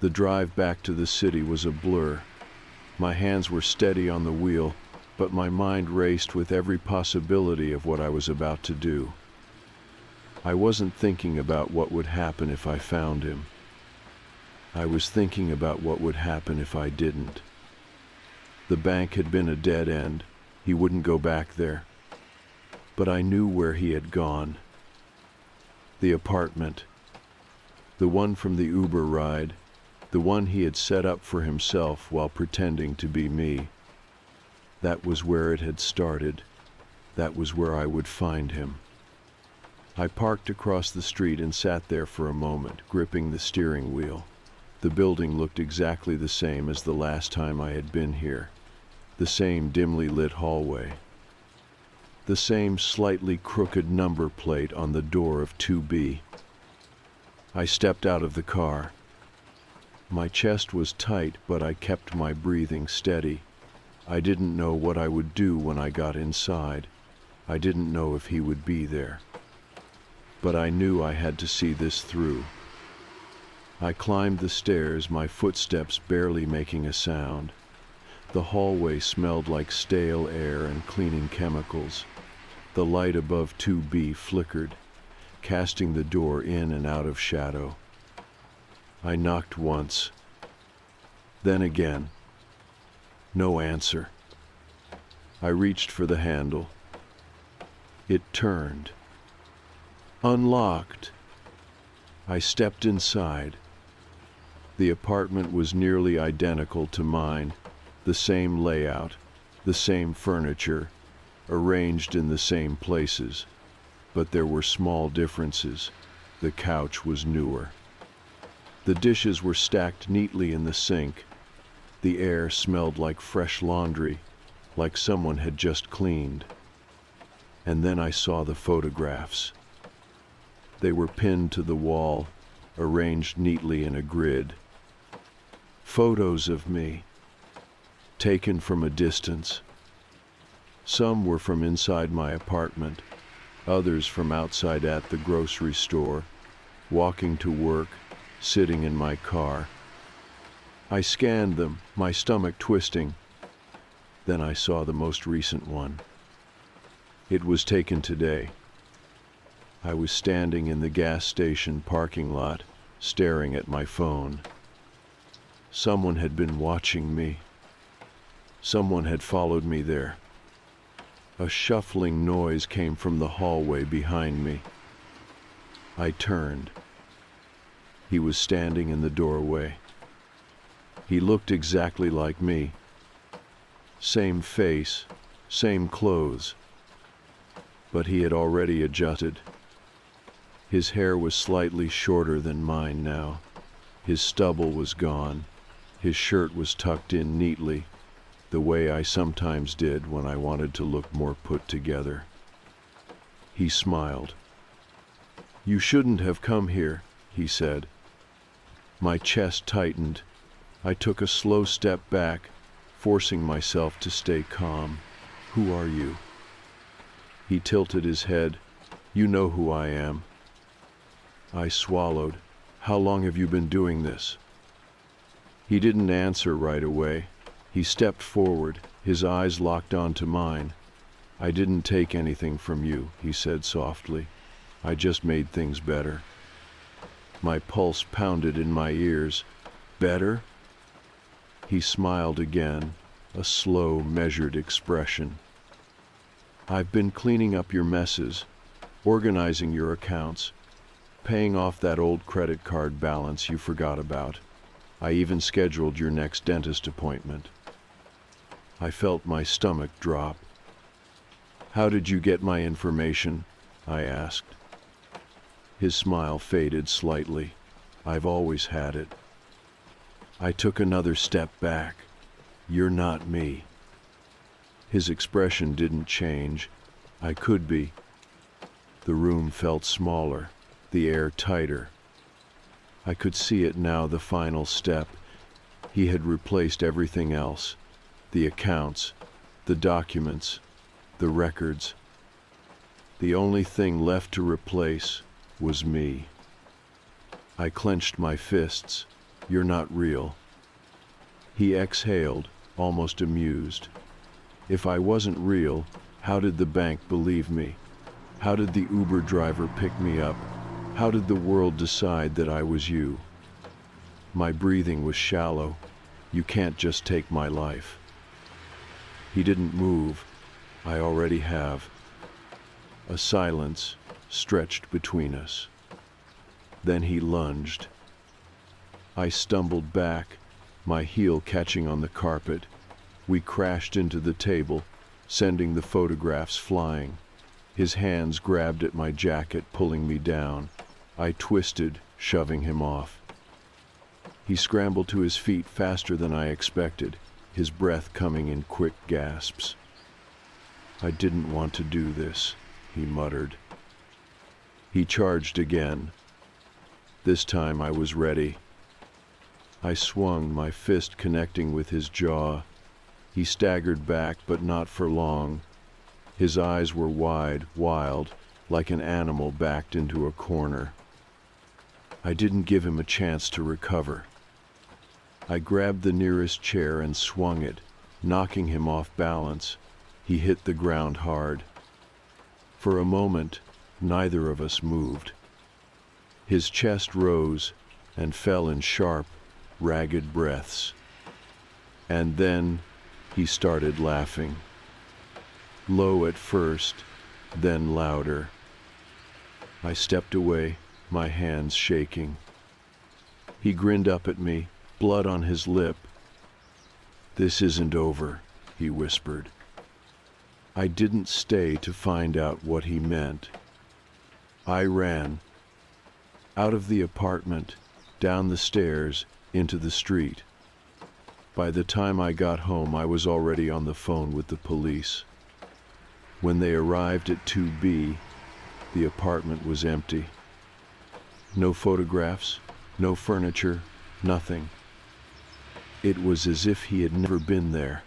The drive back to the city was a blur. My hands were steady on the wheel, but my mind raced with every possibility of what I was about to do. I wasn't thinking about what would happen if I found him. I was thinking about what would happen if I didn't. The bank had been a dead end. He wouldn't go back there. But I knew where he had gone. The apartment. The one from the Uber ride. The one he had set up for himself while pretending to be me. That was where it had started. That was where I would find him. I parked across the street and sat there for a moment, gripping the steering wheel. The building looked exactly the same as the last time I had been here. The same dimly lit hallway. The same slightly crooked number plate on the door of 2B. I stepped out of the car. My chest was tight, but I kept my breathing steady. I didn't know what I would do when I got inside. I didn't know if he would be there. But I knew I had to see this through. I climbed the stairs, my footsteps barely making a sound. The hallway smelled like stale air and cleaning chemicals. The light above 2B flickered, casting the door in and out of shadow. I knocked once, then again. No answer. I reached for the handle. It turned. Unlocked. I stepped inside. The apartment was nearly identical to mine, the same layout, the same furniture, arranged in the same places, but there were small differences. The couch was newer. The dishes were stacked neatly in the sink. The air smelled like fresh laundry, like someone had just cleaned. And then I saw the photographs. They were pinned to the wall, arranged neatly in a grid. Photos of me, taken from a distance. Some were from inside my apartment, others from outside at the grocery store, walking to work, sitting in my car. I scanned them, my stomach twisting. Then I saw the most recent one. It was taken today. I was standing in the gas station parking lot, staring at my phone. Someone had been watching me. Someone had followed me there. A shuffling noise came from the hallway behind me. I turned. He was standing in the doorway. He looked exactly like me. Same face, same clothes. But he had already adjusted. His hair was slightly shorter than mine now. His stubble was gone. His shirt was tucked in neatly, the way I sometimes did when I wanted to look more put together. He smiled. "You shouldn't have come here," he said. My chest tightened. I took a slow step back, forcing myself to stay calm. "Who are you?" He tilted his head. "You know who I am." I swallowed. "How long have you been doing this?" He didn't answer right away. He stepped forward, his eyes locked onto mine. "I didn't take anything from you," he said softly. "I just made things better." My pulse pounded in my ears. "Better?" He smiled again, a slow, measured expression. "I've been cleaning up your messes, organizing your accounts, paying off that old credit card balance you forgot about. I even scheduled your next dentist appointment." I felt my stomach drop. "How did you get my information?" I asked. His smile faded slightly. "I've always had it." I took another step back. "You're not me." His expression didn't change. "I could be." The room felt smaller, the air tighter. I could see it now, the final step. He had replaced everything else. The accounts, the documents, the records. The only thing left to replace was me. I clenched my fists. You're not real. He exhaled, almost amused. If I wasn't real, how did the bank believe me? How did the Uber driver pick me up? How did the world decide that I was you? My breathing was shallow. You can't just take my life. He didn't move. I already have. A silence stretched between us. Then he lunged. I stumbled back, my heel catching on the carpet. We crashed into the table, sending the photographs flying. His hands grabbed at my jacket, pulling me down. I twisted, shoving him off. He scrambled to his feet faster than I expected, his breath coming in quick gasps. I didn't want to do this, he muttered. He charged again. This time I was ready. I swung, my fist connecting with his jaw. He staggered back, but not for long. His eyes were wide, wild, like an animal backed into a corner. I didn't give him a chance to recover. I grabbed the nearest chair and swung it, knocking him off balance. He hit the ground hard. For a moment, neither of us moved. His chest rose and fell in sharp, ragged breaths. And then he started laughing. Low at first, then louder. I stepped away, my hands shaking. He grinned up at me, blood on his lip. "This isn't over," he whispered. I didn't stay to find out what he meant. I ran. Out of the apartment, down the stairs, into the street. By the time I got home, I was already on the phone with the police. When they arrived at 2B, the apartment was empty. No photographs, no furniture, nothing. It was as if he had never been there.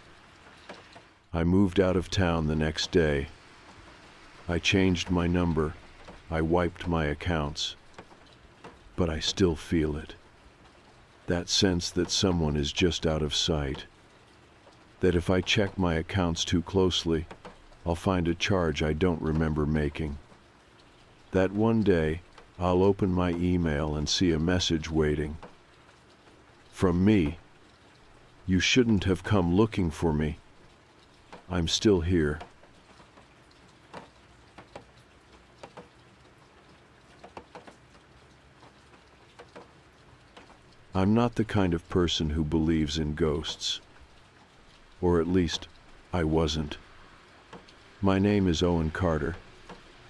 I moved out of town the next day. I changed my number. I wiped my accounts. But I still feel it. That sense that someone is just out of sight. That if I check my accounts too closely, I'll find a charge I don't remember making. That one day, I'll open my email and see a message waiting. From me. "You shouldn't have come looking for me. I'm still here." I'm not the kind of person who believes in ghosts. Or at least, I wasn't. My name is Owen Carter.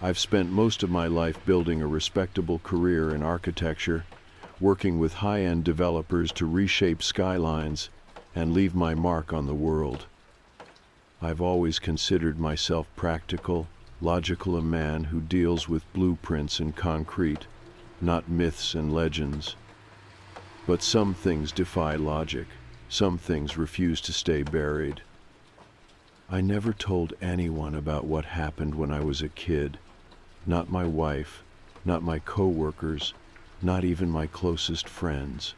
I've spent most of my life building a respectable career in architecture, working with high-end developers to reshape skylines and leave my mark on the world. I've always considered myself practical, logical, a man who deals with blueprints and concrete, not myths and legends. But some things defy logic. Some things refuse to stay buried. I never told anyone about what happened when I was a kid. Not my wife, not my co-workers, not even my closest friends.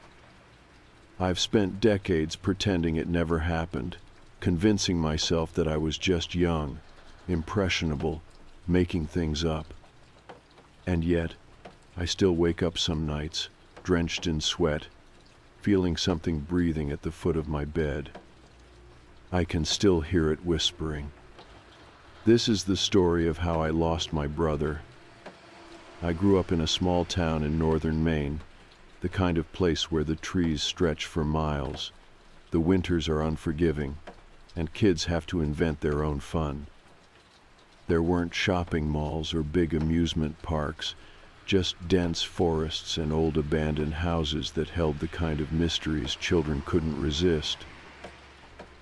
I've spent decades pretending it never happened, convincing myself that I was just young, impressionable, making things up. And yet, I still wake up some nights, drenched in sweat, feeling something breathing at the foot of my bed. I can still hear it whispering. This is the story of how I lost my brother. I grew up in a small town in northern Maine, the kind of place where the trees stretch for miles. The winters are unforgiving, and kids have to invent their own fun. There weren't shopping malls or big amusement parks, just dense forests and old abandoned houses that held the kind of mysteries children couldn't resist.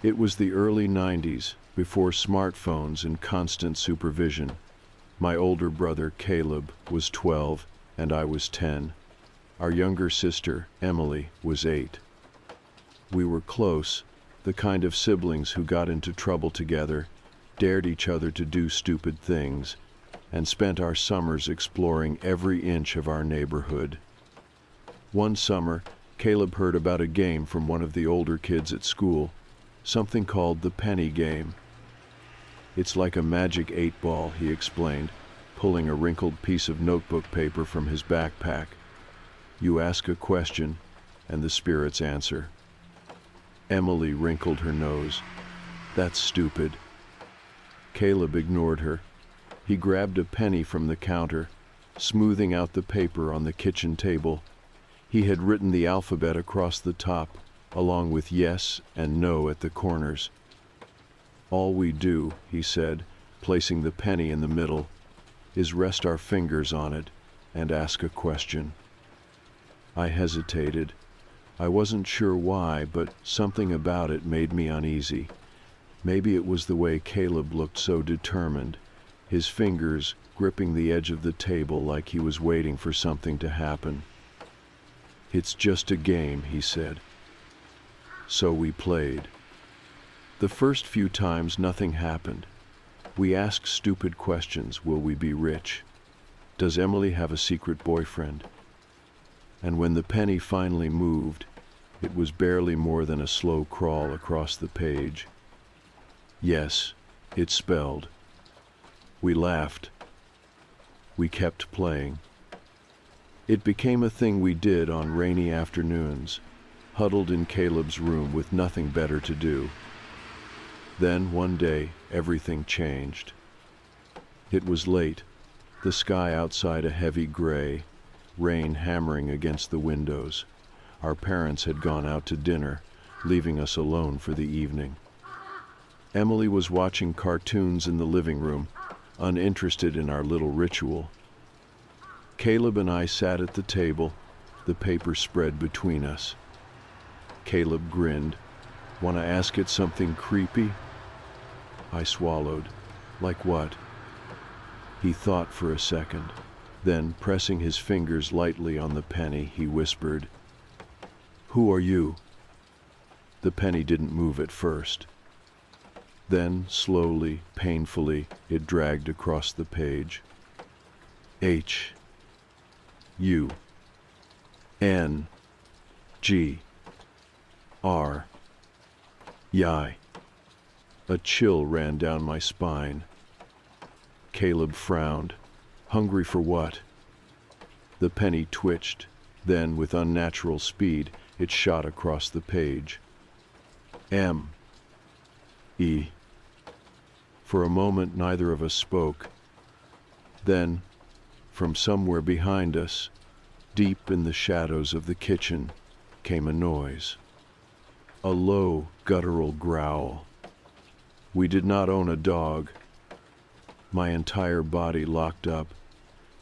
It was the early 90s, before smartphones and constant supervision. My older brother, Caleb, was 12, and I was 10. Our younger sister, Emily, was 8. We were close, the kind of siblings who got into trouble together, dared each other to do stupid things, and spent our summers exploring every inch of our neighborhood. One summer, Caleb heard about a game from one of the older kids at school, something called the penny game. It's like a magic 8-ball, he explained, pulling a wrinkled piece of notebook paper from his backpack. You ask a question, and the spirits answer. Emily wrinkled her nose. That's stupid. Caleb ignored her. He grabbed a penny from the counter, smoothing out the paper on the kitchen table. He had written the alphabet across the top, along with yes and no at the corners. All we do, he said, placing the penny in the middle, is rest our fingers on it and ask a question. I hesitated. I wasn't sure why, but something about it made me uneasy. Maybe it was the way Caleb looked so determined, his fingers gripping the edge of the table like he was waiting for something to happen. It's just a game, he said. So we played. The first few times nothing happened. We asked stupid questions. Will we be rich? Does Emily have a secret boyfriend? And when the penny finally moved, it was barely more than a slow crawl across the page. Yes, it spelled. We laughed. We kept playing. It became a thing we did on rainy afternoons, huddled in Caleb's room with nothing better to do. Then, one day, everything changed. It was late, the sky outside a heavy gray, rain hammering against the windows. Our parents had gone out to dinner, leaving us alone for the evening. Emily was watching cartoons in the living room, uninterested in our little ritual. Caleb and I sat at the table, the paper spread between us. Caleb grinned. Want to ask it something creepy? I swallowed. Like what? He thought for a second. Then, pressing his fingers lightly on the penny, he whispered, Who are you? The penny didn't move at first. Then, slowly, painfully, it dragged across the page. H. U. N. G. R. Yai. A chill ran down my spine. Caleb frowned. Hungry for what? The penny twitched. Then, with unnatural speed, it shot across the page. M. E. For a moment, neither of us spoke. Then, from somewhere behind us, deep in the shadows of the kitchen, came a noise. A low, guttural growl. We did not own a dog. My entire body locked up.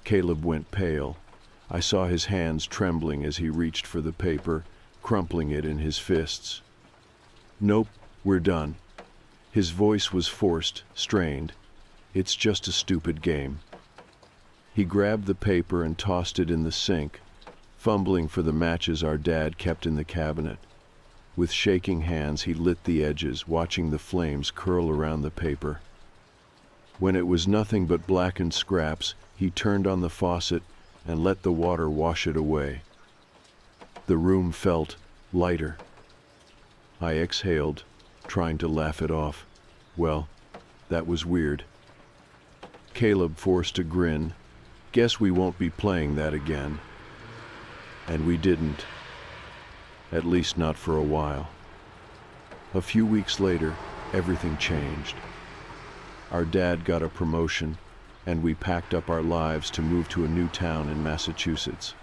Caleb went pale. I saw his hands trembling as he reached for the paper, crumpling it in his fists. Nope, we're done. His voice was forced, strained. It's just a stupid game. He grabbed the paper and tossed it in the sink, fumbling for the matches our dad kept in the cabinet. With shaking hands, he lit the edges, watching the flames curl around the paper. When it was nothing but blackened scraps, he turned on the faucet and let the water wash it away. The room felt lighter. I exhaled, trying to laugh it off. Well, that was weird. Caleb forced a grin. Guess we won't be playing that again. And we didn't. At least not for a while. A few weeks later, everything changed. Our dad got a promotion, and we packed up our lives to move to a new town in Massachusetts.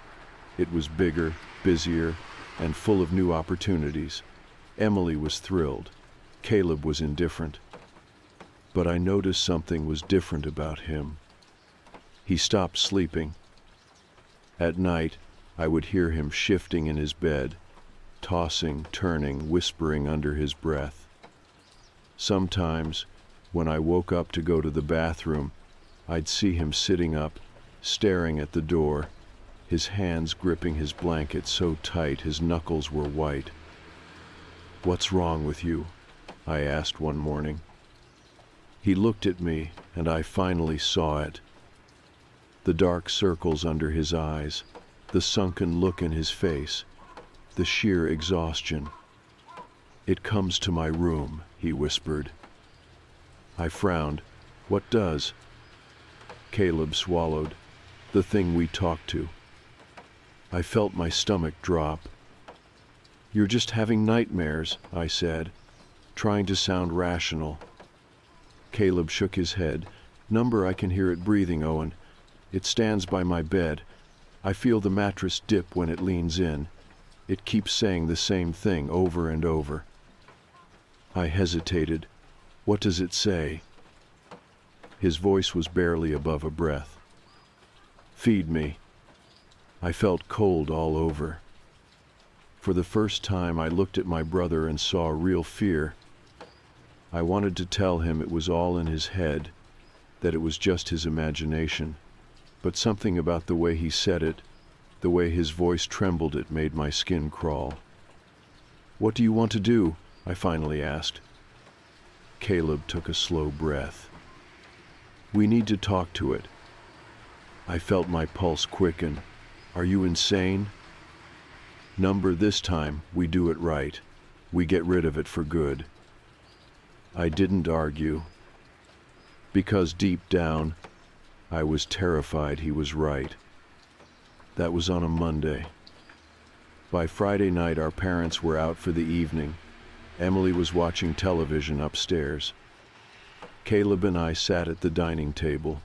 It was bigger, busier, and full of new opportunities. Emily was thrilled. Caleb was indifferent. But I noticed something was different about him. He stopped sleeping. At night, I would hear him shifting in his bed, tossing, turning, whispering under his breath. Sometimes, when I woke up to go to the bathroom, I'd see him sitting up, staring at the door, his hands gripping his blanket so tight his knuckles were white. "What's wrong with you?" I asked one morning. He looked at me, and I finally saw it. The dark circles under his eyes, the sunken look in his face, the sheer exhaustion. "It comes to my room," he whispered. I frowned. "What does?" Caleb swallowed. "The thing we talked to." I felt my stomach drop. "You're just having nightmares," I said, trying to sound rational. Caleb shook his head. "Number, I can hear it breathing, Owen. It stands by my bed. I feel the mattress dip when it leans in. It keeps saying the same thing over and over." I hesitated. "What does it say?" His voice was barely above a breath. "Feed me." I felt cold all over. For the first time, I looked at my brother and saw real fear. I wanted to tell him it was all in his head, that it was just his imagination, but something about the way he said it, the way his voice trembled, it made my skin crawl. "What do you want to do?" I finally asked. Caleb took a slow breath. "We need to talk to it." I felt my pulse quicken. "Are you insane?" "Number, this time we do it right. We get rid of it for good." I didn't argue, because deep down, I was terrified he was right. That was on a Monday. By Friday night, our parents were out for the evening. Emily was watching television upstairs. Caleb and I sat at the dining table.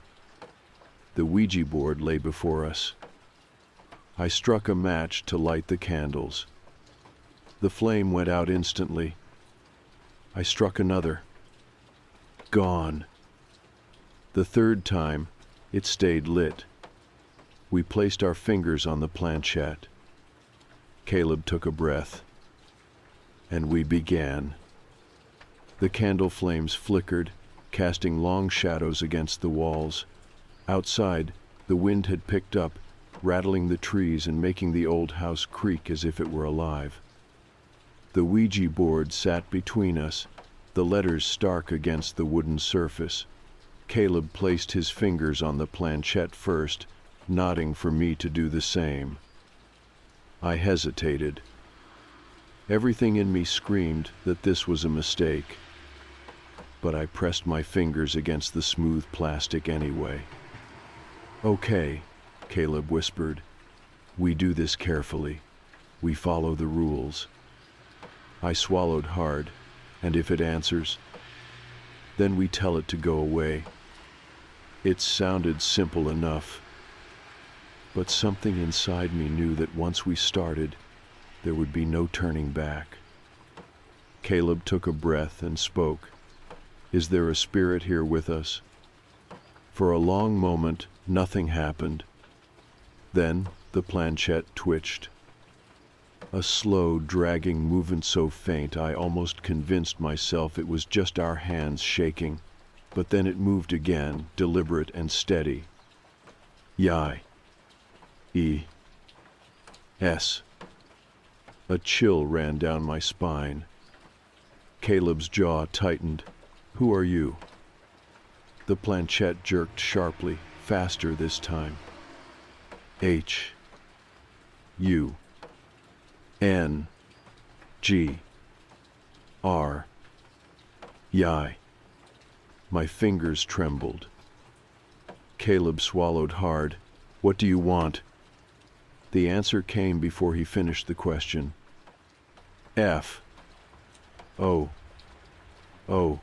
The Ouija board lay before us. I struck a match to light the candles. The flame went out instantly. I struck another. Gone. The third time, it stayed lit. We placed our fingers on the planchette. Caleb took a breath, and we began. The candle flames flickered, casting long shadows against the walls. Outside, the wind had picked up, rattling the trees and making the old house creak as if it were alive. The Ouija board sat between us, the letters stark against the wooden surface. Caleb placed his fingers on the planchette first, nodding for me to do the same. I hesitated. Everything in me screamed that this was a mistake, but I pressed my fingers against the smooth plastic anyway. "Okay," Caleb whispered. "We do this carefully. We follow the rules." I swallowed hard. "And if it answers?" "Then we tell it to go away." It sounded simple enough, but something inside me knew that once we started, there would be no turning back. Caleb took a breath and spoke. "Is there a spirit here with us?" For a long moment, nothing happened. Then the planchette twitched. A slow, dragging movement so faint I almost convinced myself it was just our hands shaking, but then it moved again, deliberate and steady. "Yai. E. S." A chill ran down my spine. Caleb's jaw tightened. "Who are you?" The planchette jerked sharply, faster this time. "H. U. N. G. R. Yai." My fingers trembled. Caleb swallowed hard. "What do you want?" The answer came before he finished the question. "F. O. O.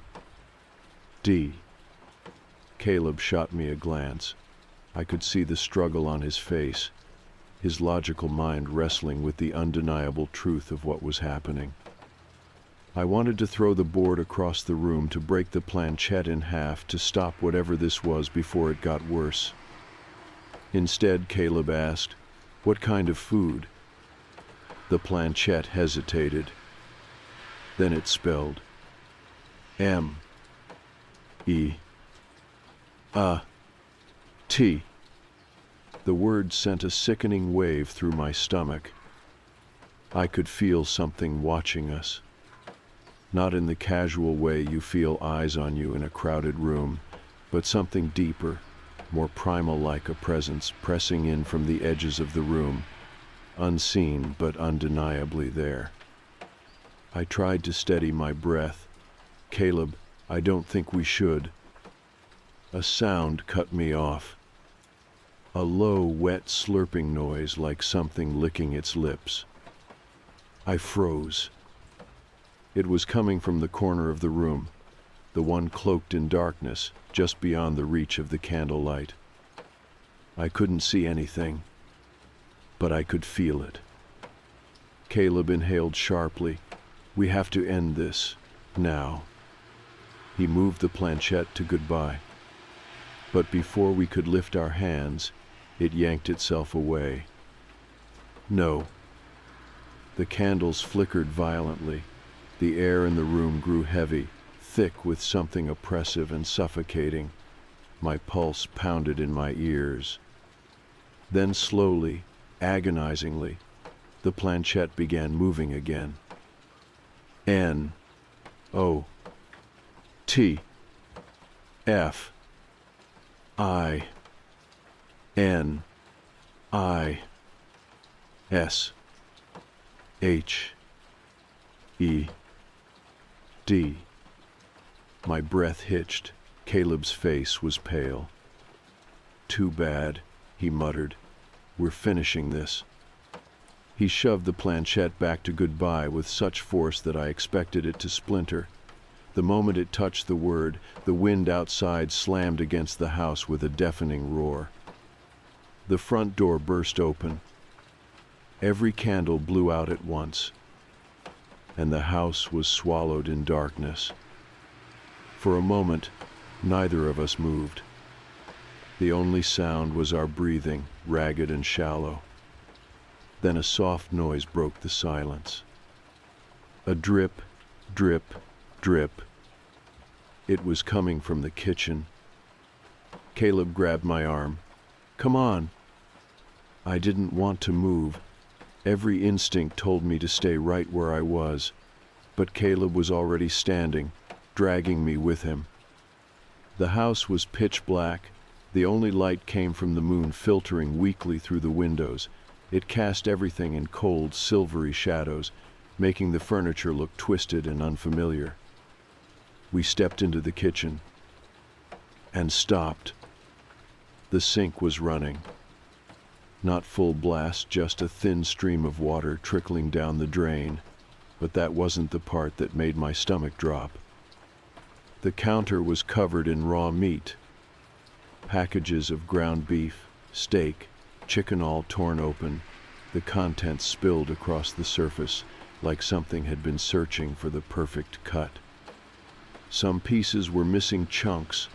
D." Caleb shot me a glance. I could see the struggle on his face, his logical mind wrestling with the undeniable truth of what was happening. I wanted to throw the board across the room, to break the planchette in half, to stop whatever this was before it got worse. Instead, Caleb asked, "What kind of food?" The planchette hesitated. Then it spelled M. E. A. T. The word sent a sickening wave through my stomach. I could feel something watching us. Not in the casual way you feel eyes on you in a crowded room, but something deeper, more primal, like a presence pressing in from the edges of the room, unseen but undeniably there. I tried to steady my breath. Caleb, I don't think we should. A sound cut me off. A low, wet, slurping noise like something licking its lips. I froze. It was coming from the corner of the room, the one cloaked in darkness, just beyond the reach of the candlelight. I couldn't see anything, but I could feel it. Caleb inhaled sharply. We have to end this, now. He moved the planchette to goodbye. But before we could lift our hands, it yanked itself away. No. The candles flickered violently. The air in the room grew heavy, thick with something oppressive and suffocating. My pulse pounded in my ears. Then slowly, agonizingly, the planchette began moving again. N. O. T. F. I. N. I. S. H. E. D. My breath hitched. Caleb's face was pale. Too bad, he muttered. We're finishing this. He shoved the planchette back to goodbye with such force that I expected it to splinter. The moment it touched the word, the wind outside slammed against the house with a deafening roar. The front door burst open. Every candle blew out at once, and the house was swallowed in darkness. For a moment, neither of us moved. The only sound was our breathing, ragged and shallow. Then a soft noise broke the silence. A drip, drip, drip. It was coming from the kitchen. Caleb grabbed my arm. Come on. I didn't want to move. Every instinct told me to stay right where I was. But Caleb was already standing, dragging me with him. The house was pitch black. The only light came from the moon filtering weakly through the windows. It cast everything in cold, silvery shadows, making the furniture look twisted and unfamiliar. We stepped into the kitchen and stopped. The sink was running. Not full blast, just a thin stream of water trickling down the drain, but that wasn't the part that made my stomach drop. The counter was covered in raw meat. Packages of ground beef, steak, chicken all torn open, the contents spilled across the surface like something had been searching for the perfect cut. Some pieces were missing chunks,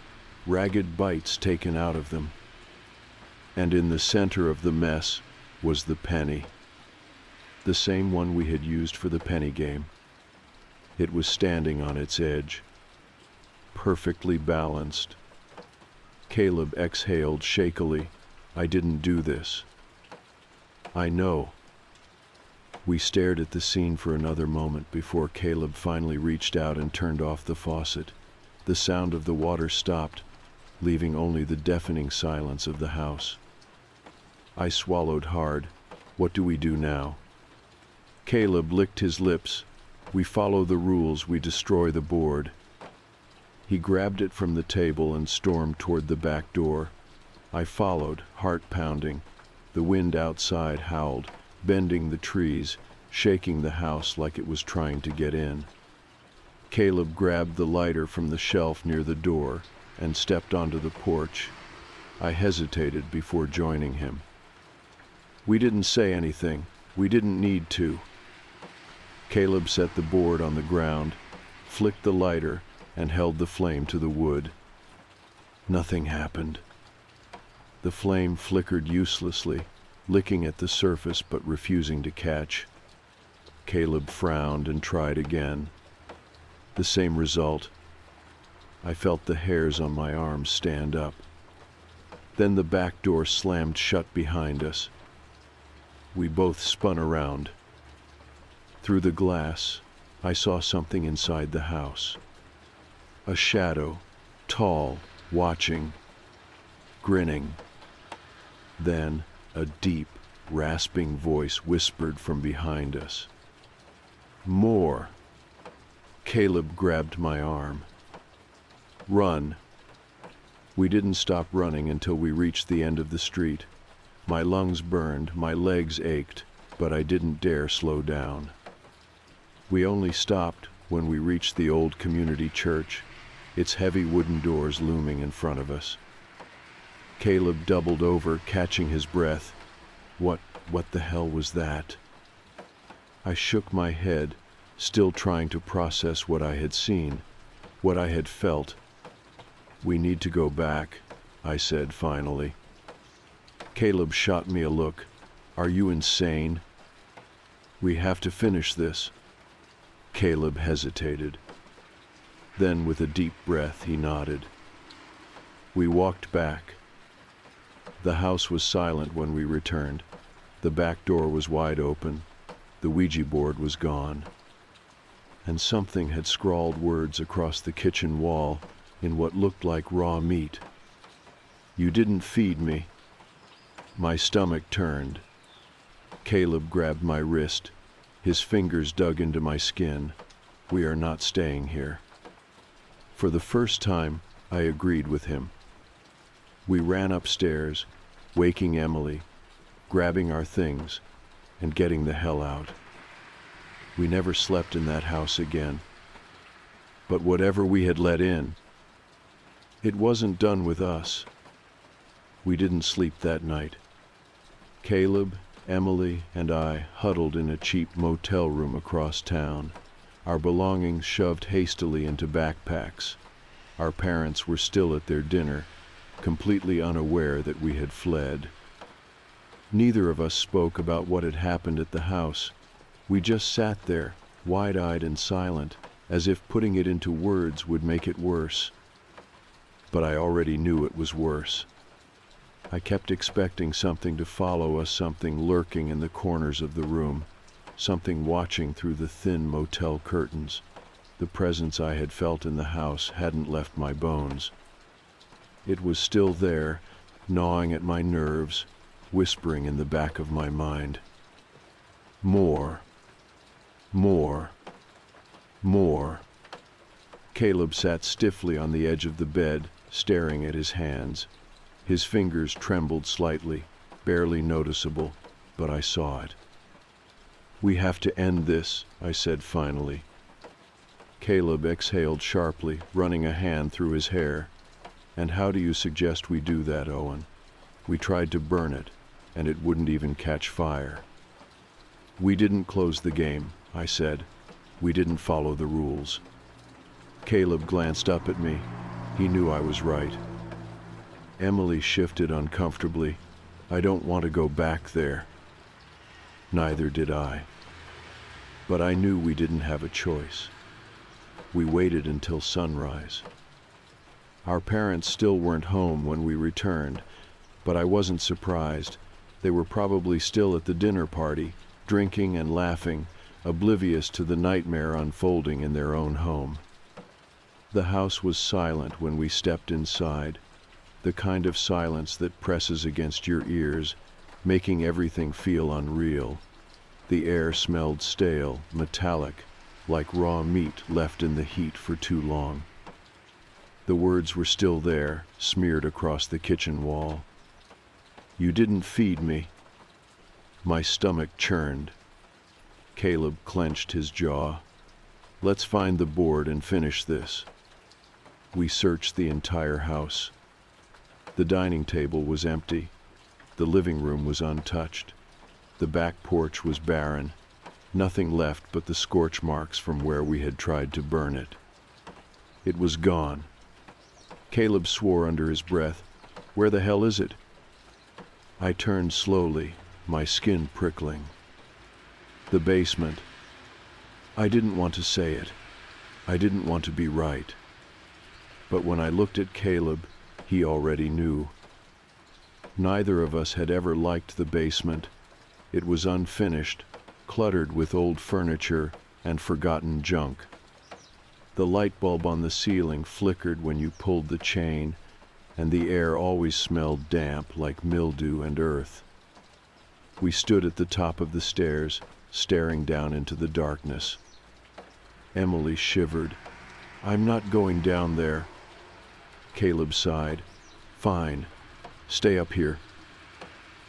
ragged bites taken out of them. And in the center of the mess was the penny, the same one we had used for the penny game. It was standing on its edge, perfectly balanced. Caleb exhaled shakily. I didn't do this. I know. We stared at the scene for another moment before Caleb finally reached out and turned off the faucet. The sound of the water stopped, leaving only the deafening silence of the house. I swallowed hard. What do we do now? Caleb licked his lips. We follow the rules, we destroy the board. He grabbed it from the table and stormed toward the back door. I followed, heart pounding. The wind outside howled, bending the trees, shaking the house like it was trying to get in. Caleb grabbed the lighter from the shelf near the door and stepped onto the porch. I hesitated before joining him. We didn't say anything. We didn't need to. Caleb set the board on the ground, flicked the lighter, and held the flame to the wood. Nothing happened. The flame flickered uselessly, licking at the surface but refusing to catch. Caleb frowned and tried again. The same result. I felt the hairs on my arms stand up. Then the back door slammed shut behind us. We both spun around. Through the glass, I saw something inside the house. A shadow, tall, watching, grinning. Then a deep, rasping voice whispered from behind us. "More." Caleb grabbed my arm. "Run." We didn't stop running until we reached the end of the street. My lungs burned, my legs ached, but I didn't dare slow down. We only stopped when we reached the old community church, its heavy wooden doors looming in front of us. Caleb doubled over, catching his breath. What the hell was that? I shook my head, still trying to process what I had seen, what I had felt. "We need to go back," I said finally. Caleb shot me a look. "Are you insane?" "We have to finish this." Caleb hesitated. Then, with a deep breath, he nodded. We walked back. The house was silent when we returned. The back door was wide open. The Ouija board was gone. And something had scrawled words across the kitchen wall in what looked like raw meat. "You didn't feed me." My stomach turned. Caleb grabbed my wrist. His fingers dug into my skin. "We are not staying here." For the first time, I agreed with him. We ran upstairs, waking Emily, grabbing our things, and getting the hell out. We never slept in that house again. But whatever we had let in, it wasn't done with us. We didn't sleep that night. Caleb, Emily, and I huddled in a cheap motel room across town, our belongings shoved hastily into backpacks. Our parents were still at their dinner, completely unaware that we had fled. Neither of us spoke about what had happened at the house. We just sat there, wide-eyed and silent, as if putting it into words would make it worse. But I already knew it was worse. I kept expecting something to follow us, something lurking in the corners of the room, something watching through the thin motel curtains. The presence I had felt in the house hadn't left my bones. It was still there, gnawing at my nerves, whispering in the back of my mind. More. More. More. Caleb sat stiffly on the edge of the bed, staring at his hands. His fingers trembled slightly, barely noticeable, but I saw it. "We have to end this," I said finally. Caleb exhaled sharply, running a hand through his hair. "And how do you suggest we do that, Owen? We tried to burn it, and it wouldn't even catch fire." "We didn't close the game," I said. "We didn't follow the rules." Caleb glanced up at me. He knew I was right. Emily shifted uncomfortably. "I don't want to go back there." Neither did I. But I knew we didn't have a choice. We waited until sunrise. Our parents still weren't home when we returned, but I wasn't surprised. They were probably still at the dinner party, drinking and laughing, oblivious to the nightmare unfolding in their own home. The house was silent when we stepped inside, the kind of silence that presses against your ears, making everything feel unreal. The air smelled stale, metallic, like raw meat left in the heat for too long. The words were still there, smeared across the kitchen wall. "You didn't feed me." My stomach churned. Caleb clenched his jaw. "Let's find the board and finish this." We searched the entire house. The dining table was empty. The living room was untouched. The back porch was barren. Nothing left but the scorch marks from where we had tried to burn it. It was gone. Caleb swore under his breath. "Where the hell is it?" I turned slowly, my skin prickling. "The basement." I didn't want to say it. I didn't want to be right. But when I looked at Caleb, he already knew. Neither of us had ever liked the basement. It was unfinished, cluttered with old furniture and forgotten junk. The light bulb on the ceiling flickered when you pulled the chain, and the air always smelled damp like mildew and earth. We stood at the top of the stairs, staring down into the darkness. Emily shivered. "I'm not going down there." Caleb sighed. "Fine. Stay up here."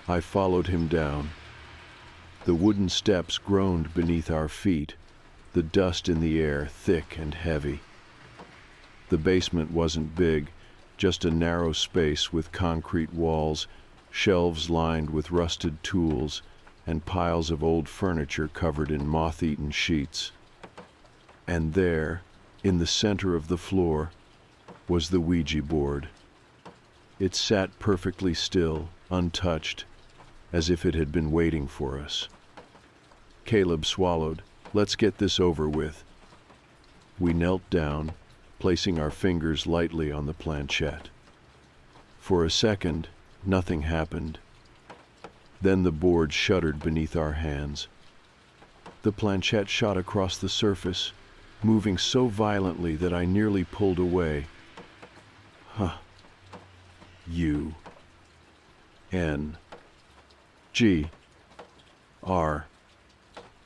I followed him down. The wooden steps groaned beneath our feet, the dust in the air thick and heavy. The basement wasn't big, just a narrow space with concrete walls, shelves lined with rusted tools, and piles of old furniture covered in moth-eaten sheets. And there, in the center of the floor, was the Ouija board. It sat perfectly still, untouched, as if it had been waiting for us. Caleb swallowed. "Let's get this over with." We knelt down, placing our fingers lightly on the planchette. For a second, nothing happened. Then the board shuddered beneath our hands. The planchette shot across the surface, moving so violently that I nearly pulled away. U-N-G-R.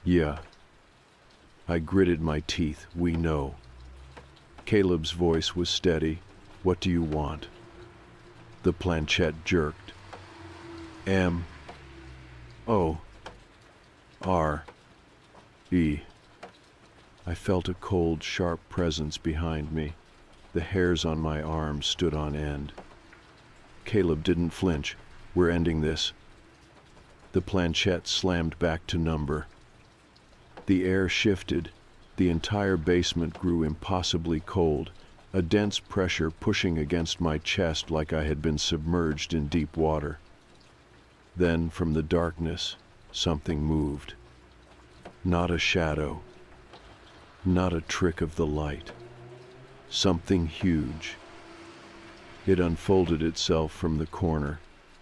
Yeah. I gritted my teeth. "We know." Caleb's voice was steady. "What do you want?" The planchette jerked. M-O-R-E. I felt a cold, sharp presence behind me. The hairs on my arms stood on end. Caleb didn't flinch. "We're ending this." The planchette slammed back to number. The air shifted. The entire basement grew impossibly cold, a dense pressure pushing against my chest like I had been submerged in deep water. Then, from the darkness, something moved. Not a shadow. Not a trick of the light. Something huge. It unfolded itself from the corner,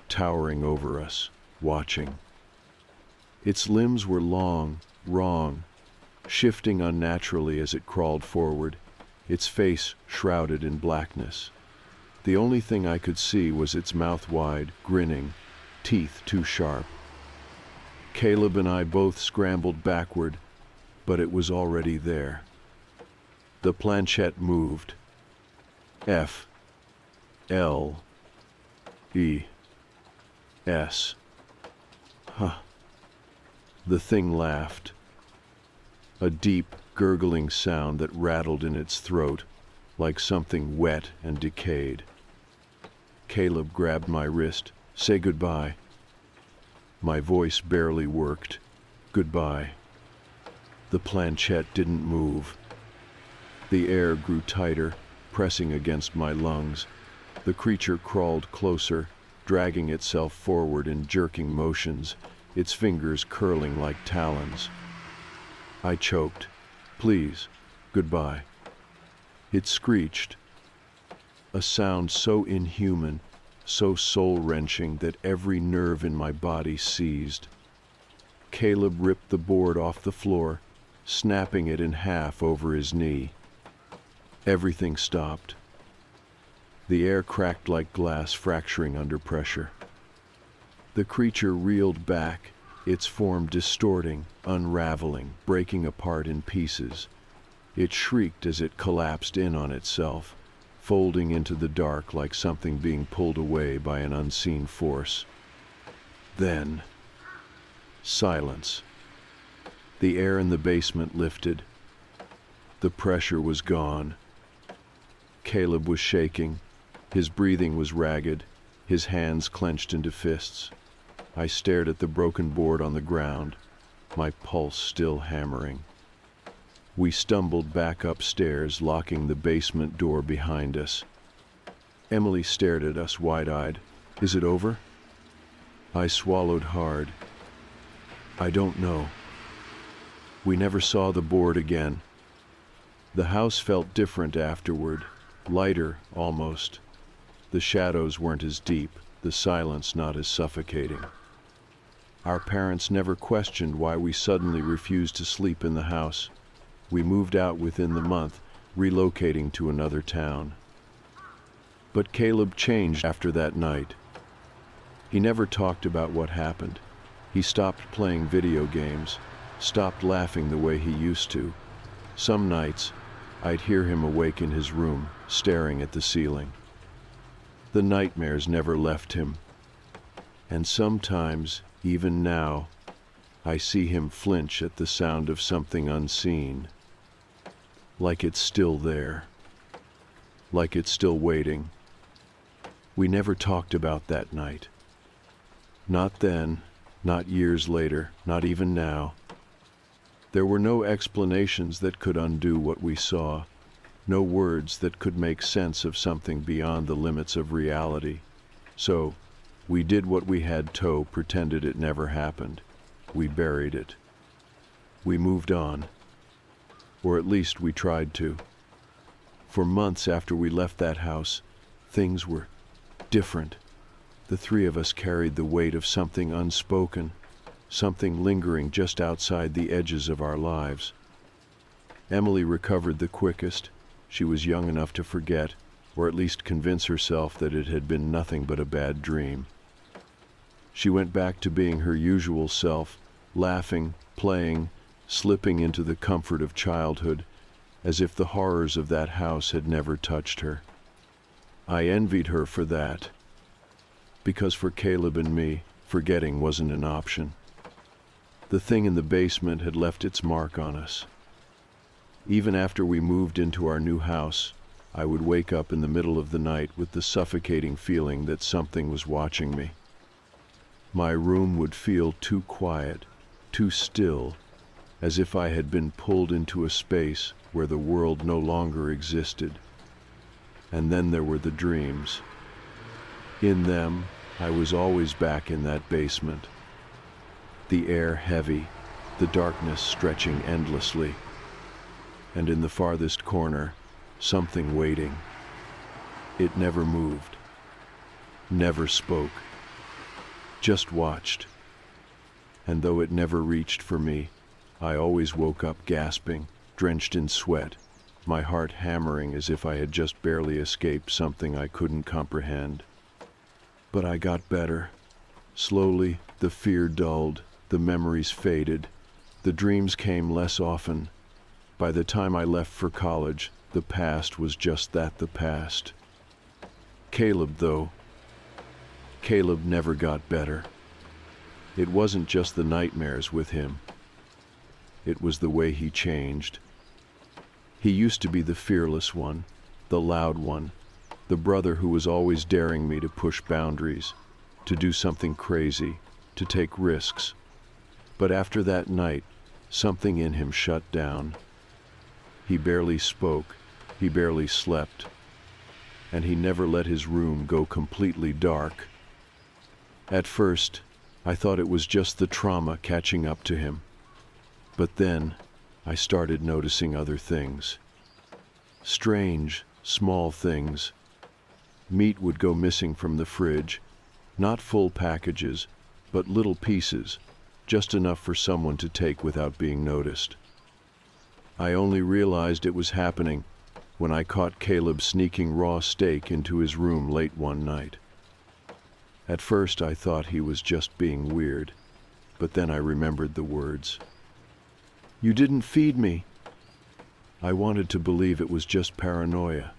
towering over us, watching. Its limbs were long, wrong, shifting unnaturally as it crawled forward, its face shrouded in blackness. The only thing I could see was its mouth wide, grinning, teeth too sharp. Caleb and I both scrambled backward, but it was already there. The planchette moved. F-L-E-S. The thing laughed. A deep, gurgling sound that rattled in its throat, like something wet and decayed. Caleb grabbed my wrist. "Say goodbye." My voice barely worked. "Goodbye." The planchette didn't move. The air grew tighter, pressing against my lungs. The creature crawled closer, dragging itself forward in jerking motions, its fingers curling like talons. I choked. "Please, goodbye." It screeched. A sound so inhuman, so soul-wrenching that every nerve in my body seized. Caleb ripped the board off the floor, snapping it in half over his knee. Everything stopped. The air cracked like glass fracturing under pressure. The creature reeled back, its form distorting, unraveling, breaking apart in pieces. It shrieked as it collapsed in on itself, folding into the dark like something being pulled away by an unseen force. Then, silence. The air in the basement lifted. The pressure was gone. Caleb was shaking. His breathing was ragged, his hands clenched into fists. I stared at the broken board on the ground, my pulse still hammering. We stumbled back upstairs, locking the basement door behind us. Emily stared at us wide-eyed. "Is it over?" I swallowed hard. "I don't know." We never saw the board again. The house felt different afterward, lighter almost. The shadows weren't as deep, the the silence not as suffocating. Our parents never questioned why we suddenly refused to sleep in the house. We moved out within the month, relocating to another town. But Caleb changed after that night. He never talked about what happened. He stopped playing video games, stopped laughing the way he used to. Some nights, I'd hear him awake in his room, staring at the ceiling. The nightmares never left him. And sometimes, even now, I see him flinch at the sound of something unseen. Like it's still there. Like it's still waiting. We never talked about that night. Not then, not years later, not even now. There were no explanations that could undo what we saw, no words that could make sense of something beyond the limits of reality. So, we did what we had to, pretended it never happened. We buried it. We moved on. Or at least we tried to. For months after we left that house, things were different. The three of us carried the weight of something unspoken, something lingering just outside the edges of our lives. Emily recovered the quickest. She was young enough to forget, or at least convince herself that it had been nothing but a bad dream. She went back to being her usual self, laughing, playing, slipping into the comfort of childhood, as if the horrors of that house had never touched her. I envied her for that, because for Caleb and me, forgetting wasn't an option. The thing in the basement had left its mark on us. Even after we moved into our new house, I would wake up in the middle of the night with the suffocating feeling that something was watching me. My room would feel too quiet, too still, as if I had been pulled into a space where the world no longer existed. And then there were the dreams. In them, I was always back in that basement. The air heavy, the darkness stretching endlessly. And in the farthest corner, something waiting. It never moved, never spoke, just watched. And though it never reached for me, I always woke up gasping, drenched in sweat, my heart hammering as if I had just barely escaped something I couldn't comprehend. But I got better. Slowly, the fear dulled, the memories faded, the dreams came less often. By the time I left for college, the past was just that, the past. Caleb, though, Caleb never got better. It wasn't just the nightmares with him. It was the way he changed. He used to be the fearless one, the loud one, the brother who was always daring me to push boundaries, to do something crazy, to take risks. But after that night, something in him shut down. He barely spoke, he barely slept, and he never let his room go completely dark. At first, I thought it was just the trauma catching up to him. But then, I started noticing other things. Strange, small things. Meat would go missing from the fridge, not full packages, but little pieces, just enough for someone to take without being noticed. I only realized it was happening when I caught Caleb sneaking raw steak into his room late one night. At first I thought he was just being weird, but then I remembered the words. "You didn't feed me." I wanted to believe it was just paranoia,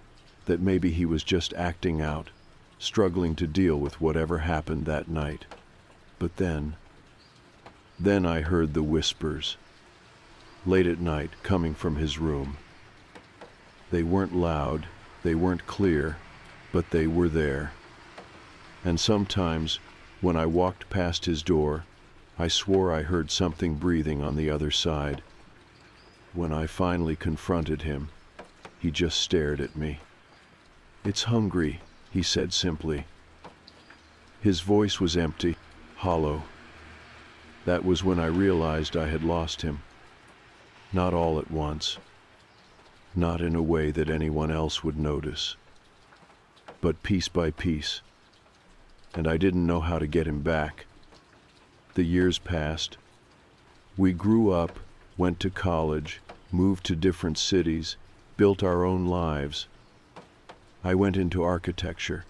that maybe he was just acting out, struggling to deal with whatever happened that night. But then I heard the whispers, late at night, coming from his room. They weren't loud, they weren't clear, but they were there. And sometimes, when I walked past his door, I swore I heard something breathing on the other side. When I finally confronted him, he just stared at me. "It's hungry," he said simply. His voice was empty, hollow. That was when I realized I had lost him. Not all at once. Not in a way that anyone else would notice. But piece by piece. and I didn't know how to get him back. The years passed. We grew up, went to college, moved to different cities, built our own lives. I went into architecture.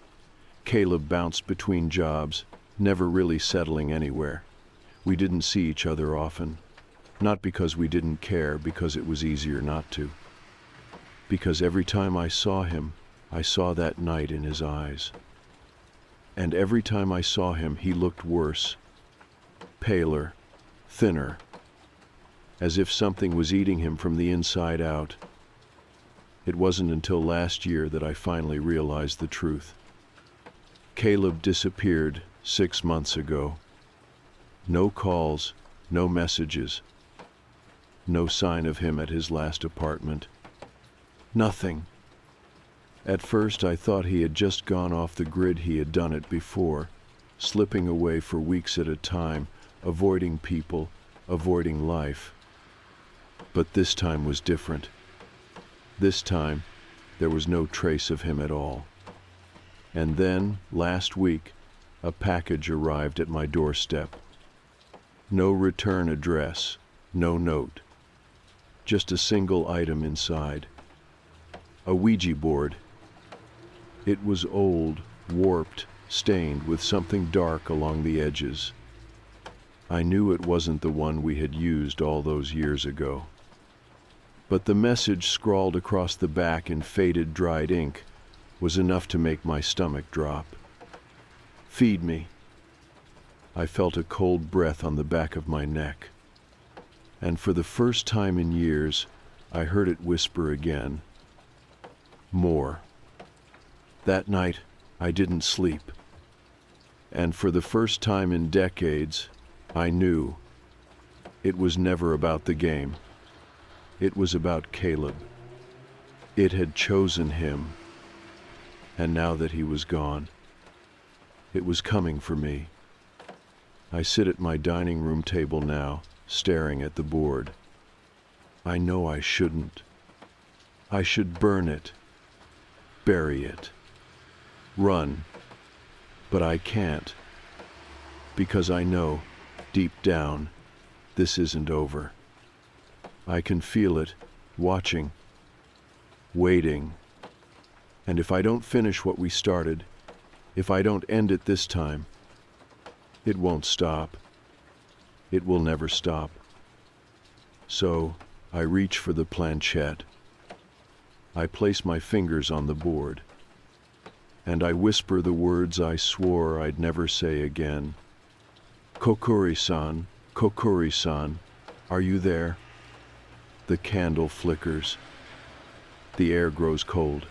Caleb bounced between jobs, never really settling anywhere. We didn't see each other often. Not because we didn't care, because it was easier not to. Because every time I saw him, I saw that night in his eyes. And every time I saw him, he looked worse, paler, thinner, as if something was eating him from the inside out. It wasn't until last year that I finally realized the truth. Caleb disappeared 6 months ago. No calls, no messages, no sign of him at his last apartment. Nothing. At first I thought he had just gone off the grid. He had done it before, slipping away for weeks at a time, avoiding people, avoiding life. But this time was different. This time, there was no trace of him at all. And then, last week, a package arrived at my doorstep. No return address, no note. Just a single item inside. A Ouija board. It was old, warped, stained with something dark along the edges. I knew it wasn't the one we had used all those years ago. But the message scrawled across the back in faded, dried ink was enough to make my stomach drop. Feed me. I felt a cold breath on the back of my neck. And for the first time in years, I heard it whisper again. More. That night, I didn't sleep. And for the first time in decades, I knew it was never about the game. It was about Caleb. It had chosen him. And now that he was gone, it was coming for me. I sit at my dining room table now, staring at the board. I know I shouldn't. I should burn it, bury it, run, but I can't, because I know, deep down, this isn't over. I can feel it, watching, waiting. And if I don't finish what we started, if I don't end it this time, it won't stop. It will never stop. So, I reach for the planchette. I place my fingers on the board, and I whisper the words I swore I'd never say again. Kokuri-san, Kokuri-san, are you there? The candle flickers. The air grows cold,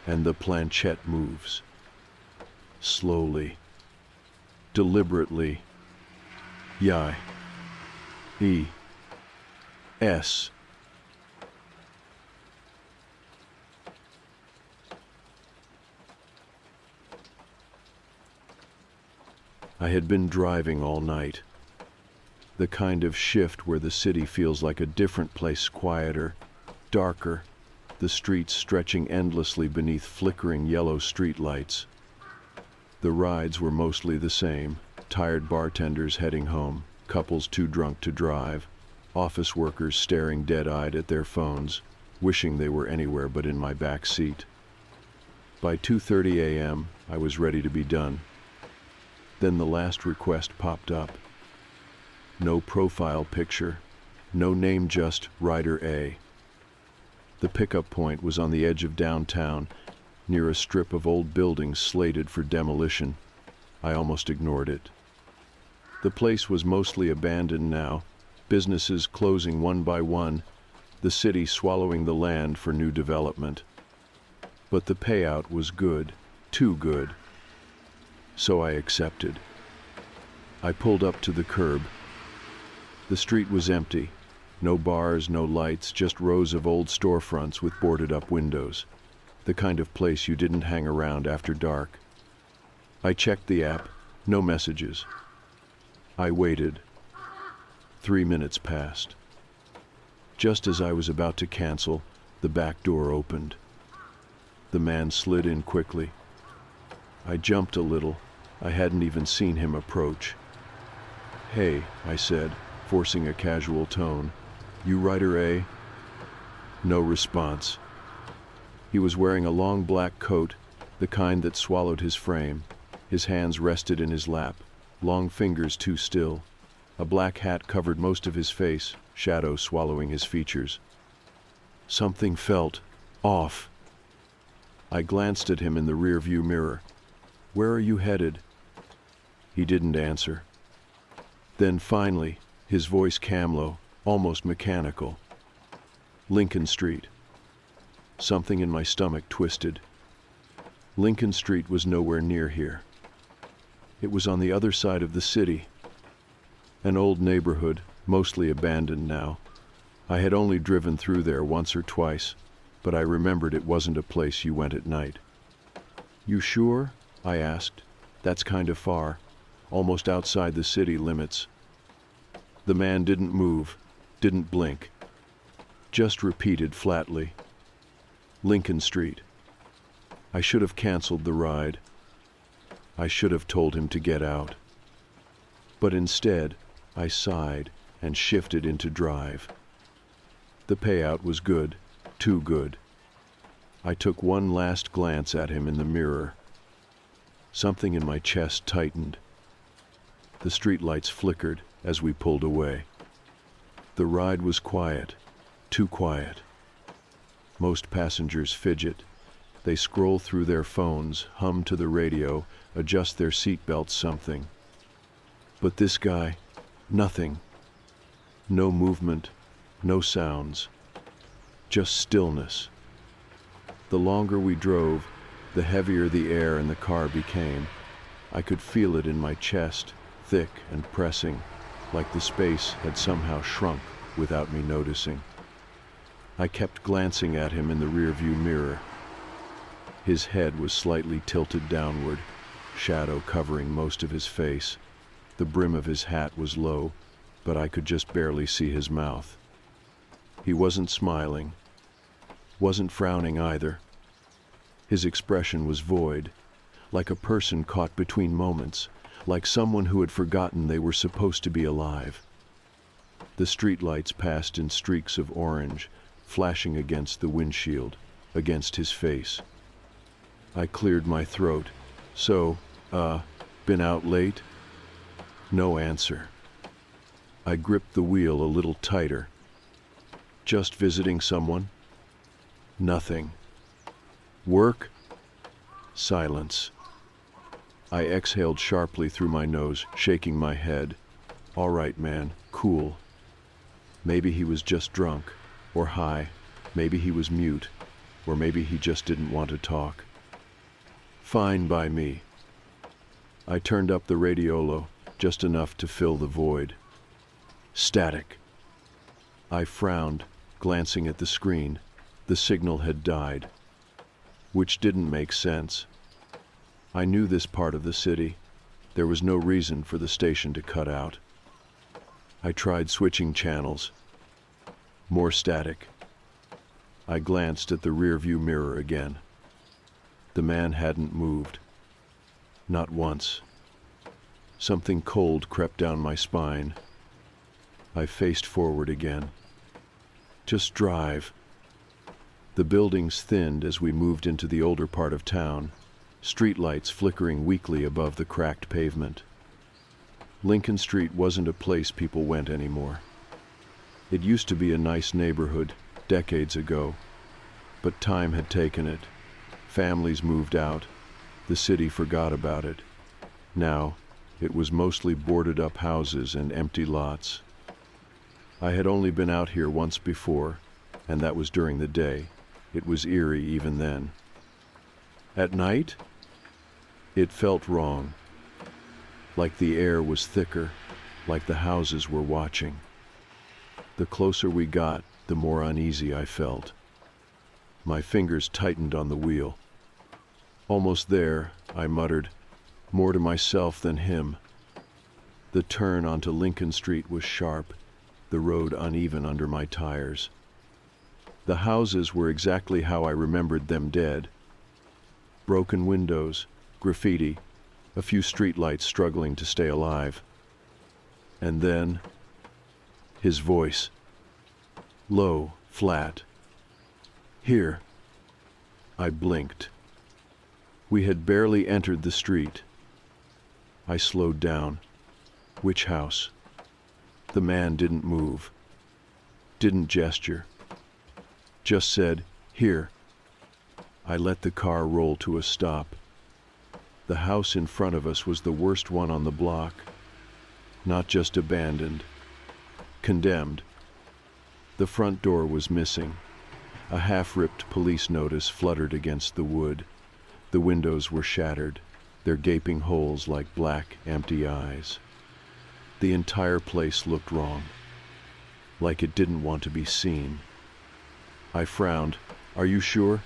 and the planchette moves. Slowly, deliberately. Yai. E. S. I had been driving all night. The kind of shift where the city feels like a different place, quieter, darker, the streets stretching endlessly beneath flickering yellow streetlights. The rides were mostly the same, tired bartenders heading home, couples too drunk to drive, office workers staring dead-eyed at their phones, wishing they were anywhere but in my back seat. By 2:30 a.m., I was ready to be done. Then the last request popped up. No profile picture, no name, just Rider A. The pickup point was on the edge of downtown, near a strip of old buildings slated for demolition. I almost ignored it. The place was mostly abandoned now, businesses closing one by one, the city swallowing the land for new development. But the payout was good, too good. So I accepted. I pulled up to the curb. The street was empty. No bars, no lights, just rows of old storefronts with boarded-up windows. The kind of place you didn't hang around after dark. I checked the app. No messages. I waited. 3 minutes passed. Just as I was about to cancel, the back door opened. The man slid in quickly. I jumped a little. I hadn't even seen him approach. "Hey," I said, forcing a casual tone. "You writer A?" No response. He was wearing a long black coat, the kind that swallowed his frame. His hands rested in his lap, long fingers too still. A black hat covered most of his face, shadow swallowing his features. Something felt off. I glanced at him in the rearview mirror. "Where are you headed?" He didn't answer. Then finally, his voice calm, almost mechanical. "Lincoln Street." Something in my stomach twisted. Lincoln Street was nowhere near here. It was on the other side of the city. An old neighborhood, mostly abandoned now. I had only driven through there once or twice, but I remembered it wasn't a place you went at night. "You sure?" I asked. "That's kind of far, almost outside the city limits." The man didn't move, didn't blink, just repeated flatly, "Lincoln Street." I should have canceled the ride. I should have told him to get out. But instead, I sighed and shifted into drive. The payout was good, too good. I took one last glance at him in the mirror. Something in my chest tightened. The streetlights flickered as we pulled away. The ride was quiet, too quiet. Most passengers fidget. They scroll through their phones, hum to the radio, adjust their seatbelts, something. But this guy, nothing. No movement, no sounds. Just stillness. The longer we drove, the heavier the air in the car became. I could feel it in my chest, thick and pressing, like the space had somehow shrunk without me noticing. I kept glancing at him in the rearview mirror. His head was slightly tilted downward, shadow covering most of his face. The brim of his hat was low, but I could just barely see his mouth. He wasn't smiling, wasn't frowning either. His expression was void, like a person caught between moments, like someone who had forgotten they were supposed to be alive. The streetlights passed in streaks of orange, flashing against the windshield, against his face. I cleared my throat. "So, been out late?" No answer. I gripped the wheel a little tighter. "Just visiting someone?" Nothing. "Work?" Silence. I exhaled sharply through my nose, shaking my head. "All right, man, cool." Maybe he was just drunk, or high. Maybe he was mute, or maybe he just didn't want to talk. Fine by me. I turned up the radiolo, just enough to fill the void. Static. I frowned, glancing at the screen. The signal had died. Which didn't make sense. I knew this part of the city. There was no reason for the station to cut out. I tried switching channels. More static. I glanced at the rearview mirror again. The man hadn't moved. Not once. Something cold crept down my spine. I faced forward again. Just drive. The buildings thinned as we moved into the older part of town, streetlights flickering weakly above the cracked pavement. Lincoln Street wasn't a place people went anymore. It used to be a nice neighborhood, decades ago, but time had taken it. Families moved out. The city forgot about it. Now, it was mostly boarded-up houses and empty lots. I had only been out here once before, and that was during the day. It was eerie even then. At night? It felt wrong. Like the air was thicker, like the houses were watching. The closer we got, the more uneasy I felt. My fingers tightened on the wheel. Almost there, I muttered, more to myself than him. The turn onto Lincoln Street was sharp, the road uneven under my tires. The houses were exactly how I remembered them dead. Broken windows, graffiti, a few streetlights struggling to stay alive. And then, his voice. Low, flat. Here. I blinked. We had barely entered the street. I slowed down. Which house? The man didn't move. Didn't gesture. Just said, "Here." I let the car roll to a stop. The house in front of us was the worst one on the block. Not just abandoned. Condemned. The front door was missing. A half-ripped police notice fluttered against the wood. The windows were shattered, their gaping holes like black, empty eyes. The entire place looked wrong, like it didn't want to be seen. I frowned. "Are you sure?"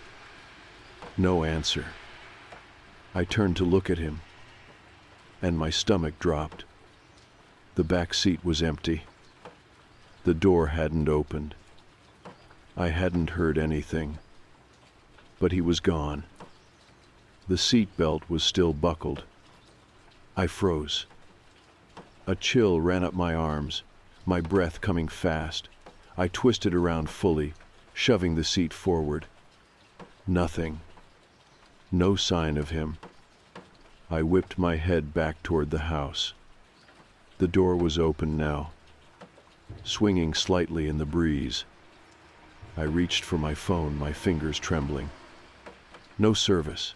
No answer. I turned to look at him, and my stomach dropped. The back seat was empty. The door hadn't opened. I hadn't heard anything. But he was gone. The seat belt was still buckled. I froze. A chill ran up my arms, my breath coming fast. I twisted around fully, shoving the seat forward. Nothing. No sign of him. I whipped my head back toward the house. The door was open now, swinging slightly in the breeze. I reached for my phone, my fingers trembling. No service.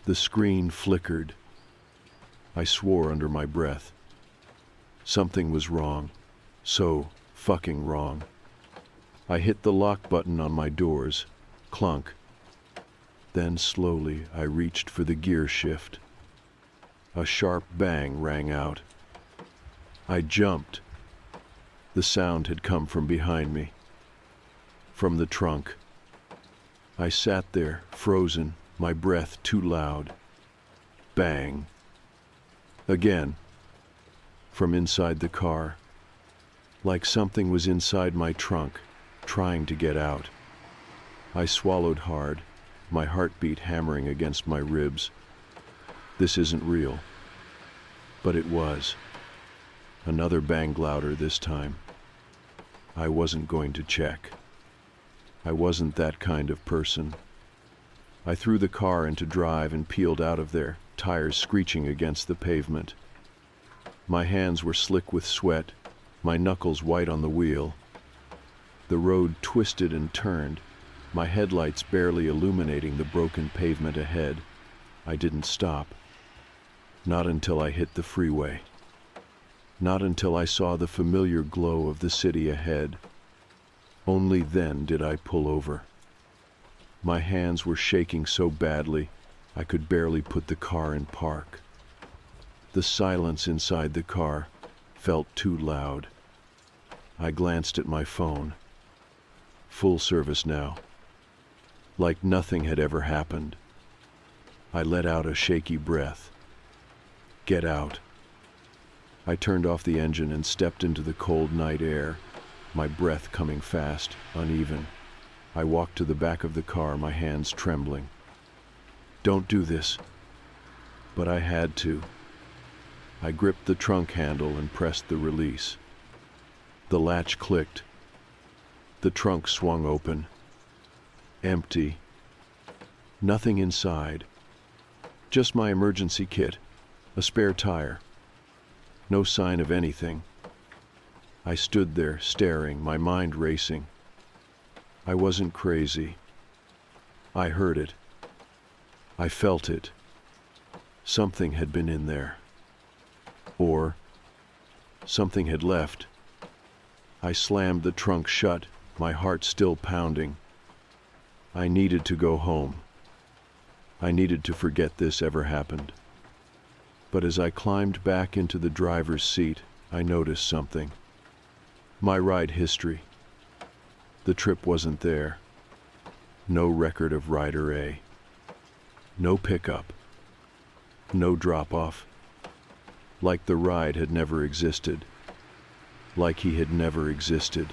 The screen flickered. I swore under my breath. Something was wrong. So fucking wrong. I hit the lock button on my doors. Clunk. Then slowly I reached for the gear shift. A sharp bang rang out. I jumped. The sound had come from behind me. From the trunk. I sat there, frozen, my breath too loud. Bang. Again. From inside the car. Like something was inside my trunk, trying to get out. I swallowed hard, my heartbeat hammering against my ribs. This isn't real. But it was. Another bang louder this time. I wasn't going to check. I wasn't that kind of person. I threw the car into drive and peeled out of there, tires screeching against the pavement. My hands were slick with sweat, my knuckles white on the wheel. The road twisted and turned, my headlights barely illuminating the broken pavement ahead. I didn't stop. Not until I hit the freeway. Not until I saw the familiar glow of the city ahead. Only then did I pull over. My hands were shaking so badly, I could barely put the car in park. The silence inside the car felt too loud. I glanced at my phone. Full service now. Like nothing had ever happened. I let out a shaky breath. Get out. I turned off the engine and stepped into the cold night air, my breath coming fast, uneven. I walked to the back of the car, my hands trembling. Don't do this. But I had to. I gripped the trunk handle and pressed the release. The latch clicked. The trunk swung open. Empty. Nothing inside. Just my emergency kit, a spare tire. No sign of anything. I stood there, staring, my mind racing. I wasn't crazy. I heard it. I felt it. Something had been in there. Or something had left. I slammed the trunk shut, my heart still pounding. I needed to go home. I needed to forget this ever happened. But as I climbed back into the driver's seat, I noticed something. My ride history. The trip wasn't there. No record of Rider A. No pickup. No drop-off. Like the ride had never existed. Like he had never existed.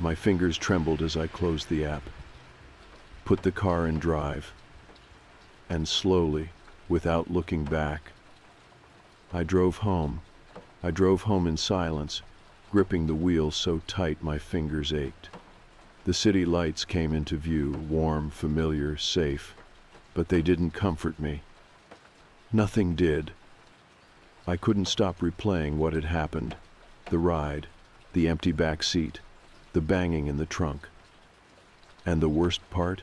My fingers trembled as I closed the app. Put the car in drive. and slowly, without looking back, I drove home. I drove home in silence, gripping the wheel so tight my fingers ached. The city lights came into view, warm, familiar, safe, but they didn't comfort me. Nothing did. I couldn't stop replaying what had happened. The ride, the empty back seat, the banging in the trunk. And the worst part?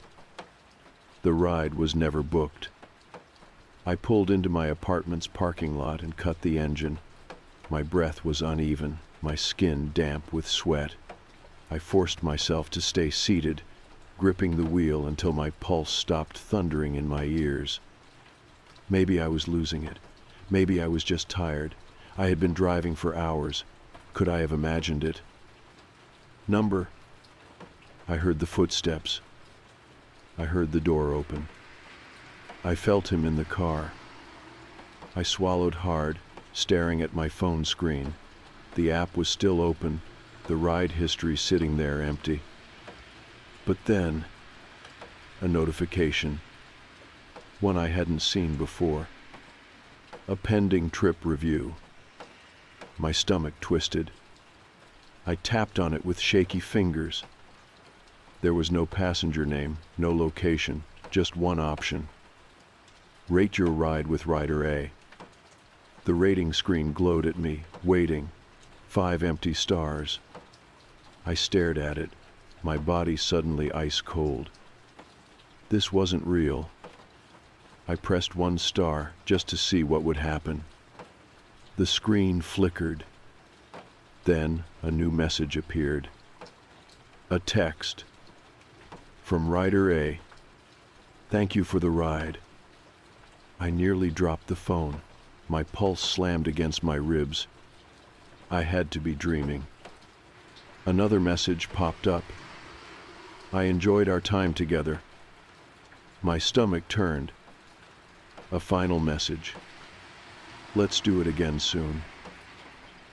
The ride was never booked. I pulled into my apartment's parking lot and cut the engine. My breath was uneven, my skin damp with sweat. I forced myself to stay seated, gripping the wheel until my pulse stopped thundering in my ears. Maybe I was losing it. Maybe I was just tired. I had been driving for hours. Could I have imagined it? Number. I heard the footsteps. I heard the door open. I felt him in the car. I swallowed hard, staring at my phone screen. The app was still open, the ride history sitting there empty. But then, a notification. One I hadn't seen before. A pending trip review. My stomach twisted. I tapped on it with shaky fingers. There was no passenger name, no location, just one option. Rate your ride with Rider A. The rating screen glowed at me, waiting. 5 empty stars. I stared at it, my body suddenly ice cold. This wasn't real. I pressed 1 star just to see what would happen. The screen flickered. Then a new message appeared. A text. From Rider A. Thank you for the ride. I nearly dropped the phone. My pulse slammed against my ribs. I had to be dreaming. Another message popped up. I enjoyed our time together. My stomach turned. A final message. Let's do it again soon.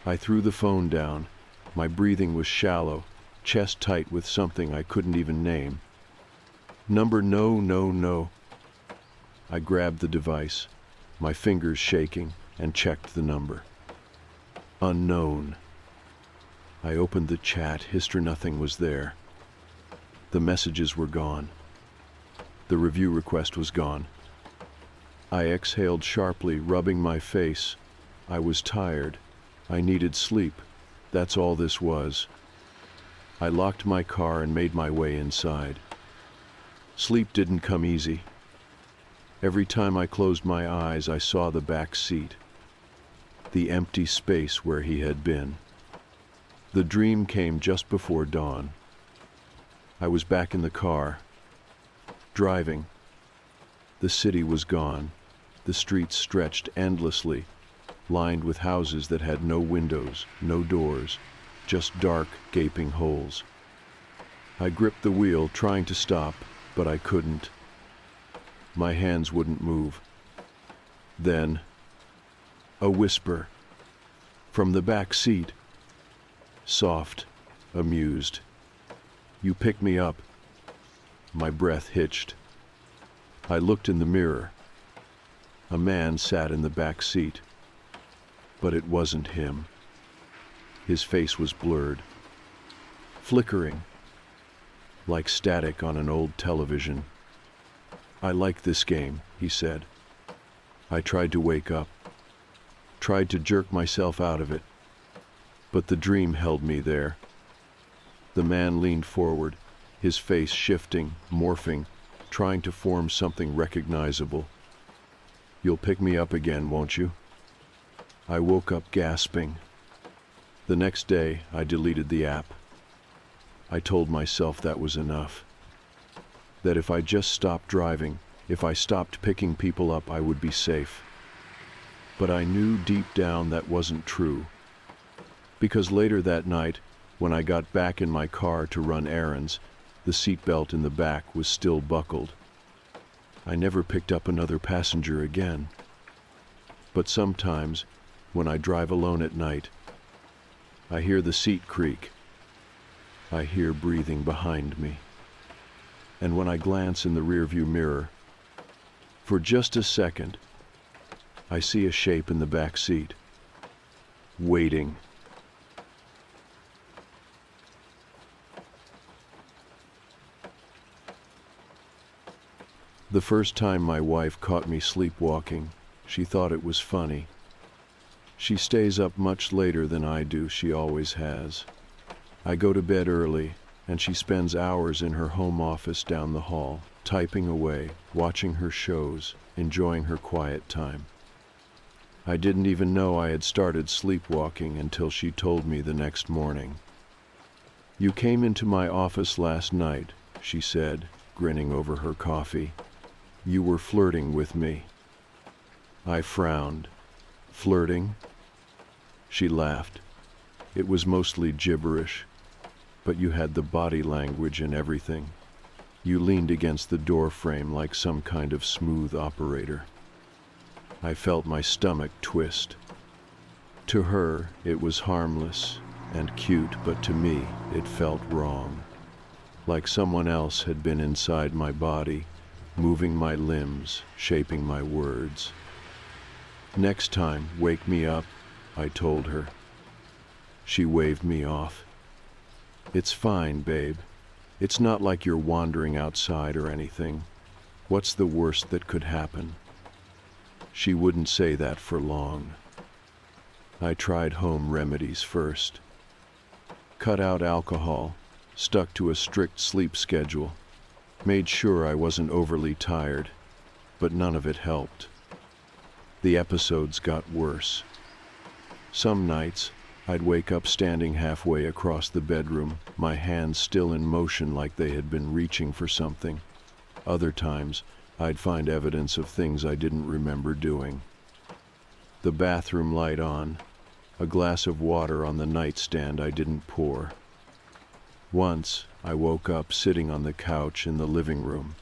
I threw the phone down. My breathing was shallow, chest tight with something I couldn't even name. Number no, no, no. I grabbed the device, my fingers shaking, and checked the number. Unknown. I opened the chat, nothing was there. The messages were gone. The review request was gone. I exhaled sharply, rubbing my face. I was tired. I needed sleep. That's all this was. I locked my car and made my way inside. Sleep didn't come easy. Every time I closed my eyes, I saw the back seat, the empty space where he had been. The dream came just before dawn. I was back in the car, driving. The city was gone. The streets stretched endlessly, lined with houses that had no windows, no doors, just dark, gaping holes. I gripped the wheel, trying to stop, but I couldn't. My hands wouldn't move. Then, a whisper from the back seat, soft, amused. You pick me up. My breath hitched. I looked in the mirror. A man sat in the back seat, but it wasn't him. His face was blurred, flickering, like static on an old television. I like this game, he said. I tried to wake up, tried to jerk myself out of it, but the dream held me there. The man leaned forward, his face shifting, morphing, trying to form something recognizable. You'll pick me up again, won't you? I woke up gasping. The next day, I deleted the app. I told myself that was enough. That if I just stopped driving, if I stopped picking people up, I would be safe. But I knew deep down that wasn't true. Because later that night, when I got back in my car to run errands, the seatbelt in the back was still buckled. I never picked up another passenger again. But sometimes, when I drive alone at night, I hear the seat creak. I hear breathing behind me. And when I glance in the rearview mirror, For just a second, I see a shape in the back seat, waiting. The first time my wife caught me sleepwalking, she thought it was funny. She stays up much later than I do, she always has. I go to bed early, and she spends hours in her home office down the hall, typing away, watching her shows, enjoying her quiet time. I didn't even know I had started sleepwalking until she told me the next morning. "You came into my office last night," she said, grinning over her coffee. "You were flirting with me." I frowned. "Flirting?" She laughed. "It was mostly gibberish, but you had the body language and everything. You leaned against the door frame like some kind of smooth operator." I felt my stomach twist. To her, it was harmless and cute, but to me, it felt wrong. Like someone else had been inside my body, moving my limbs, shaping my words. "Next time, wake me up," I told her. She waved me off. "It's fine, babe. It's not like you're wandering outside or anything. What's the worst that could happen?" She wouldn't say that for long. I tried home remedies first. Cut out alcohol, stuck to a strict sleep schedule, made sure I wasn't overly tired, but none of it helped. The episodes got worse. Some nights, I'd wake up standing halfway across the bedroom, my hands still in motion like they had been reaching for something. Other times, I'd find evidence of things I didn't remember doing. The bathroom light on, a glass of water on the nightstand I didn't pour. Once, I woke up sitting on the couch in the living room,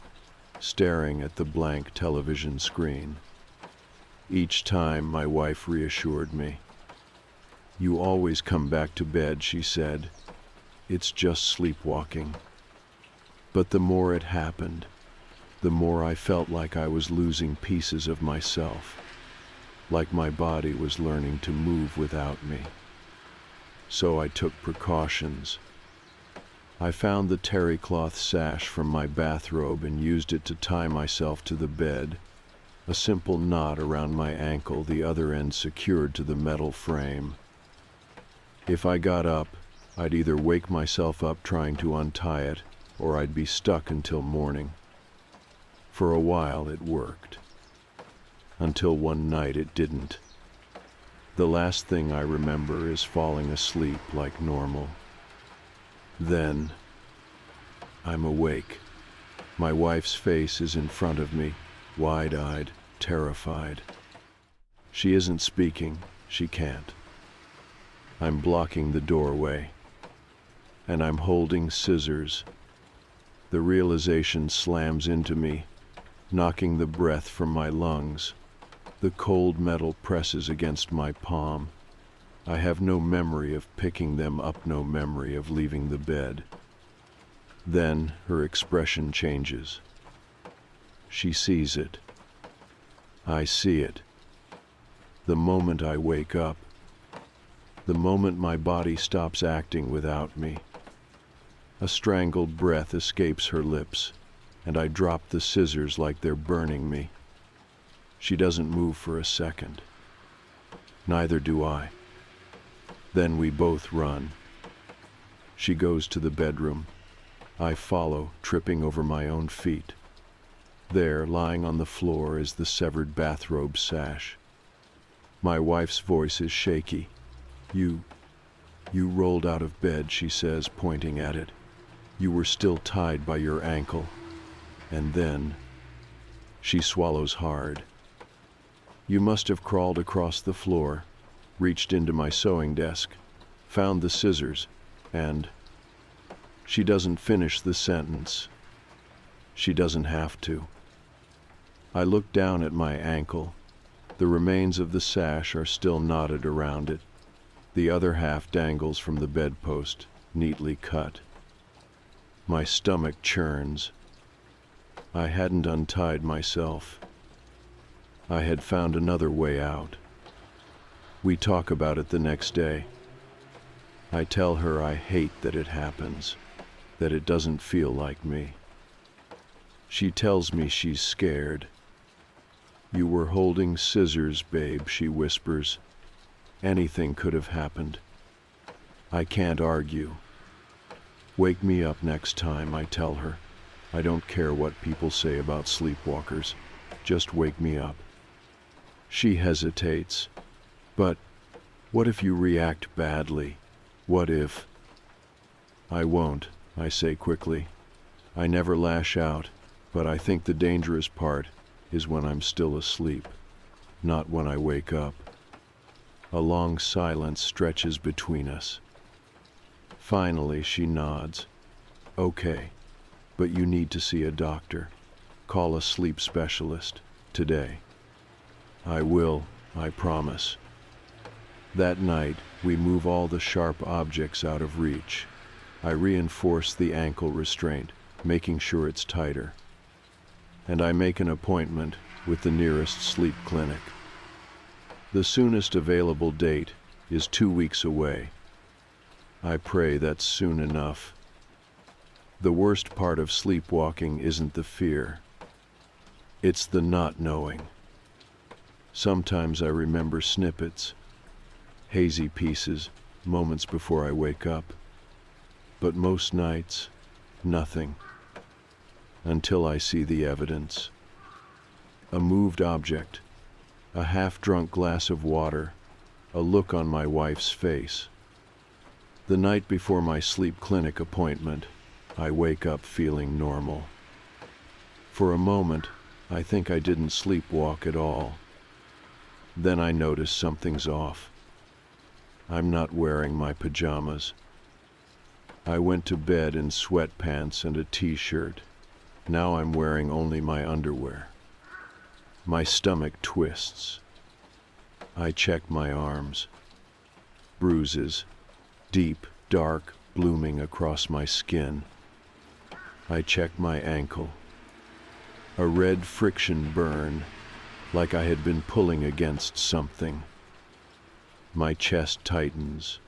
staring at the blank television screen. Each time, my wife reassured me. "You always come back to bed," she said. "It's just sleepwalking." But the more it happened, the more I felt like I was losing pieces of myself, like my body was learning to move without me. So I took precautions. I found the terry cloth sash from my bathrobe and used it to tie myself to the bed, a simple knot around my ankle, the other end secured to the metal frame. If I got up, I'd either wake myself up trying to untie it, or I'd be stuck until morning. For a while it worked, until one night it didn't. The last thing I remember is falling asleep like normal. Then, I'm awake. My wife's face is in front of me, wide-eyed, terrified. She isn't speaking, she can't. I'm blocking the doorway, and I'm holding scissors. The realization slams into me, knocking the breath from my lungs. The cold metal presses against my palm. I have no memory of picking them up, no memory of leaving the bed. Then her expression changes. She sees it. I see it. The moment I wake up, the moment my body stops acting without me, a strangled breath escapes her lips, and I drop the scissors like they're burning me. She doesn't move for a second. Neither do I. Then we both run. She goes to the bedroom. I follow, tripping over my own feet. There, lying on the floor, is the severed bathrobe sash. My wife's voice is shaky. You rolled out of bed," she says, pointing at it. "You were still tied by your ankle. And then..." She swallows hard. "You must have crawled across the floor, reached into my sewing desk, found the scissors, and..." She doesn't finish the sentence. She doesn't have to. I look down at my ankle. The remains of the sash are still knotted around it. The other half dangles from the bedpost, neatly cut. My stomach churns. I hadn't untied myself. I had found another way out. We talk about it the next day. I tell her I hate that it happens, that it doesn't feel like me. She tells me she's scared. "You were holding scissors, babe," she whispers. "Anything could have happened." I can't argue. "Wake me up next time," I tell her. "I don't care what people say about sleepwalkers. Just wake me up." She hesitates. "But what if you react badly? What if—" "I won't," I say quickly. "I never lash out, but I think the dangerous part is when I'm still asleep, not when I wake up." A long silence stretches between us. Finally, she nods. "Okay, but you need to see a doctor. Call a sleep specialist today." "I will, I promise." That night, we move all the sharp objects out of reach. I reinforce the ankle restraint, making sure it's tighter. And I make an appointment with the nearest sleep clinic. The soonest available date is 2 weeks away. I pray that's soon enough. The worst part of sleepwalking isn't the fear. It's the not knowing. Sometimes I remember snippets, hazy pieces, moments before I wake up. But most nights, nothing. Until I see the evidence. A moved object, a half-drunk glass of water, a look on my wife's face. The night before my sleep clinic appointment, I wake up feeling normal. For a moment, I think I didn't sleepwalk at all. Then I notice something's off. I'm not wearing my pajamas. I went to bed in sweatpants and a t-shirt. Now I'm wearing only my underwear. My stomach twists. I check my arms. Bruises, deep, dark, blooming across my skin. I check my ankle. A red friction burn, like I had been pulling against something. My chest tightens.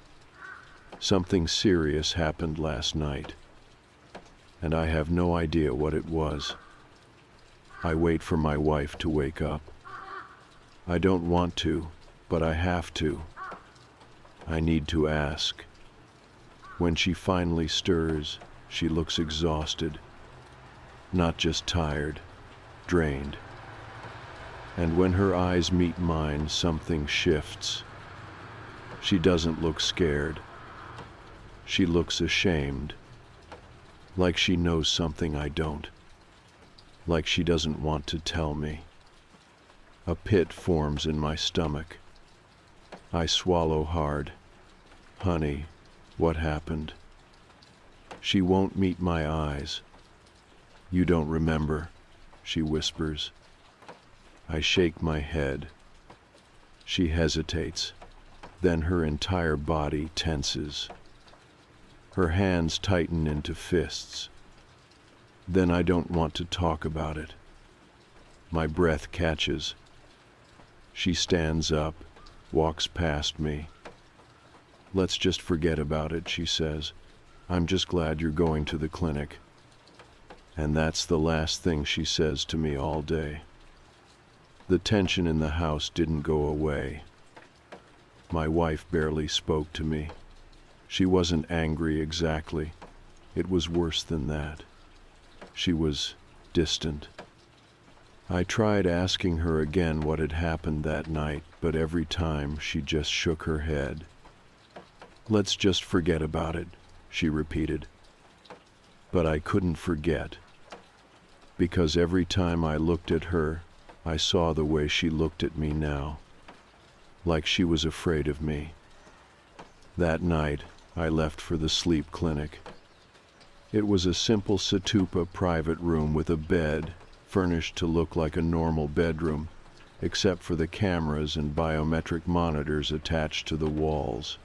Something serious happened last night, and I have no idea what it was. I wait for my wife to wake up. I don't want to, but I have to. I need to ask. When she finally stirs, she looks exhausted, not just tired, drained. And when her eyes meet mine, something shifts. She doesn't look scared. She looks ashamed, like she knows something I don't, like she doesn't want to tell me. A pit forms in my stomach. I swallow hard. "Honey, what happened?" She won't meet my eyes. "You don't remember," she whispers. I shake my head. She hesitates, then her entire body tenses. Her hands tighten into fists. Then I don't want to talk about it. My breath catches. She stands up, walks past me. "Let's just forget about it," she says. "I'm just glad you're going to the clinic." And that's the last thing she says to me all day. The tension in the house didn't go away. My wife barely spoke to me. She wasn't angry exactly. It was worse than that. She was distant. I tried asking her again what had happened that night, but every time she just shook her head. "Let's just forget about it," she repeated. But I couldn't forget, because every time I looked at her, I saw the way she looked at me now, like she was afraid of me. That night, I left for the sleep clinic. It was a simple Stupa private room with a bed, furnished to look like a normal bedroom, except for the cameras and biometric monitors attached to the walls.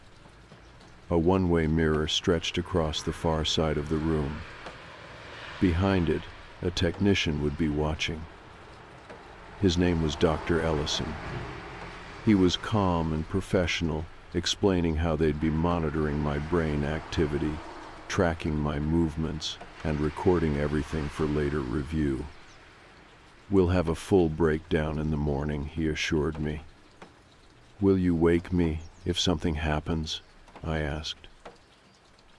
A one-way mirror stretched across the far side of the room. Behind it, a technician would be watching. His name was Dr. Ellison. He was calm and professional, explaining how they'd be monitoring my brain activity, tracking my movements, and recording everything for later review. "We'll have a full breakdown in the morning," he assured me. "Will you wake me if something happens?" I asked.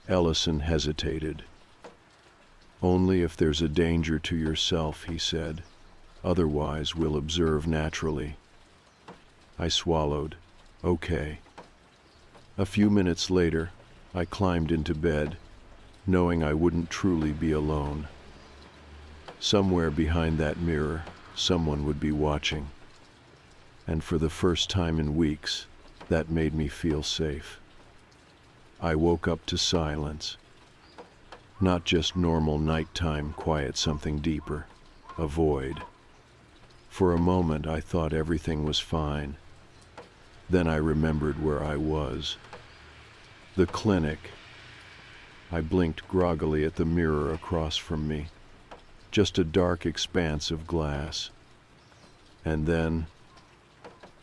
Ellison hesitated. "Only if there's a danger to yourself," he said. "Otherwise, we'll observe naturally." I swallowed. "Okay." A few minutes later, I climbed into bed, knowing I wouldn't truly be alone. Somewhere behind that mirror, someone would be watching. And for the first time in weeks, that made me feel safe. I woke up to silence. Not just normal nighttime quiet, something deeper, a void. For a moment I thought everything was fine. Then I remembered where I was. The clinic. I blinked groggily at the mirror across from me. Just a dark expanse of glass. And then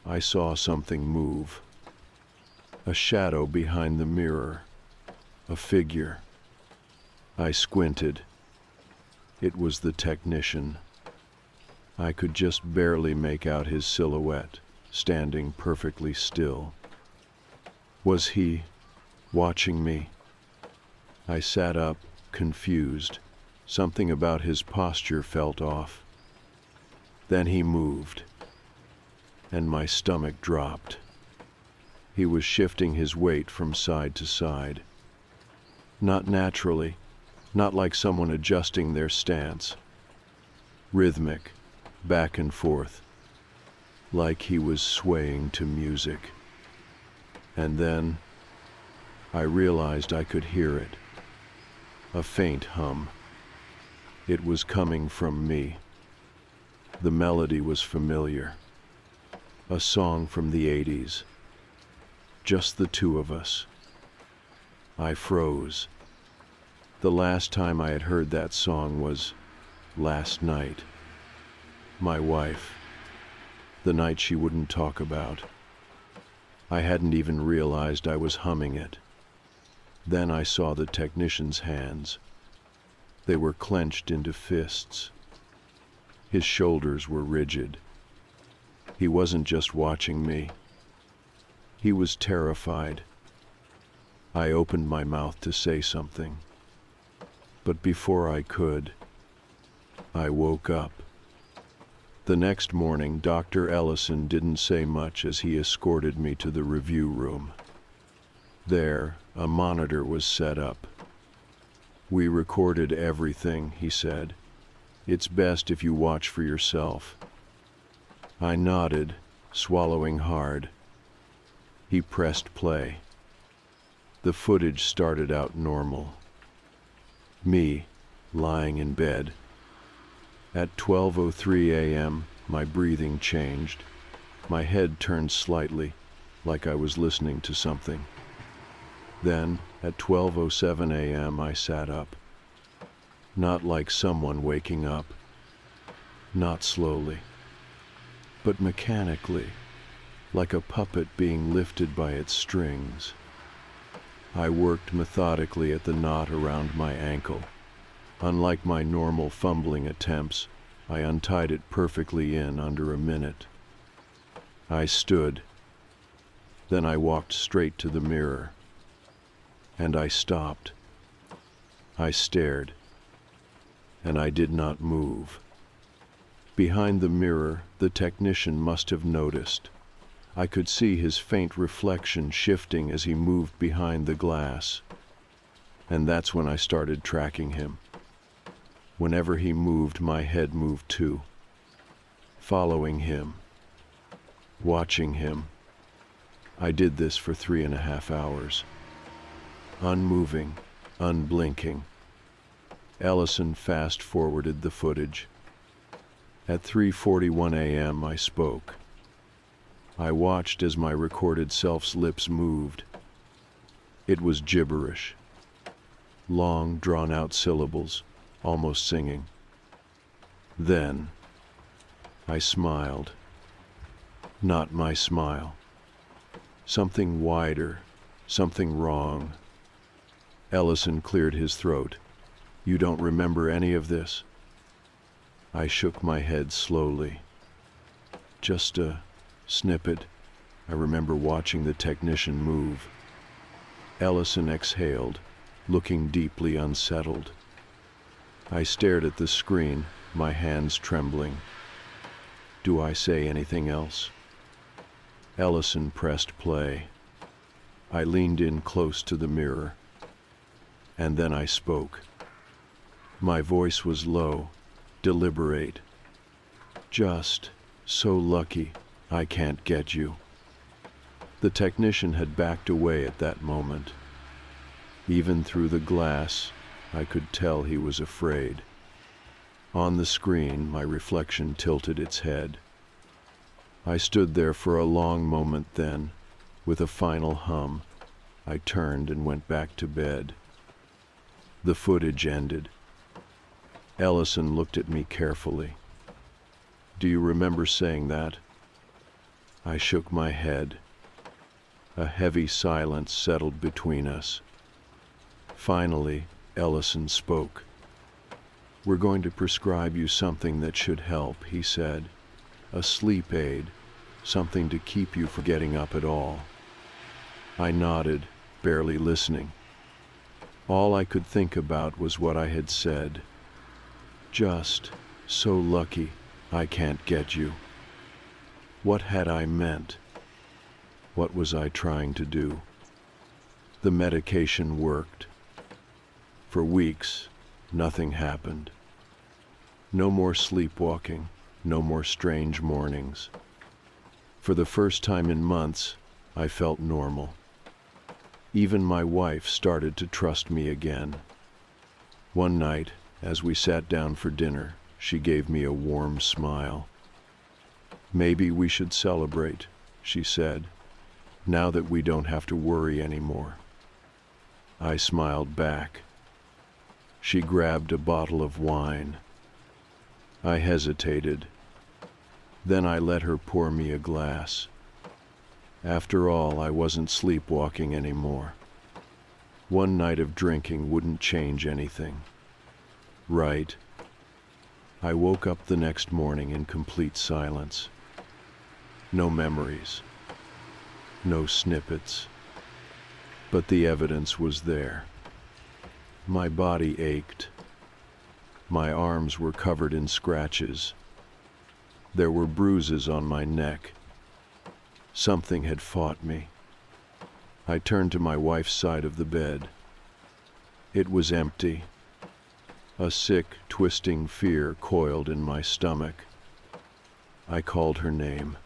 I saw something move. A shadow behind the mirror. A figure. I squinted. It was the technician. I could just barely make out his silhouette, standing perfectly still. Was he watching me? I sat up, confused. Something about his posture felt off. Then he moved, and my stomach dropped. He was shifting his weight from side to side. Not naturally, not like someone adjusting their stance. Rhythmic, back and forth, like he was swaying to music. And then I realized I could hear it. A faint hum. It was coming from me. The melody was familiar. A song from the 80s. Just the two of us. I froze. The last time I had heard that song was last night. My wife. The night she wouldn't talk about. I hadn't even realized I was humming it. Then I saw the technician's hands. They were clenched into fists. His shoulders were rigid. He wasn't just watching me. He was terrified. I opened my mouth to say something. But before I could, I woke up. The next morning, Dr. Ellison didn't say much as he escorted me to the review room. There, a monitor was set up. "We recorded everything," he said. "It's best if you watch for yourself." I nodded, swallowing hard. He pressed play. The footage started out normal. Me, lying in bed. At 12:03 a.m., my breathing changed. My head turned slightly, like I was listening to something. Then, at 12:07 a.m., I sat up. Not like someone waking up. Not slowly. But mechanically, like a puppet being lifted by its strings. I worked methodically at the knot around my ankle. Unlike my normal fumbling attempts, I untied it perfectly in under a minute. I stood. Then I walked straight to the mirror. And I stopped. I stared. And I did not move. Behind the mirror, the technician must have noticed. I could see his faint reflection shifting as he moved behind the glass. And that's when I started tracking him. Whenever he moved, my head moved too. Following him. Watching him. I did this for 3.5 hours. Unmoving, unblinking. Ellison fast-forwarded the footage. At 3:41 a.m. I spoke. I watched as my recorded self's lips moved. It was gibberish. Long, drawn-out syllables, almost singing. Then, I smiled. Not my smile. Something wider, something wrong. Ellison cleared his throat. You don't remember any of this? I shook my head slowly. Just a snippet. I remember watching the technician move. Ellison exhaled, looking deeply unsettled. I stared at the screen, my hands trembling. Do I say anything else? Ellison pressed play. I leaned in close to the mirror. And then I spoke. My voice was low, deliberate. Just so lucky I can't get you. The technician had backed away at that moment. Even through the glass, I could tell he was afraid. On the screen, my reflection tilted its head. I stood there for a long moment then, with a final hum. I turned and went back to bed. The footage ended. Ellison looked at me carefully. Do you remember saying that? I shook my head. A heavy silence settled between us. Finally, Ellison spoke. We're going to prescribe you something that should help, he said. A sleep aid, something to keep you from getting up at all. I nodded, barely listening. All I could think about was what I had said. Just so lucky I can't get you. What had I meant? What was I trying to do? The medication worked. For weeks, nothing happened. No more sleepwalking, no more strange mornings. For the first time in months, I felt normal. Even my wife started to trust me again. One night, as we sat down for dinner, she gave me a warm smile. Maybe we should celebrate, she said, now that we don't have to worry anymore. I smiled back. She grabbed a bottle of wine. I hesitated. Then I let her pour me a glass. After all, I wasn't sleepwalking anymore. One night of drinking wouldn't change anything. Right. I woke up the next morning in complete silence. No memories. No snippets. But the evidence was there. My body ached. My arms were covered in scratches. There were bruises on my neck. Something had fought me. I turned to my wife's side of the bed. It was empty. A sick, twisting fear coiled in my stomach. I called her name.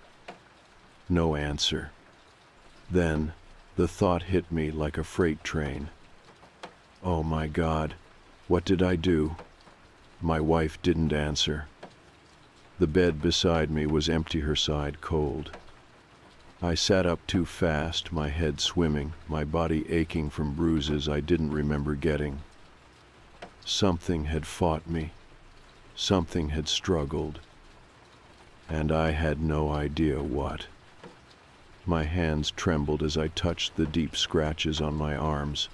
No answer. Then, the thought hit me like a freight train. Oh my God, what did I do? My wife didn't answer. The bed beside me was empty, her side cold. I sat up too fast, my head swimming, my body aching from bruises I didn't remember getting. Something had fought me. Something had struggled. And I had no idea what. My hands trembled as I touched the deep scratches on my arms,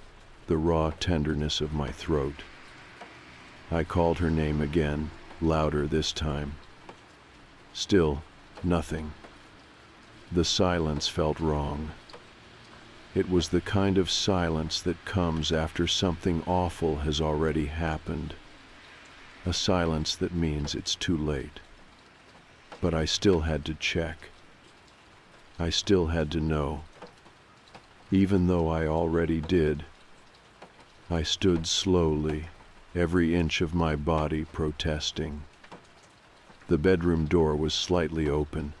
the raw tenderness of my throat. I called her name again, louder this time. Still, nothing. The silence felt wrong. It was the kind of silence that comes after something awful has already happened. A silence that means it's too late. But I still had to check. I still had to know. Even though I already did. I stood slowly, every inch of my body protesting. The bedroom door was slightly open.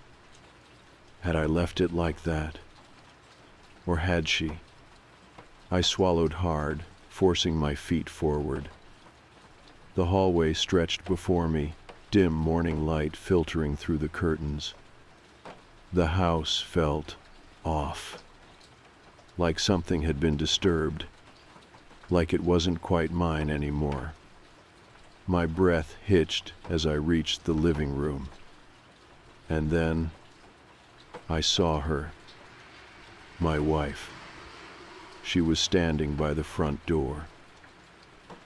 Had I left it like that? Or had she? I swallowed hard, forcing my feet forward. The hallway stretched before me, dim morning light filtering through the curtains. The house felt off. Like something had been disturbed. Like it wasn't quite mine anymore. My breath hitched as I reached the living room. And then I saw her, my wife. She was standing by the front door,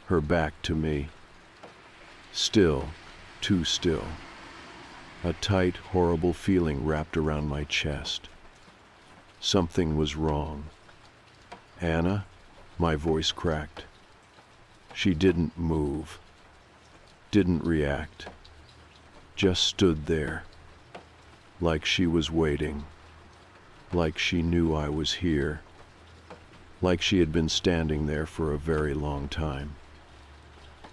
her back to me, still, too still. A tight, horrible feeling wrapped around my chest. Something was wrong. Anna, my voice cracked. She didn't move, didn't react, just stood there, like she was waiting, like she knew I was here, like she had been standing there for a very long time.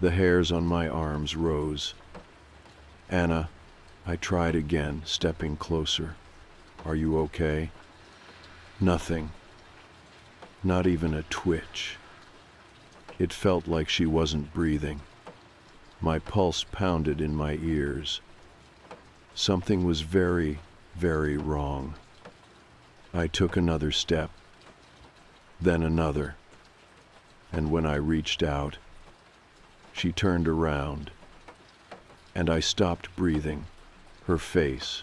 The hairs on my arms rose. Anna, I tried again, stepping closer. Are you okay? Nothing. Not even a twitch. It felt like she wasn't breathing. My pulse pounded in my ears. Something was very, very wrong. I took another step, then another, and when I reached out, she turned around, and I stopped breathing. Her face,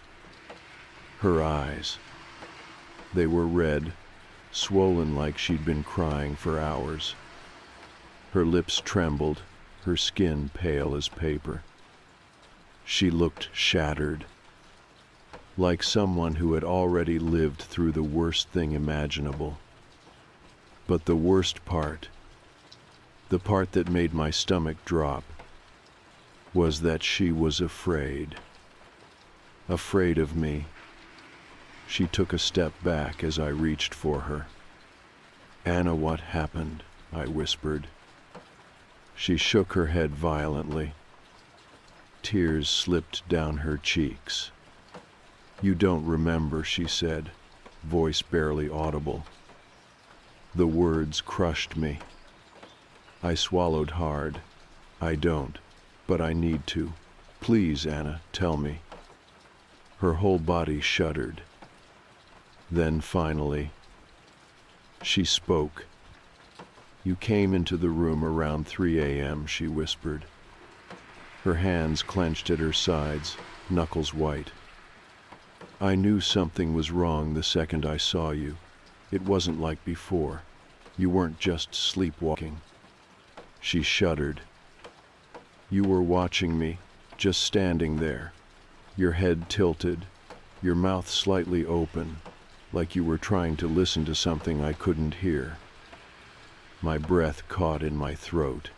her eyes, they were red, swollen like she'd been crying for hours. Her lips trembled, her skin pale as paper. She looked shattered, like someone who had already lived through the worst thing imaginable. But the worst part, the part that made my stomach drop, was that she was afraid. Afraid of me. She took a step back as I reached for her. Anna, what happened? I whispered. She shook her head violently. Tears slipped down her cheeks. You don't remember, she said, voice barely audible. The words crushed me. I swallowed hard. I don't, but I need to. Please, Anna, tell me. Her whole body shuddered. Then finally, she spoke. You came into the room around 3 a.m., she whispered. Her hands clenched at her sides, knuckles white. I knew something was wrong the second I saw you. It wasn't like before. You weren't just sleepwalking. She shuddered. You were watching me, just standing there, your head tilted, your mouth slightly open, like you were trying to listen to something I couldn't hear. My breath caught in my throat.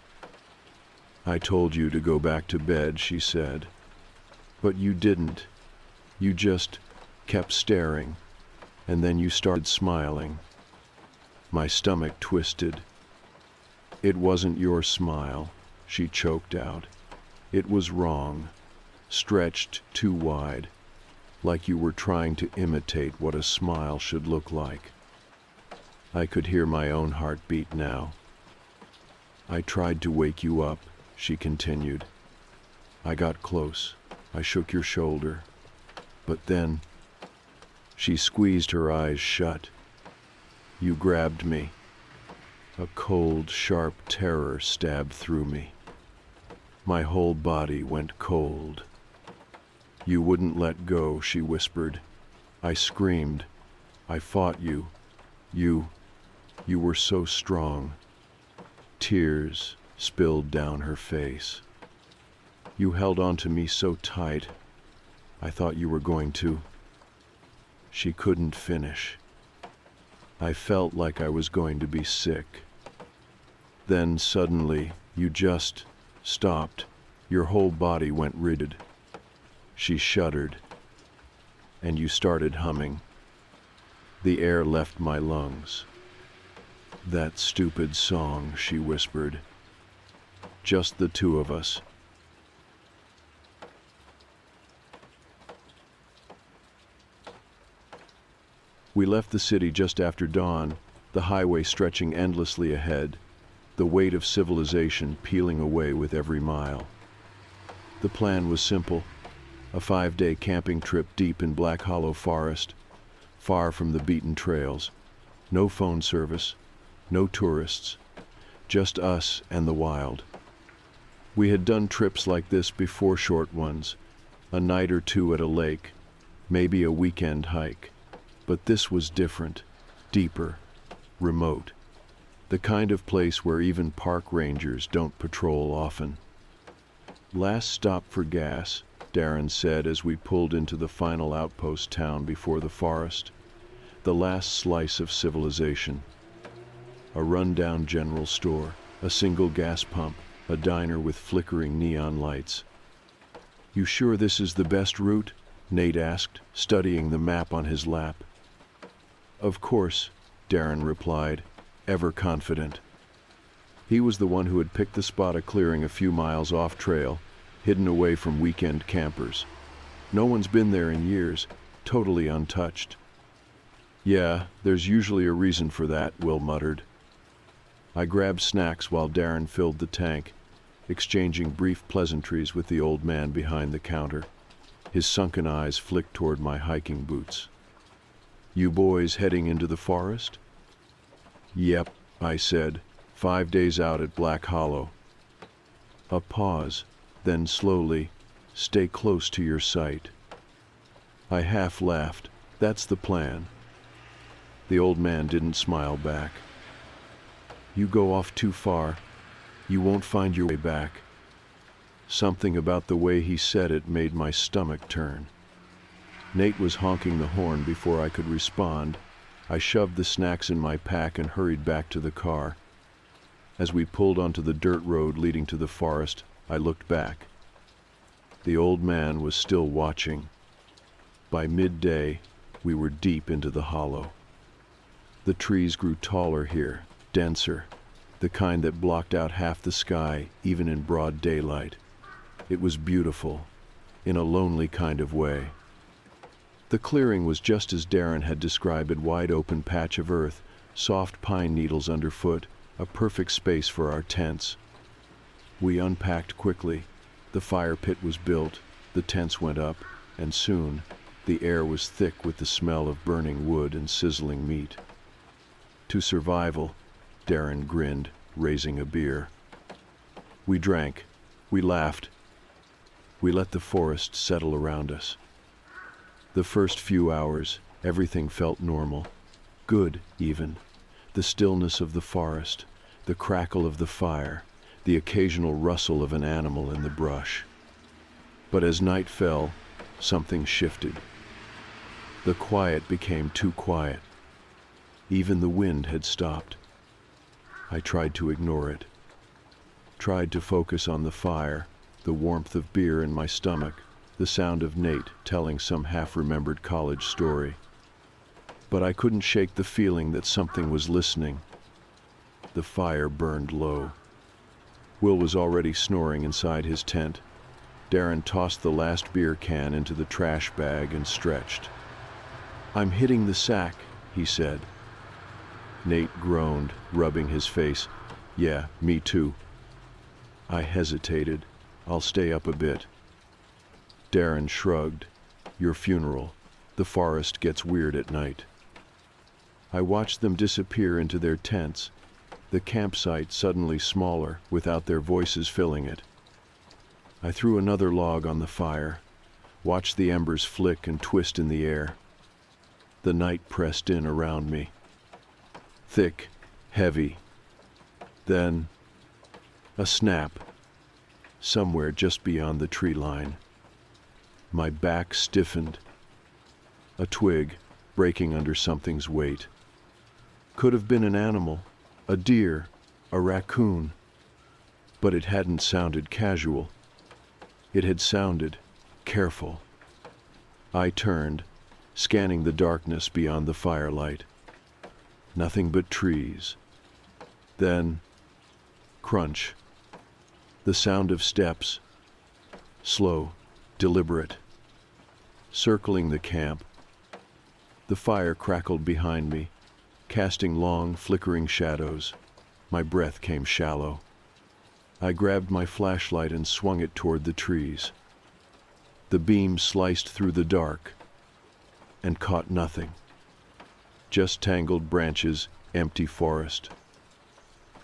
I told you to go back to bed, she said. But you didn't. You just kept staring, and then you started smiling. My stomach twisted. It wasn't your smile, she choked out. It was wrong, stretched too wide, like you were trying to imitate what a smile should look like. I could hear my own heartbeat now. I tried to wake you up, she continued. I got close. I shook your shoulder. But then, she squeezed her eyes shut. You grabbed me. A cold, sharp terror stabbed through me. My whole body went cold. You wouldn't let go, she whispered. I screamed. I fought you. You were so strong. Tears spilled down her face. You held on to me so tight. I thought you were going to. She couldn't finish. I felt like I was going to be sick. Then suddenly, you just stopped. Your whole body went rigid. She shuddered, and you started humming. The air left my lungs. That stupid song, she whispered. Just the two of us. We left the city just after dawn, the highway stretching endlessly ahead, the weight of civilization peeling away with every mile. The plan was simple, a 5-day camping trip deep in Black Hollow Forest, far from the beaten trails. No phone service, no tourists, just us and the wild. We had done trips like this before, short ones, a night or two at a lake, maybe a weekend hike. But this was different, deeper, remote. The kind of place where even park rangers don't patrol often. "Last stop for gas," Darren said as we pulled into the final outpost town before the forest. The last slice of civilization. A run-down general store, a single gas pump, a diner with flickering neon lights. "You sure this is the best route?" Nate asked, studying the map on his lap. "Of course," Darren replied, ever confident. He was the one who had picked the spot of clearing a few miles off trail, hidden away from weekend campers. No one's been there in years, totally untouched. "Yeah, there's usually a reason for that," Will muttered. I grabbed snacks while Darren filled the tank, exchanging brief pleasantries with the old man behind the counter. His sunken eyes flicked toward my hiking boots. "You boys heading into the forest?" "Yep," I said, 5 days out at Black Hollow. A pause, then slowly, "Stay close to your sight." I half laughed. "That's the plan." The old man didn't smile back. "You go off too far, you won't find your way back." Something about the way he said it made my stomach turn. Nate was honking the horn before I could respond. I shoved the snacks in my pack and hurried back to the car. As we pulled onto the dirt road leading to the forest, I looked back. The old man was still watching. By midday, we were deep into the hollow. The trees grew taller here, denser, the kind that blocked out half the sky, even in broad daylight. It was beautiful, in a lonely kind of way. The clearing was just as Darren had described, a wide-open patch of earth, soft pine needles underfoot, a perfect space for our tents. We unpacked quickly. The fire pit was built, the tents went up, and soon, the air was thick with the smell of burning wood and sizzling meat. "To survival," Darren grinned, raising a beer. We drank. We laughed. We let the forest settle around us. The first few hours, everything felt normal. Good, even. The stillness of the forest, the crackle of the fire, the occasional rustle of an animal in the brush. But as night fell, something shifted. The quiet became too quiet. Even the wind had stopped. I tried to ignore it. Tried to focus on the fire, the warmth of beer in my stomach, the sound of Nate telling some half-remembered college story. But I couldn't shake the feeling that something was listening. The fire burned low. Will was already snoring inside his tent. Darren tossed the last beer can into the trash bag and stretched. "I'm hitting the sack," he said. Nate groaned, rubbing his face. "Yeah, me too." I hesitated. "I'll stay up a bit." Darren shrugged. "Your funeral. The forest gets weird at night." I watched them disappear into their tents, the campsite suddenly smaller, without their voices filling it. I threw another log on the fire, watched the embers flick and twist in the air. The night pressed in around me. Thick, heavy. Then, a snap, somewhere just beyond the tree line. My back stiffened. A twig, breaking under something's weight. Could have been an animal, a deer, a raccoon. But it hadn't sounded casual. It had sounded careful. I turned, scanning the darkness beyond the firelight. Nothing but trees. Then, crunch. The sound of steps. Slow, deliberate. Circling the camp. The fire crackled behind me, casting long, flickering shadows. My breath came shallow. I grabbed my flashlight and swung it toward the trees. The beam sliced through the dark and caught nothing. Just tangled branches, empty forest.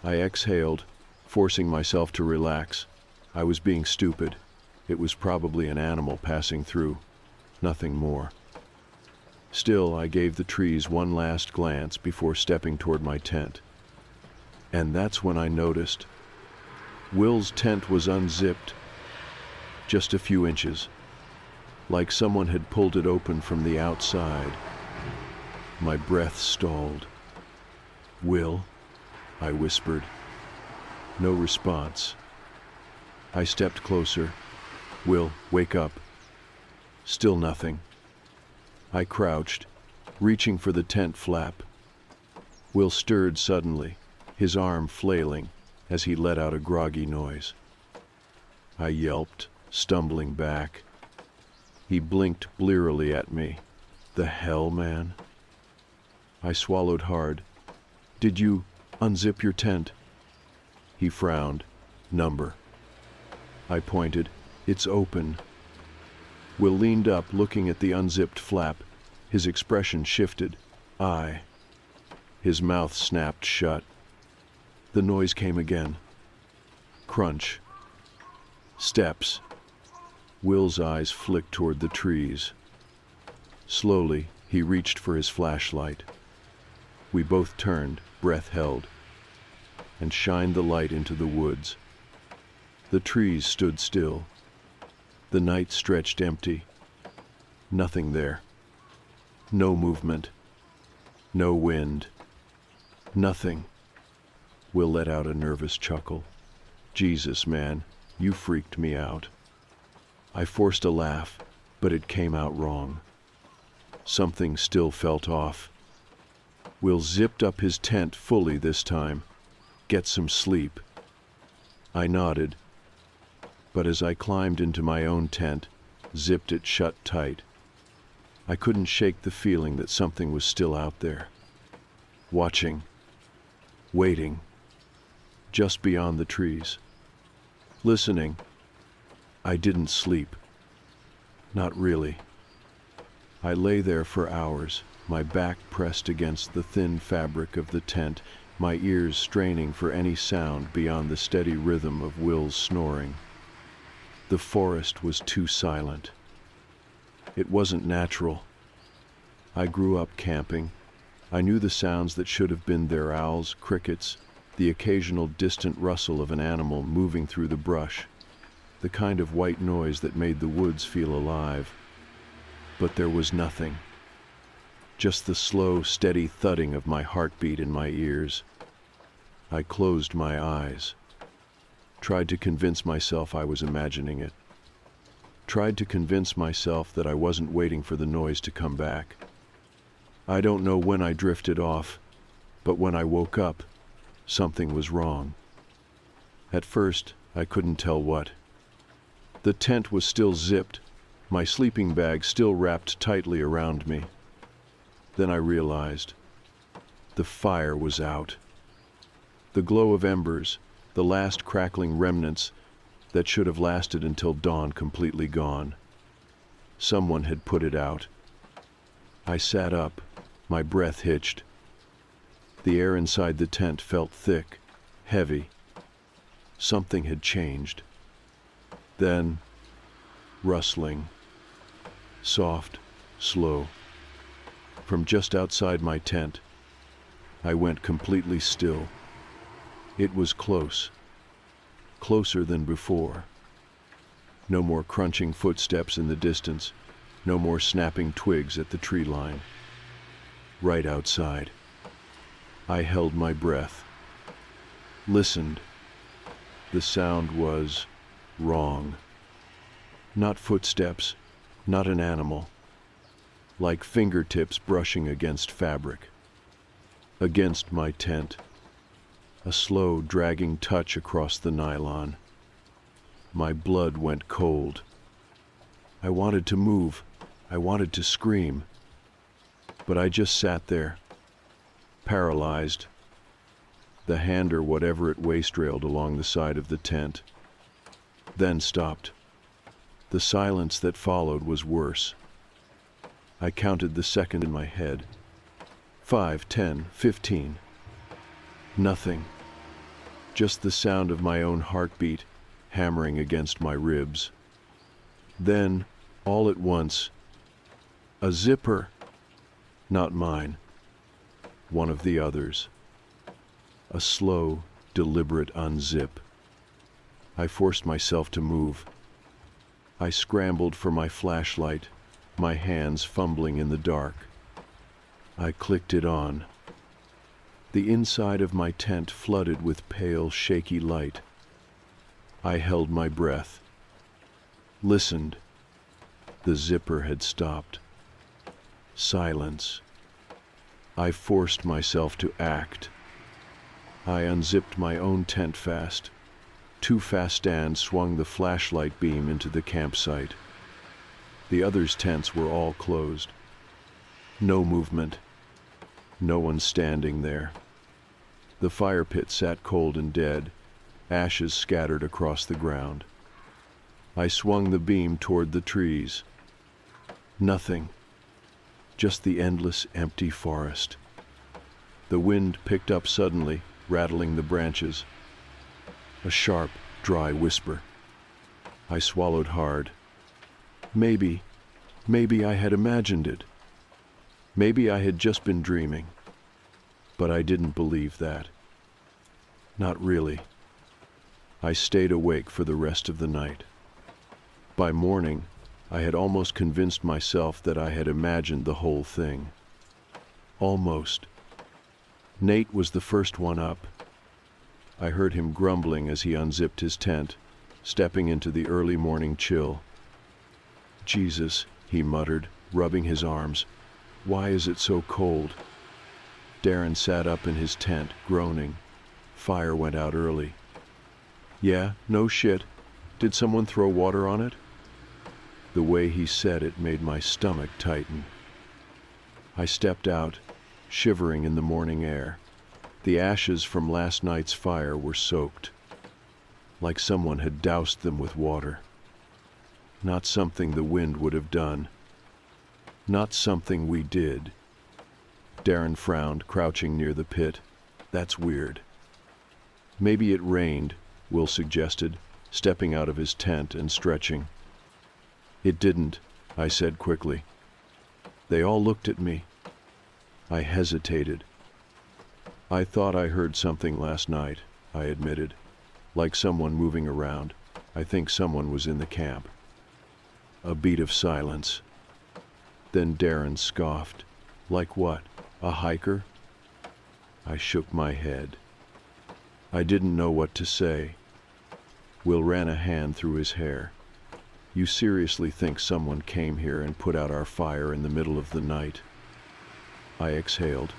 I exhaled, forcing myself to relax. I was being stupid. It was probably an animal passing through. Nothing more. Still, I gave the trees one last glance before stepping toward my tent. And that's when I noticed Will's tent was unzipped, just a few inches, like someone had pulled it open from the outside. My breath stalled. "Will?" I whispered. No response. I stepped closer. "Will, wake up." Still nothing. I crouched, reaching for the tent flap. Will stirred suddenly, his arm flailing as he let out a groggy noise. I yelped, stumbling back. He blinked blearily at me. "The hell, man?" I swallowed hard. "Did you unzip your tent?" He frowned. "Number." I pointed. "It's open." Will leaned up, looking at the unzipped flap. His expression shifted. His mouth snapped shut. The noise came again. Crunch. Steps. Will's eyes flicked toward the trees. Slowly, he reached for his flashlight. We both turned, breath held, and shined the light into the woods. The trees stood still. The night stretched empty. Nothing there. No movement. No wind. Nothing. Will let out a nervous chuckle. "Jesus, man, you freaked me out." I forced a laugh, but it came out wrong. Something still felt off. Will zipped up his tent fully this time. "Get some sleep." I nodded, but as I climbed into my own tent, zipped it shut tight, I couldn't shake the feeling that something was still out there. Watching. Waiting. Just beyond the trees. Listening. I didn't sleep. Not really. I lay there for hours, my back pressed against the thin fabric of the tent, my ears straining for any sound beyond the steady rhythm of Will's snoring. The forest was too silent. It wasn't natural. I grew up camping. I knew the sounds that should have been there: owls, crickets, the occasional distant rustle of an animal moving through the brush, the kind of white noise that made the woods feel alive. But there was nothing. Just the slow, steady thudding of my heartbeat in my ears. I closed my eyes. Tried to convince myself I was imagining it. Tried to convince myself that I wasn't waiting for the noise to come back. I don't know when I drifted off, but when I woke up, something was wrong. At first, I couldn't tell what. The tent was still zipped, my sleeping bag still wrapped tightly around me. Then I realized the fire was out. The glow of embers, the last crackling remnants that should have lasted until dawn, completely gone. Someone had put it out. I sat up, my breath hitched. The air inside the tent felt thick, heavy. Something had changed. Then, rustling. Soft, slow. From just outside my tent, I went completely still. It was close. Closer than before. No more crunching footsteps in the distance. No more snapping twigs at the tree line. Right outside. I held my breath. Listened. The sound was wrong. Not footsteps, not an animal. Like fingertips brushing against fabric. Against my tent. A slow, dragging touch across the nylon. My blood went cold. I wanted to move. I wanted to scream. But I just sat there, paralyzed. The hand or whatever it waist-railed along the side of the tent. Then stopped. The silence that followed was worse. I counted the second in my head. 5, 10, 15. Nothing. Just the sound of my own heartbeat hammering against my ribs. Then, all at once, a zipper. Not mine. One of the others. A slow, deliberate unzip. I forced myself to move. I scrambled for my flashlight, my hands fumbling in the dark. I clicked it on. The inside of my tent flooded with pale, shaky light. I held my breath. Listened. The zipper had stopped. Silence. I forced myself to act. I unzipped my own tent fast. Two fast stands swung the flashlight beam into the campsite. The others' tents were all closed. No movement. No one standing there. The fire pit sat cold and dead, ashes scattered across the ground. I swung the beam toward the trees. Nothing. Just the endless, empty forest. The wind picked up suddenly, rattling the branches. A sharp, dry whisper. I swallowed hard. Maybe I had imagined it. Maybe I had just been dreaming. But I didn't believe that. Not really. I stayed awake for the rest of the night. By morning, I had almost convinced myself that I had imagined the whole thing. Almost. Nate was the first one up. I heard him grumbling as he unzipped his tent, stepping into the early morning chill. Jesus, he muttered, rubbing his arms. Why is it so cold? Darren sat up in his tent, groaning. Fire went out early. Yeah, no shit. Did someone throw water on it? The way he said it made my stomach tighten. I stepped out, shivering in the morning air. The ashes from last night's fire were soaked, like someone had doused them with water. Not something the wind would have done. Not something we did. Darren frowned, crouching near the pit. That's weird. Maybe it rained, Will suggested, stepping out of his tent and stretching. It didn't, I said quickly. They all looked at me. I hesitated. I thought I heard something last night, I admitted. Like someone moving around. I think someone was in the camp. A beat of silence. Then Darren scoffed. Like what? A hiker? I shook my head. I didn't know what to say. Will ran a hand through his hair. You seriously think someone came here and put out our fire in the middle of the night? I exhaled.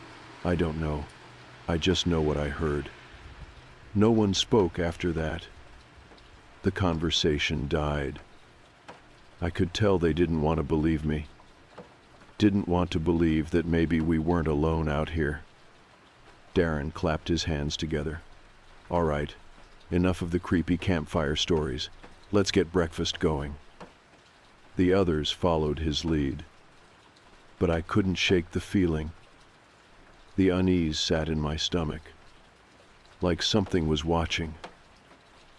I don't know. I just know what I heard. No one spoke after that. The conversation died. I could tell they didn't want to believe me. Didn't want to believe that maybe we weren't alone out here. Darren clapped his hands together. All right, enough of the creepy campfire stories. Let's get breakfast going. The others followed his lead. But I couldn't shake the feeling. The unease sat in my stomach. Like something was watching.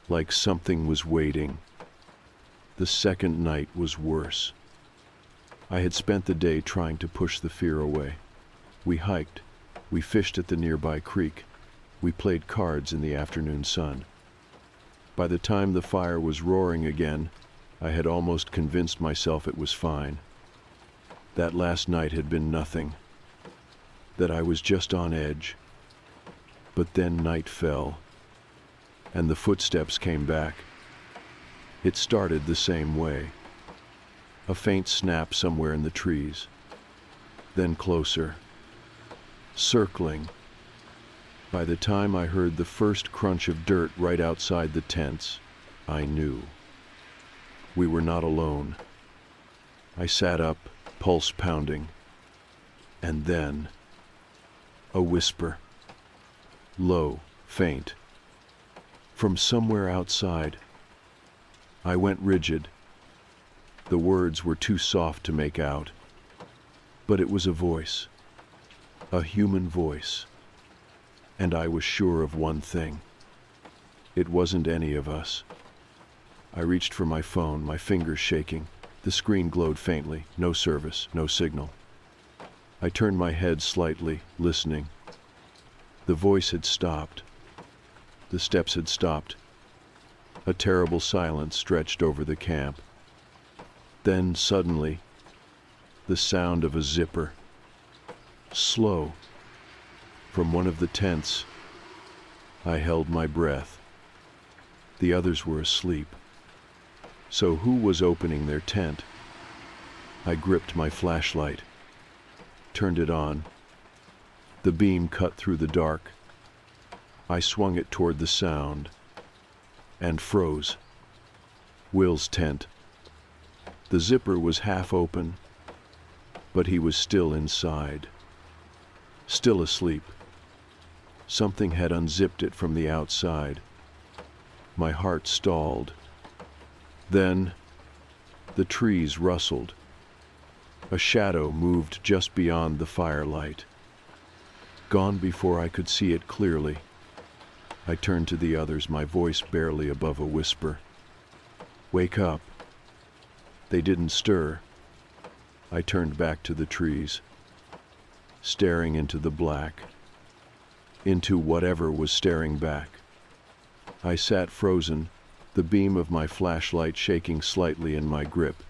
Like something was waiting. The second night was worse. I had spent the day trying to push the fear away. We hiked. We fished at the nearby creek. We played cards in the afternoon sun. By the time the fire was roaring again, I had almost convinced myself it was fine. That last night had been nothing. That I was just on edge. But then night fell, and the footsteps came back. It started the same way. A faint snap somewhere in the trees. Then closer. Circling. By the time I heard the first crunch of dirt right outside the tents, I knew. We were not alone. I sat up, pulse pounding. And then, a whisper. Low, faint. From somewhere outside. I went rigid. The words were too soft to make out. But it was a voice. A human voice. And I was sure of one thing. It wasn't any of us. I reached for my phone, my fingers shaking. The screen glowed faintly. No service, no signal. I turned my head slightly, listening. The voice had stopped. The steps had stopped. A terrible silence stretched over the camp. Then, suddenly, the sound of a zipper. Slow. From one of the tents. I held my breath. The others were asleep. So who was opening their tent? I gripped my flashlight, turned it on. The beam cut through the dark. I swung it toward the sound and froze. Will's tent. The zipper was half open, but he was still inside, still asleep. Something had unzipped it from the outside. My heart stalled. Then, the trees rustled. A shadow moved just beyond the firelight. Gone before I could see it clearly. I turned to the others, my voice barely above a whisper. "Wake up." They didn't stir. I turned back to the trees, staring into the black, into whatever was staring back. I sat frozen, the beam of my flashlight shaking slightly in my grip.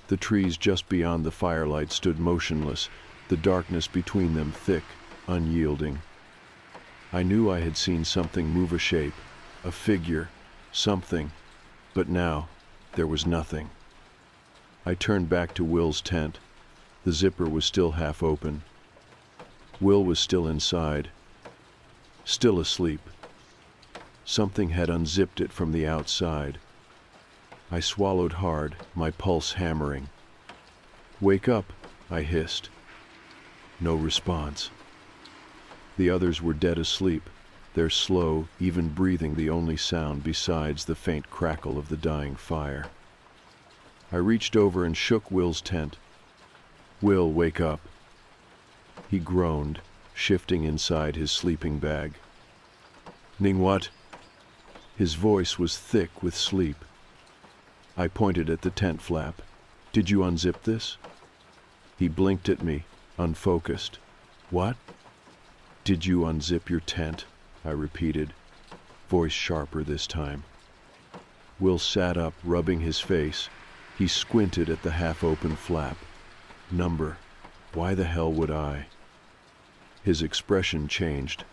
The trees just beyond the firelight stood motionless, the darkness between them thick, unyielding. I knew I had seen something move, a shape, a figure, something, but now there was nothing. I turned back to Will's tent. The zipper was still half open. Will was still inside, still asleep. Something had unzipped it from the outside. I swallowed hard, my pulse hammering. "Wake up," I hissed. No response. The others were dead asleep, their slow, even breathing the only sound besides the faint crackle of the dying fire. I reached over and shook Will's tent. "Will, wake up." He groaned, shifting inside his sleeping bag. "Ning what?" His voice was thick with sleep. I pointed at the tent flap. "Did you unzip this?" He blinked at me, unfocused. "What?" "Did you unzip your tent?" I repeated, voice sharper this time. Will sat up, rubbing his face. He squinted at the half-open flap. "Number. Why the hell would I?" His expression changed.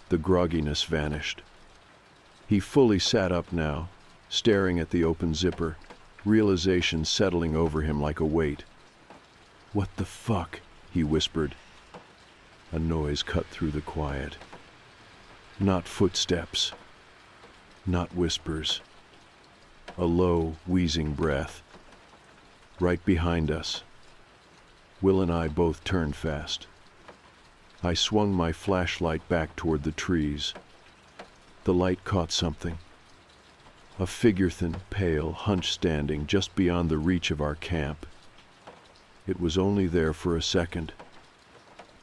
The grogginess vanished. He fully sat up now, staring at the open zipper, realization settling over him like a weight. "What the fuck?" he whispered. A noise cut through the quiet. Not footsteps. Not whispers. A low, wheezing breath. Right behind us. Will and I both turned fast. I swung my flashlight back toward the trees. The light caught something. A figure, thin, pale, hunched, standing just beyond the reach of our camp. It was only there for a second.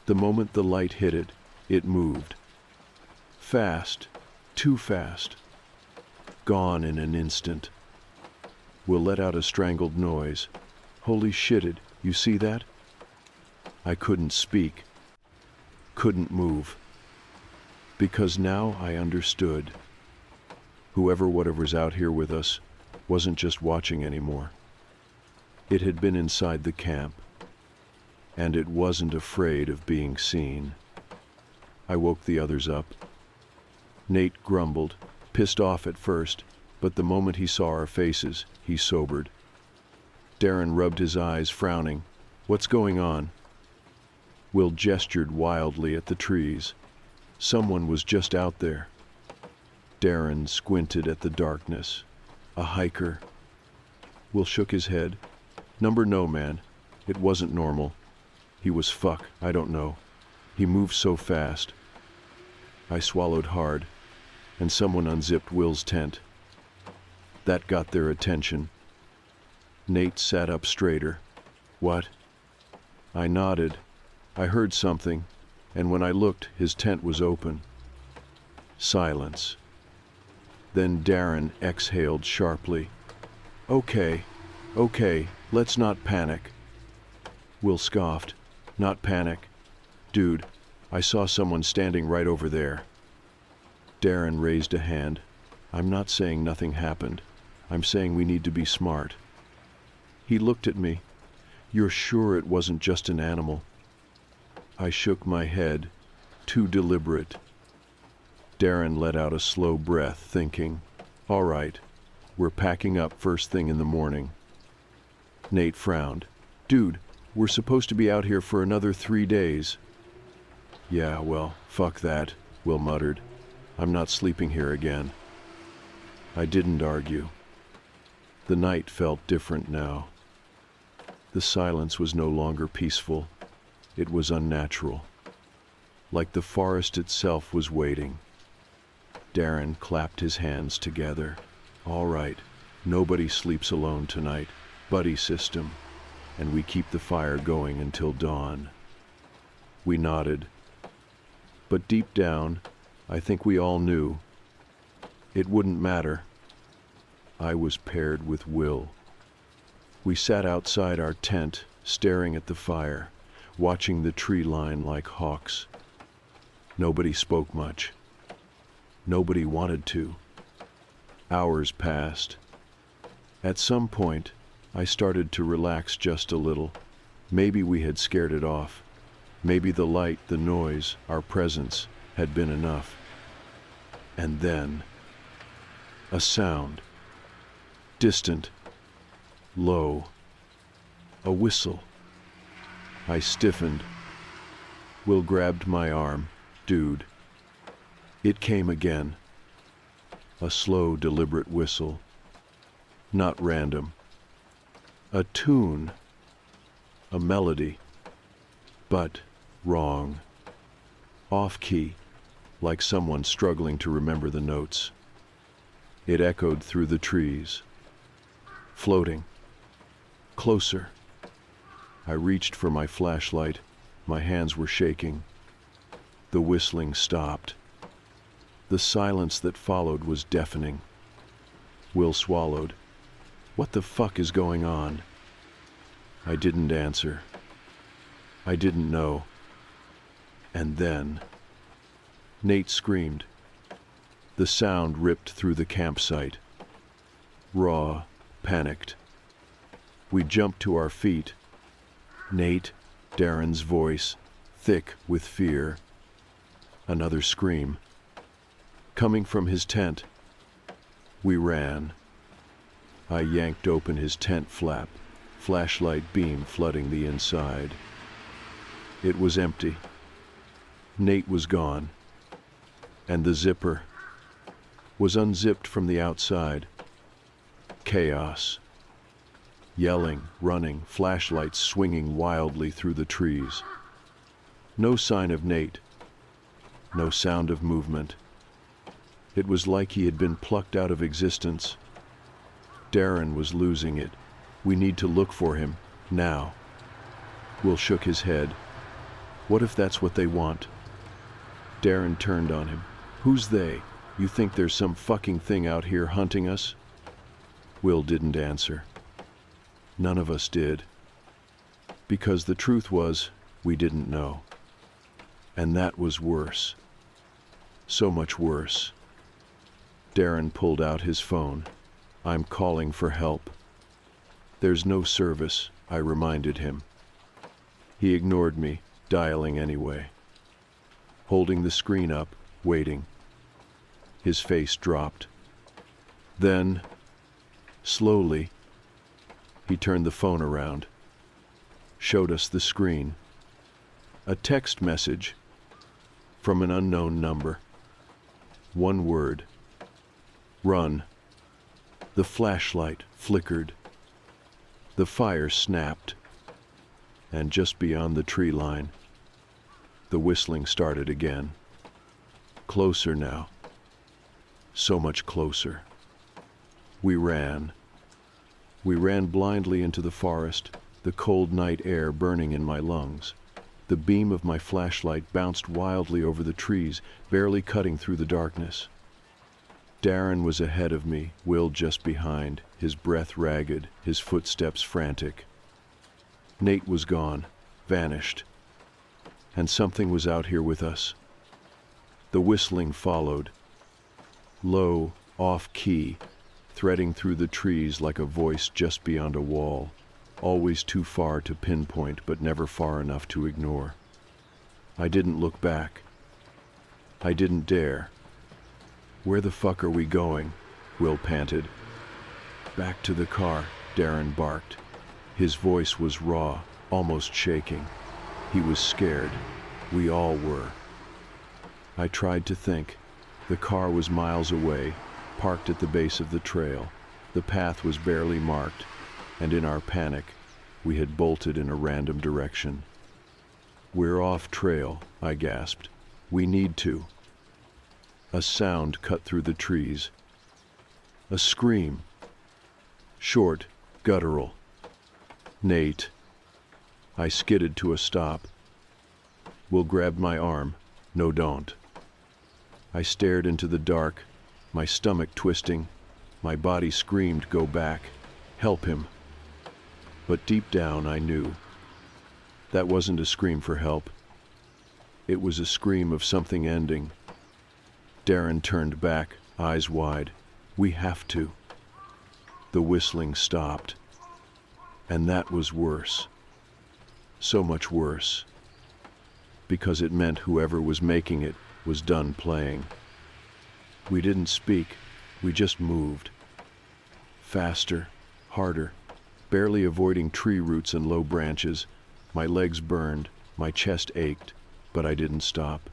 The moment the light hit it, it moved. Fast, too fast. Gone in an instant. Will let out a strangled noise. "Holy shit, you see that?" I couldn't speak. Couldn't move. Because now I understood. Whatever's out here with us wasn't just watching anymore. It had been inside the camp. And it wasn't afraid of being seen. I woke the others up. Nate grumbled, pissed off at first, but the moment he saw our faces, he sobered. Darren rubbed his eyes, frowning. "What's going on?" Will gestured wildly at the trees. Someone was just out there. Darren squinted at the darkness. "A hiker." Will shook his head. No, man. It wasn't normal. He was I don't know. He moved so fast." I swallowed hard, and someone unzipped Will's tent. That got their attention. Nate sat up straighter. "What?" I nodded. I heard something, and when I looked, his tent was open. Silence. Then Darren exhaled sharply. Okay, let's not panic." Will scoffed. Not panic. Dude, I saw someone standing right over there. Darren raised a hand. I'm not saying nothing happened. I'm saying we need to be smart. He looked at me. You're sure it wasn't just an animal? I shook my head, too deliberate. Darren let out a slow breath, thinking, all right, we're packing up first thing in the morning. Nate frowned. Dude, we're supposed to be out here for another 3 days. Yeah, well, fuck that, Will muttered. I'm not sleeping here again. I didn't argue. The night felt different now. The silence was no longer peaceful. It was unnatural. Like the forest itself was waiting. Darren clapped his hands together. All right, nobody sleeps alone tonight. Buddy system. And we keep the fire going until dawn. We nodded. But deep down, I think we all knew. It wouldn't matter. I was paired with Will. We sat outside our tent, staring at the fire, watching the tree line like hawks. Nobody spoke much. Nobody wanted to. Hours passed. At some point, I started to relax just a little. Maybe we had scared it off. Maybe the light, the noise, our presence had been enough. And then, a sound. Distant. Low. A whistle. I stiffened. Will grabbed my arm. Dude. It came again. A slow, deliberate whistle. Not random. A tune. A melody. But wrong. Off-key, like someone struggling to remember the notes. It echoed through the trees. Floating. Closer. I reached for my flashlight. My hands were shaking. The whistling stopped. The silence that followed was deafening. Will swallowed. What the fuck is going on? I didn't answer. I didn't know. And then, Nate screamed. The sound ripped through the campsite. Raw, panicked. We jumped to our feet. Nate, Darren's voice, thick with fear. Another scream. Coming from his tent. We ran. I yanked open his tent flap, flashlight beam flooding the inside. It was empty. Nate was gone. And the zipper was unzipped from the outside. Chaos. Yelling, running, flashlights swinging wildly through the trees. No sign of Nate. No sound of movement. It was like he had been plucked out of existence. Darren was losing it. We need to look for him, now. Will shook his head. What if that's what they want? Darren turned on him. Who's they? You think there's some fucking thing out here hunting us? Will didn't answer. None of us did. Because the truth was, we didn't know. And that was worse. So much worse. Darren pulled out his phone. I'm calling for help. There's no service, I reminded him. He ignored me, dialing anyway. Holding the screen up, waiting. His face dropped. Then, slowly, he turned the phone around. Showed us the screen. A text message from an unknown number. One word. Run. The flashlight flickered. The fire snapped. And just beyond the tree line, the whistling started again. Closer now. So much closer. We ran. We ran blindly into the forest, the cold night air burning in my lungs. The beam of my flashlight bounced wildly over the trees, barely cutting through the darkness. Darren was ahead of me, Will just behind, his breath ragged, his footsteps frantic. Nate was gone, vanished. and something was out here with us. The whistling followed, low, off-key, threading through the trees like a voice just beyond a wall, always too far to pinpoint but never far enough to ignore. I didn't look back. I didn't dare. "Where the fuck are we going?" Will panted. "Back to the car," Darren barked. His voice was raw, almost shaking. He was scared. We all were. I tried to think. The car was miles away, parked at the base of the trail. The path was barely marked, and in our panic, we had bolted in a random direction. "We're off trail," I gasped. "We need to." A sound cut through the trees. A scream. Short, guttural. "Nate." I skidded to a stop. Will grabbed my arm. "No, don't." I stared into the dark, my stomach twisting. My body screamed, "Go back. Help him." But deep down I knew. That wasn't a scream for help. It was a scream of something ending. Darren turned back, eyes wide. "We have to." The whistling stopped. And that was worse. So much worse. Because it meant whoever was making it was done playing. We didn't speak. We just moved. Faster, harder, barely avoiding tree roots and low branches. My legs burned, my chest ached, but I didn't stop.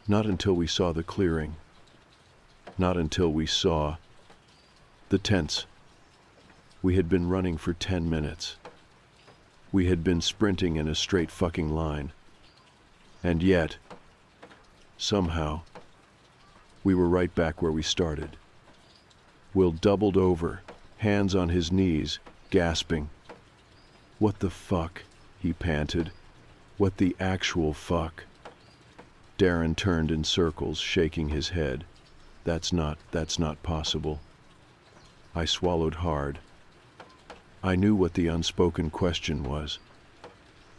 Not until we saw the clearing. Not until we saw the tents. We had been running for 10 minutes. We had been sprinting in a straight fucking line. And yet, somehow, we were right back where we started. Will doubled over, hands on his knees, gasping. "What the fuck?" he panted. "What the actual fuck?" Darren turned in circles, shaking his head. That's not possible." I swallowed hard. I knew what the unspoken question was.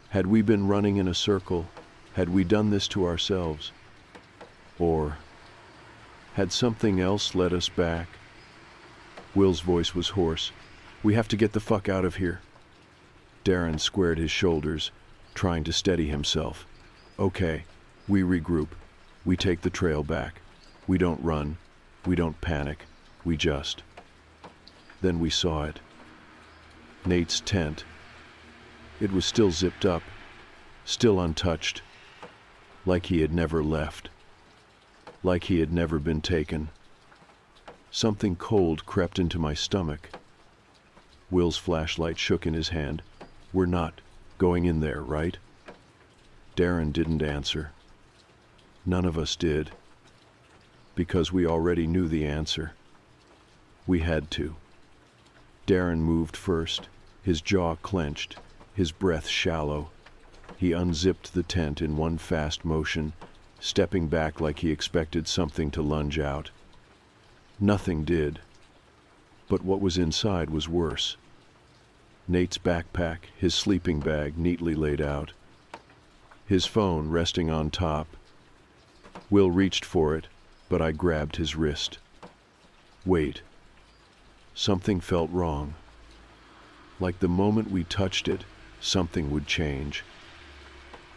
Had we been running in a circle? Had we done this to ourselves? Or had something else led us back? Will's voice was hoarse. "We have to get the fuck out of here." Darren squared his shoulders, trying to steady himself. "Okay, we regroup. We take the trail back. We don't run. We don't panic. We just..." Then we saw it. Nate's tent. It was still zipped up, still untouched, like he had never left, like he had never been taken. Something cold crept into my stomach. Will's flashlight shook in his hand. "We're not going in there, right?" Darren didn't answer. None of us did, because we already knew the answer. We had to. Darren moved first, his jaw clenched, his breath shallow. He unzipped the tent in one fast motion, stepping back like he expected something to lunge out. Nothing did. But what was inside was worse. Nate's backpack, his sleeping bag neatly laid out. His phone resting on top. Will reached for it, but I grabbed his wrist. Wait. Something felt wrong. Like the moment we touched it, something would change.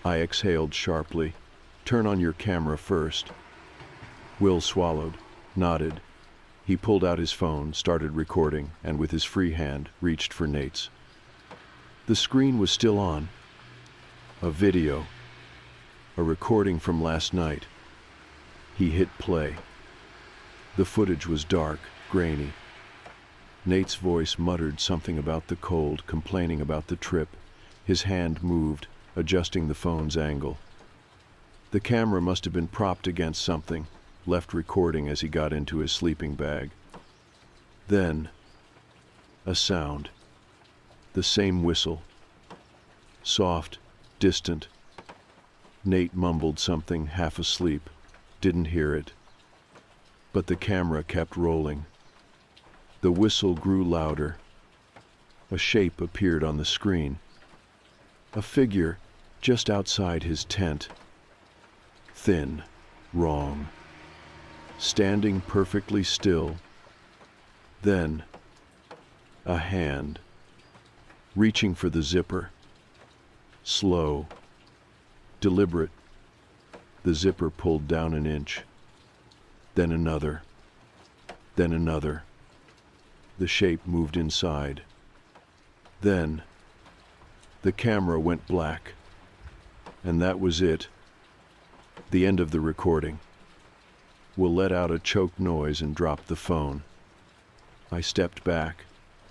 I exhaled sharply. "Turn on your camera first." Will swallowed, nodded. He pulled out his phone, started recording, and with his free hand, reached for Nate's. The screen was still on. A video. A recording from last night. He hit play. The footage was dark, grainy. Nate's voice muttered something about the cold, complaining about the trip. His hand moved, adjusting the phone's angle. The camera must have been propped against something, left recording as he got into his sleeping bag. Then, a sound. The same whistle. Soft, distant. Nate mumbled something, half asleep. Didn't hear it. But the camera kept rolling. The whistle grew louder. A shape appeared on the screen. A figure, just outside his tent. Thin, wrong, standing perfectly still. Then, a hand, reaching for the zipper. Slow, deliberate. The zipper pulled down an inch. Then another. Then another. The shape moved inside. Then, the camera went black. And that was it. The end of the recording. Will let out a choked noise and dropped the phone. I stepped back.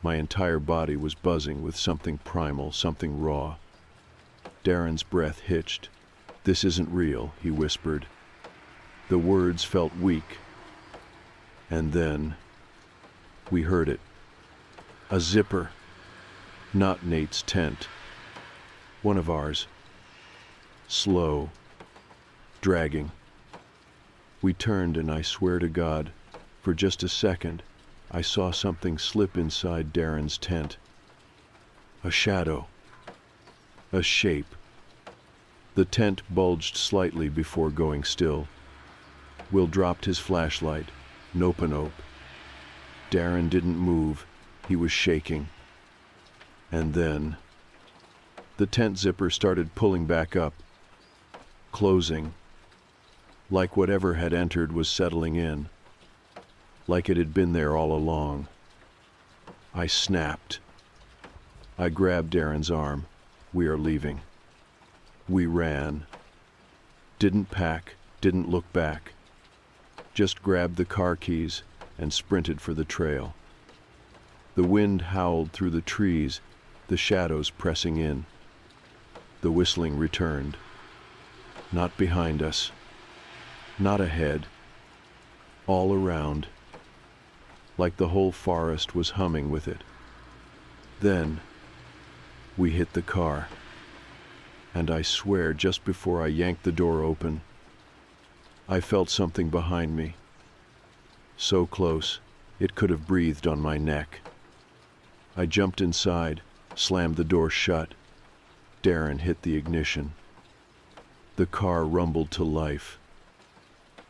My entire body was buzzing with something primal, something raw. Darren's breath hitched. "This isn't real," he whispered. The words felt weak. And then, we heard it. A zipper. Not Nate's tent. One of ours. Slow. Dragging. We turned, and I swear to God, for just a second, I saw something slip inside Darren's tent. A shadow. A shape. The tent bulged slightly before going still. Will dropped his flashlight. Nope. Darren didn't move. He was shaking. And then, the tent zipper started pulling back up, closing, like whatever had entered was settling in, like it had been there all along. I snapped. I grabbed Darren's arm. "We are leaving." We ran. Didn't pack, didn't look back. Just grabbed the car keys and sprinted for the trail. The wind howled through the trees, the shadows pressing in. The whistling returned. Not behind us. Not ahead. All around. Like the whole forest was humming with it. Then, we hit the car. And I swear, just before I yanked the door open, I felt something behind me. So close, it could have breathed on my neck. I jumped inside, slammed the door shut. Darren hit the ignition. The car rumbled to life.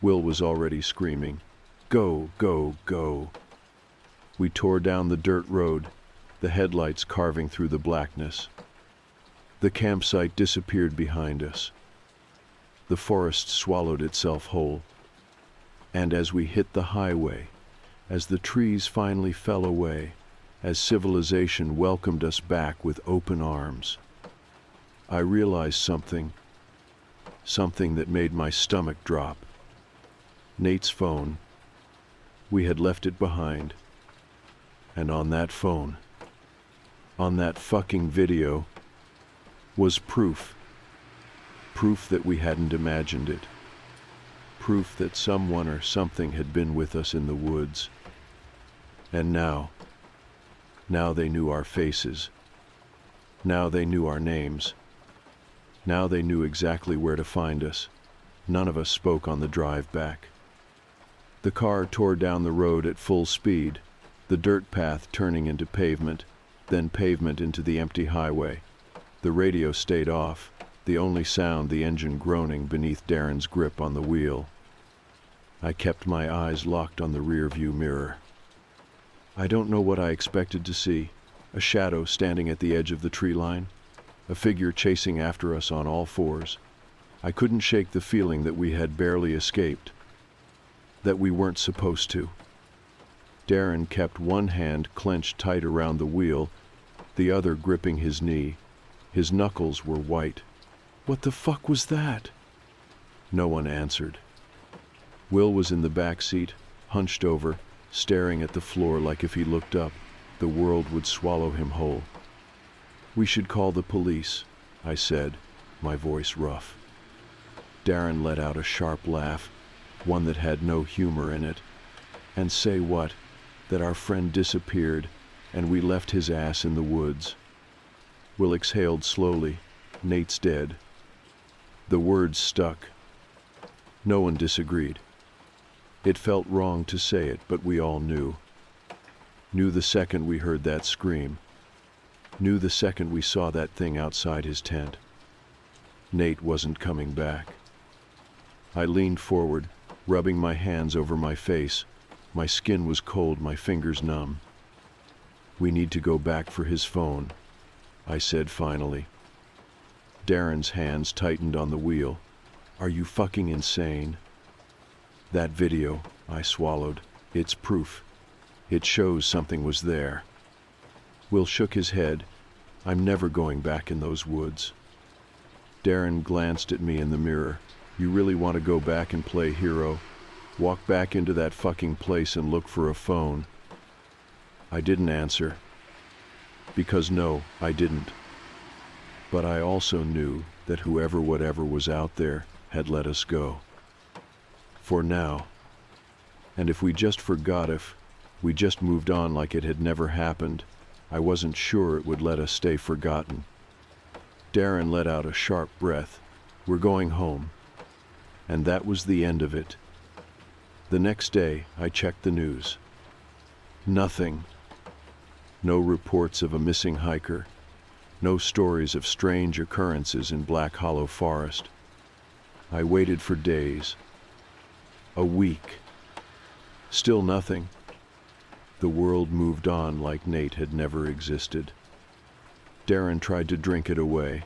Will was already screaming, "Go, go, go." We tore down the dirt road, the headlights carving through the blackness. The campsite disappeared behind us. The forest swallowed itself whole. And as we hit the highway, as the trees finally fell away, as civilization welcomed us back with open arms, I realized something that made my stomach drop. Nate's phone. We had left it behind. And on that phone, on that fucking video, was proof. Proof that we hadn't imagined it. Proof that someone or something had been with us in the woods. And now they knew our faces. Now they knew our names. Now they knew exactly where to find us. None of us spoke on the drive back. The car tore down the road at full speed, the dirt path turning into pavement, then pavement into the empty highway. The radio stayed off, the only sound the engine groaning beneath Darren's grip on the wheel. I kept my eyes locked on the rear-view mirror. I don't know what I expected to see. A shadow standing at the edge of the tree line. A figure chasing after us on all fours. I couldn't shake the feeling that we had barely escaped. That we weren't supposed to. Darren kept one hand clenched tight around the wheel, the other gripping his knee. His knuckles were white. "What the fuck was that?" No one answered. Will was in the back seat, hunched over, staring at the floor like if he looked up, the world would swallow him whole. "We should call the police," I said, my voice rough. Darren let out a sharp laugh, one that had no humor in it. "And say what? That our friend disappeared, and we left his ass in the woods." Will exhaled slowly. "Nate's dead." The words stuck. No one disagreed. It felt wrong to say it, but we all knew. Knew the second we heard that scream. Knew the second we saw that thing outside his tent. Nate wasn't coming back. I leaned forward, rubbing my hands over my face. My skin was cold, my fingers numb. "We need to go back for his phone," I said finally. Darren's hands tightened on the wheel. "Are you fucking insane?" "That video," I swallowed. "It's proof. It shows something was there." Will shook his head. "I'm never going back in those woods." Darren glanced at me in the mirror. "You really want to go back and play hero? Walk back into that fucking place and look for a phone?" I didn't answer. Because no, I didn't. But I also knew that whoever whatever was out there had let us go. For now. And if we just forgot, if we just moved on like it had never happened, I wasn't sure it would let us stay forgotten. Darren let out a sharp breath. "We're going home." And that was the end of it. The next day, I checked the news. Nothing. No reports of a missing hiker. No stories of strange occurrences in Black Hollow Forest. I waited for days. A week. Still nothing. The world moved on like Nate had never existed. Darren tried to drink it away.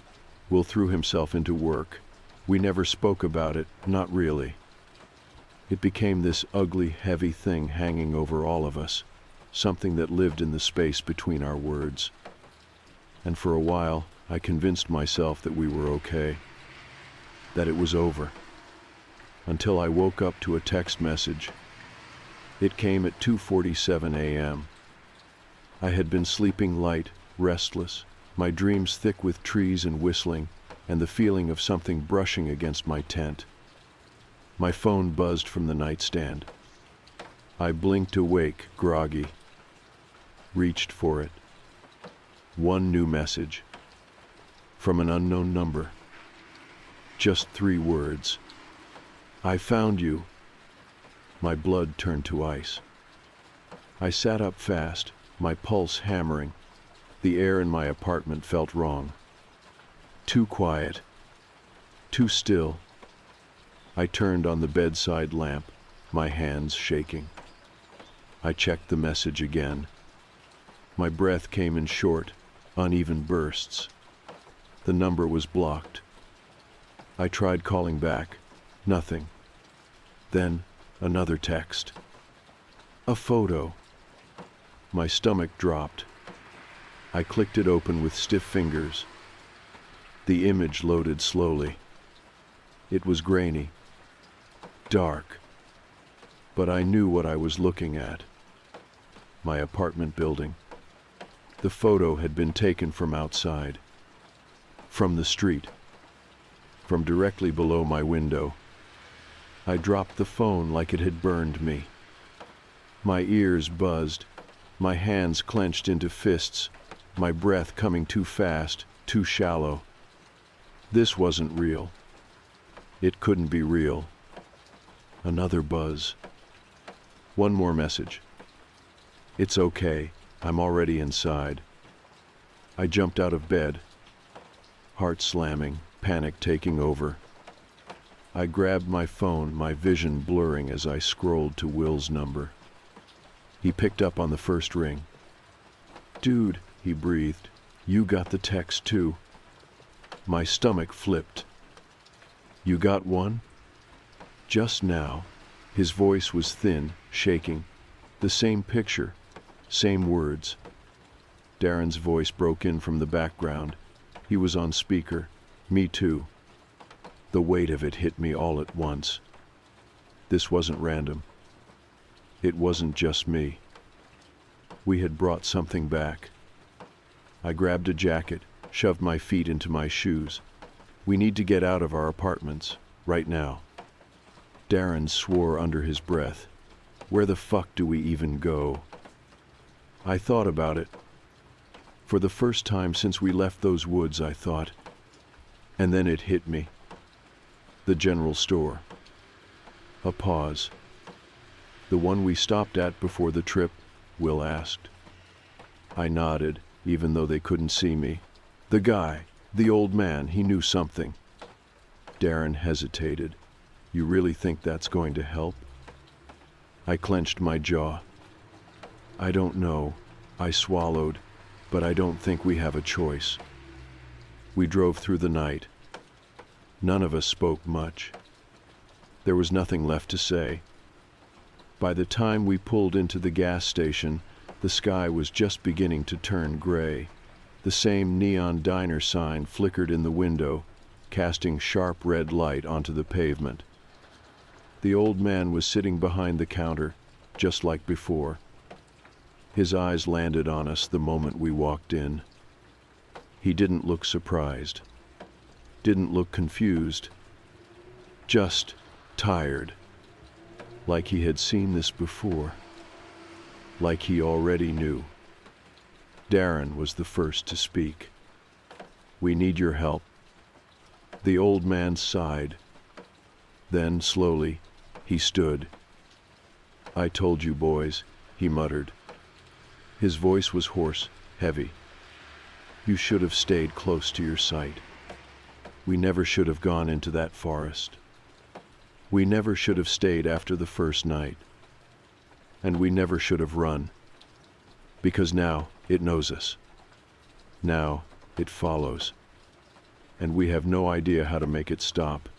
Will threw himself into work. We never spoke about it, not really. It became this ugly, heavy thing hanging over all of us, something that lived in the space between our words. And for a while, I convinced myself that we were okay, that it was over, until I woke up to a text message. It came at 2:47 a.m. I had been sleeping light, restless, my dreams thick with trees and whistling, and the feeling of something brushing against my tent. My phone buzzed from the nightstand. I blinked awake, groggy. Reached for it. One new message. From an unknown number. Just 3 words. "I found you." My blood turned to ice. I sat up fast, my pulse hammering. The air in my apartment felt wrong. Too quiet. Too still. I turned on the bedside lamp, my hands shaking. I checked the message again. My breath came in short, uneven bursts. The number was blocked. I tried calling back. Nothing. Then, another text. A photo. My stomach dropped. I clicked it open with stiff fingers. The image loaded slowly. It was grainy. Dark. But I knew what I was looking at. My apartment building. The photo had been taken from outside. From the street. From directly below my window. I dropped the phone like it had burned me. My ears buzzed. My hands clenched into fists. My breath coming too fast, too shallow. This wasn't real. It couldn't be real. Another buzz. One more message. "It's okay. I'm already inside." I jumped out of bed. Heart slamming, panic taking over. I grabbed my phone, my vision blurring as I scrolled to Will's number. He picked up on the first ring. "Dude," he breathed, "you got the text too." My stomach flipped. "You got one?" Just now, his voice was thin, shaking. The same picture, same words. Darren's voice broke in from the background. He was on speaker. Me too. The weight of it hit me all at once. This wasn't random. It wasn't just me. We had brought something back. I grabbed a jacket, shoved my feet into my shoes. "We need to get out of our apartments, right now." Darren swore under his breath. "Where the fuck do we even go?" I thought about it. For the first time since we left those woods, I thought. And then it hit me. The general store. A pause. "The one we stopped at before the trip?" Will asked. I nodded, even though they couldn't see me. The guy, the old man, he knew something. Darren hesitated. You really think that's going to help? I clenched my jaw. I don't know, I swallowed, but I don't think we have a choice. We drove through the night. None of us spoke much. There was nothing left to say. By the time we pulled into the gas station, the sky was just beginning to turn gray. The same neon diner sign flickered in the window, casting sharp red light onto the pavement. The old man was sitting behind the counter, just like before. His eyes landed on us the moment we walked in. He didn't look surprised, didn't look confused, just tired, like he had seen this before, like he already knew. Darren was the first to speak. We need your help. The old man sighed. Then, slowly, he stood. I told you, boys, he muttered. His voice was hoarse, heavy. You should have stayed close to your site. We never should have gone into that forest. We never should have stayed after the first night. And we never should have run. Because now it knows us. Now it follows. And we have no idea how to make it stop.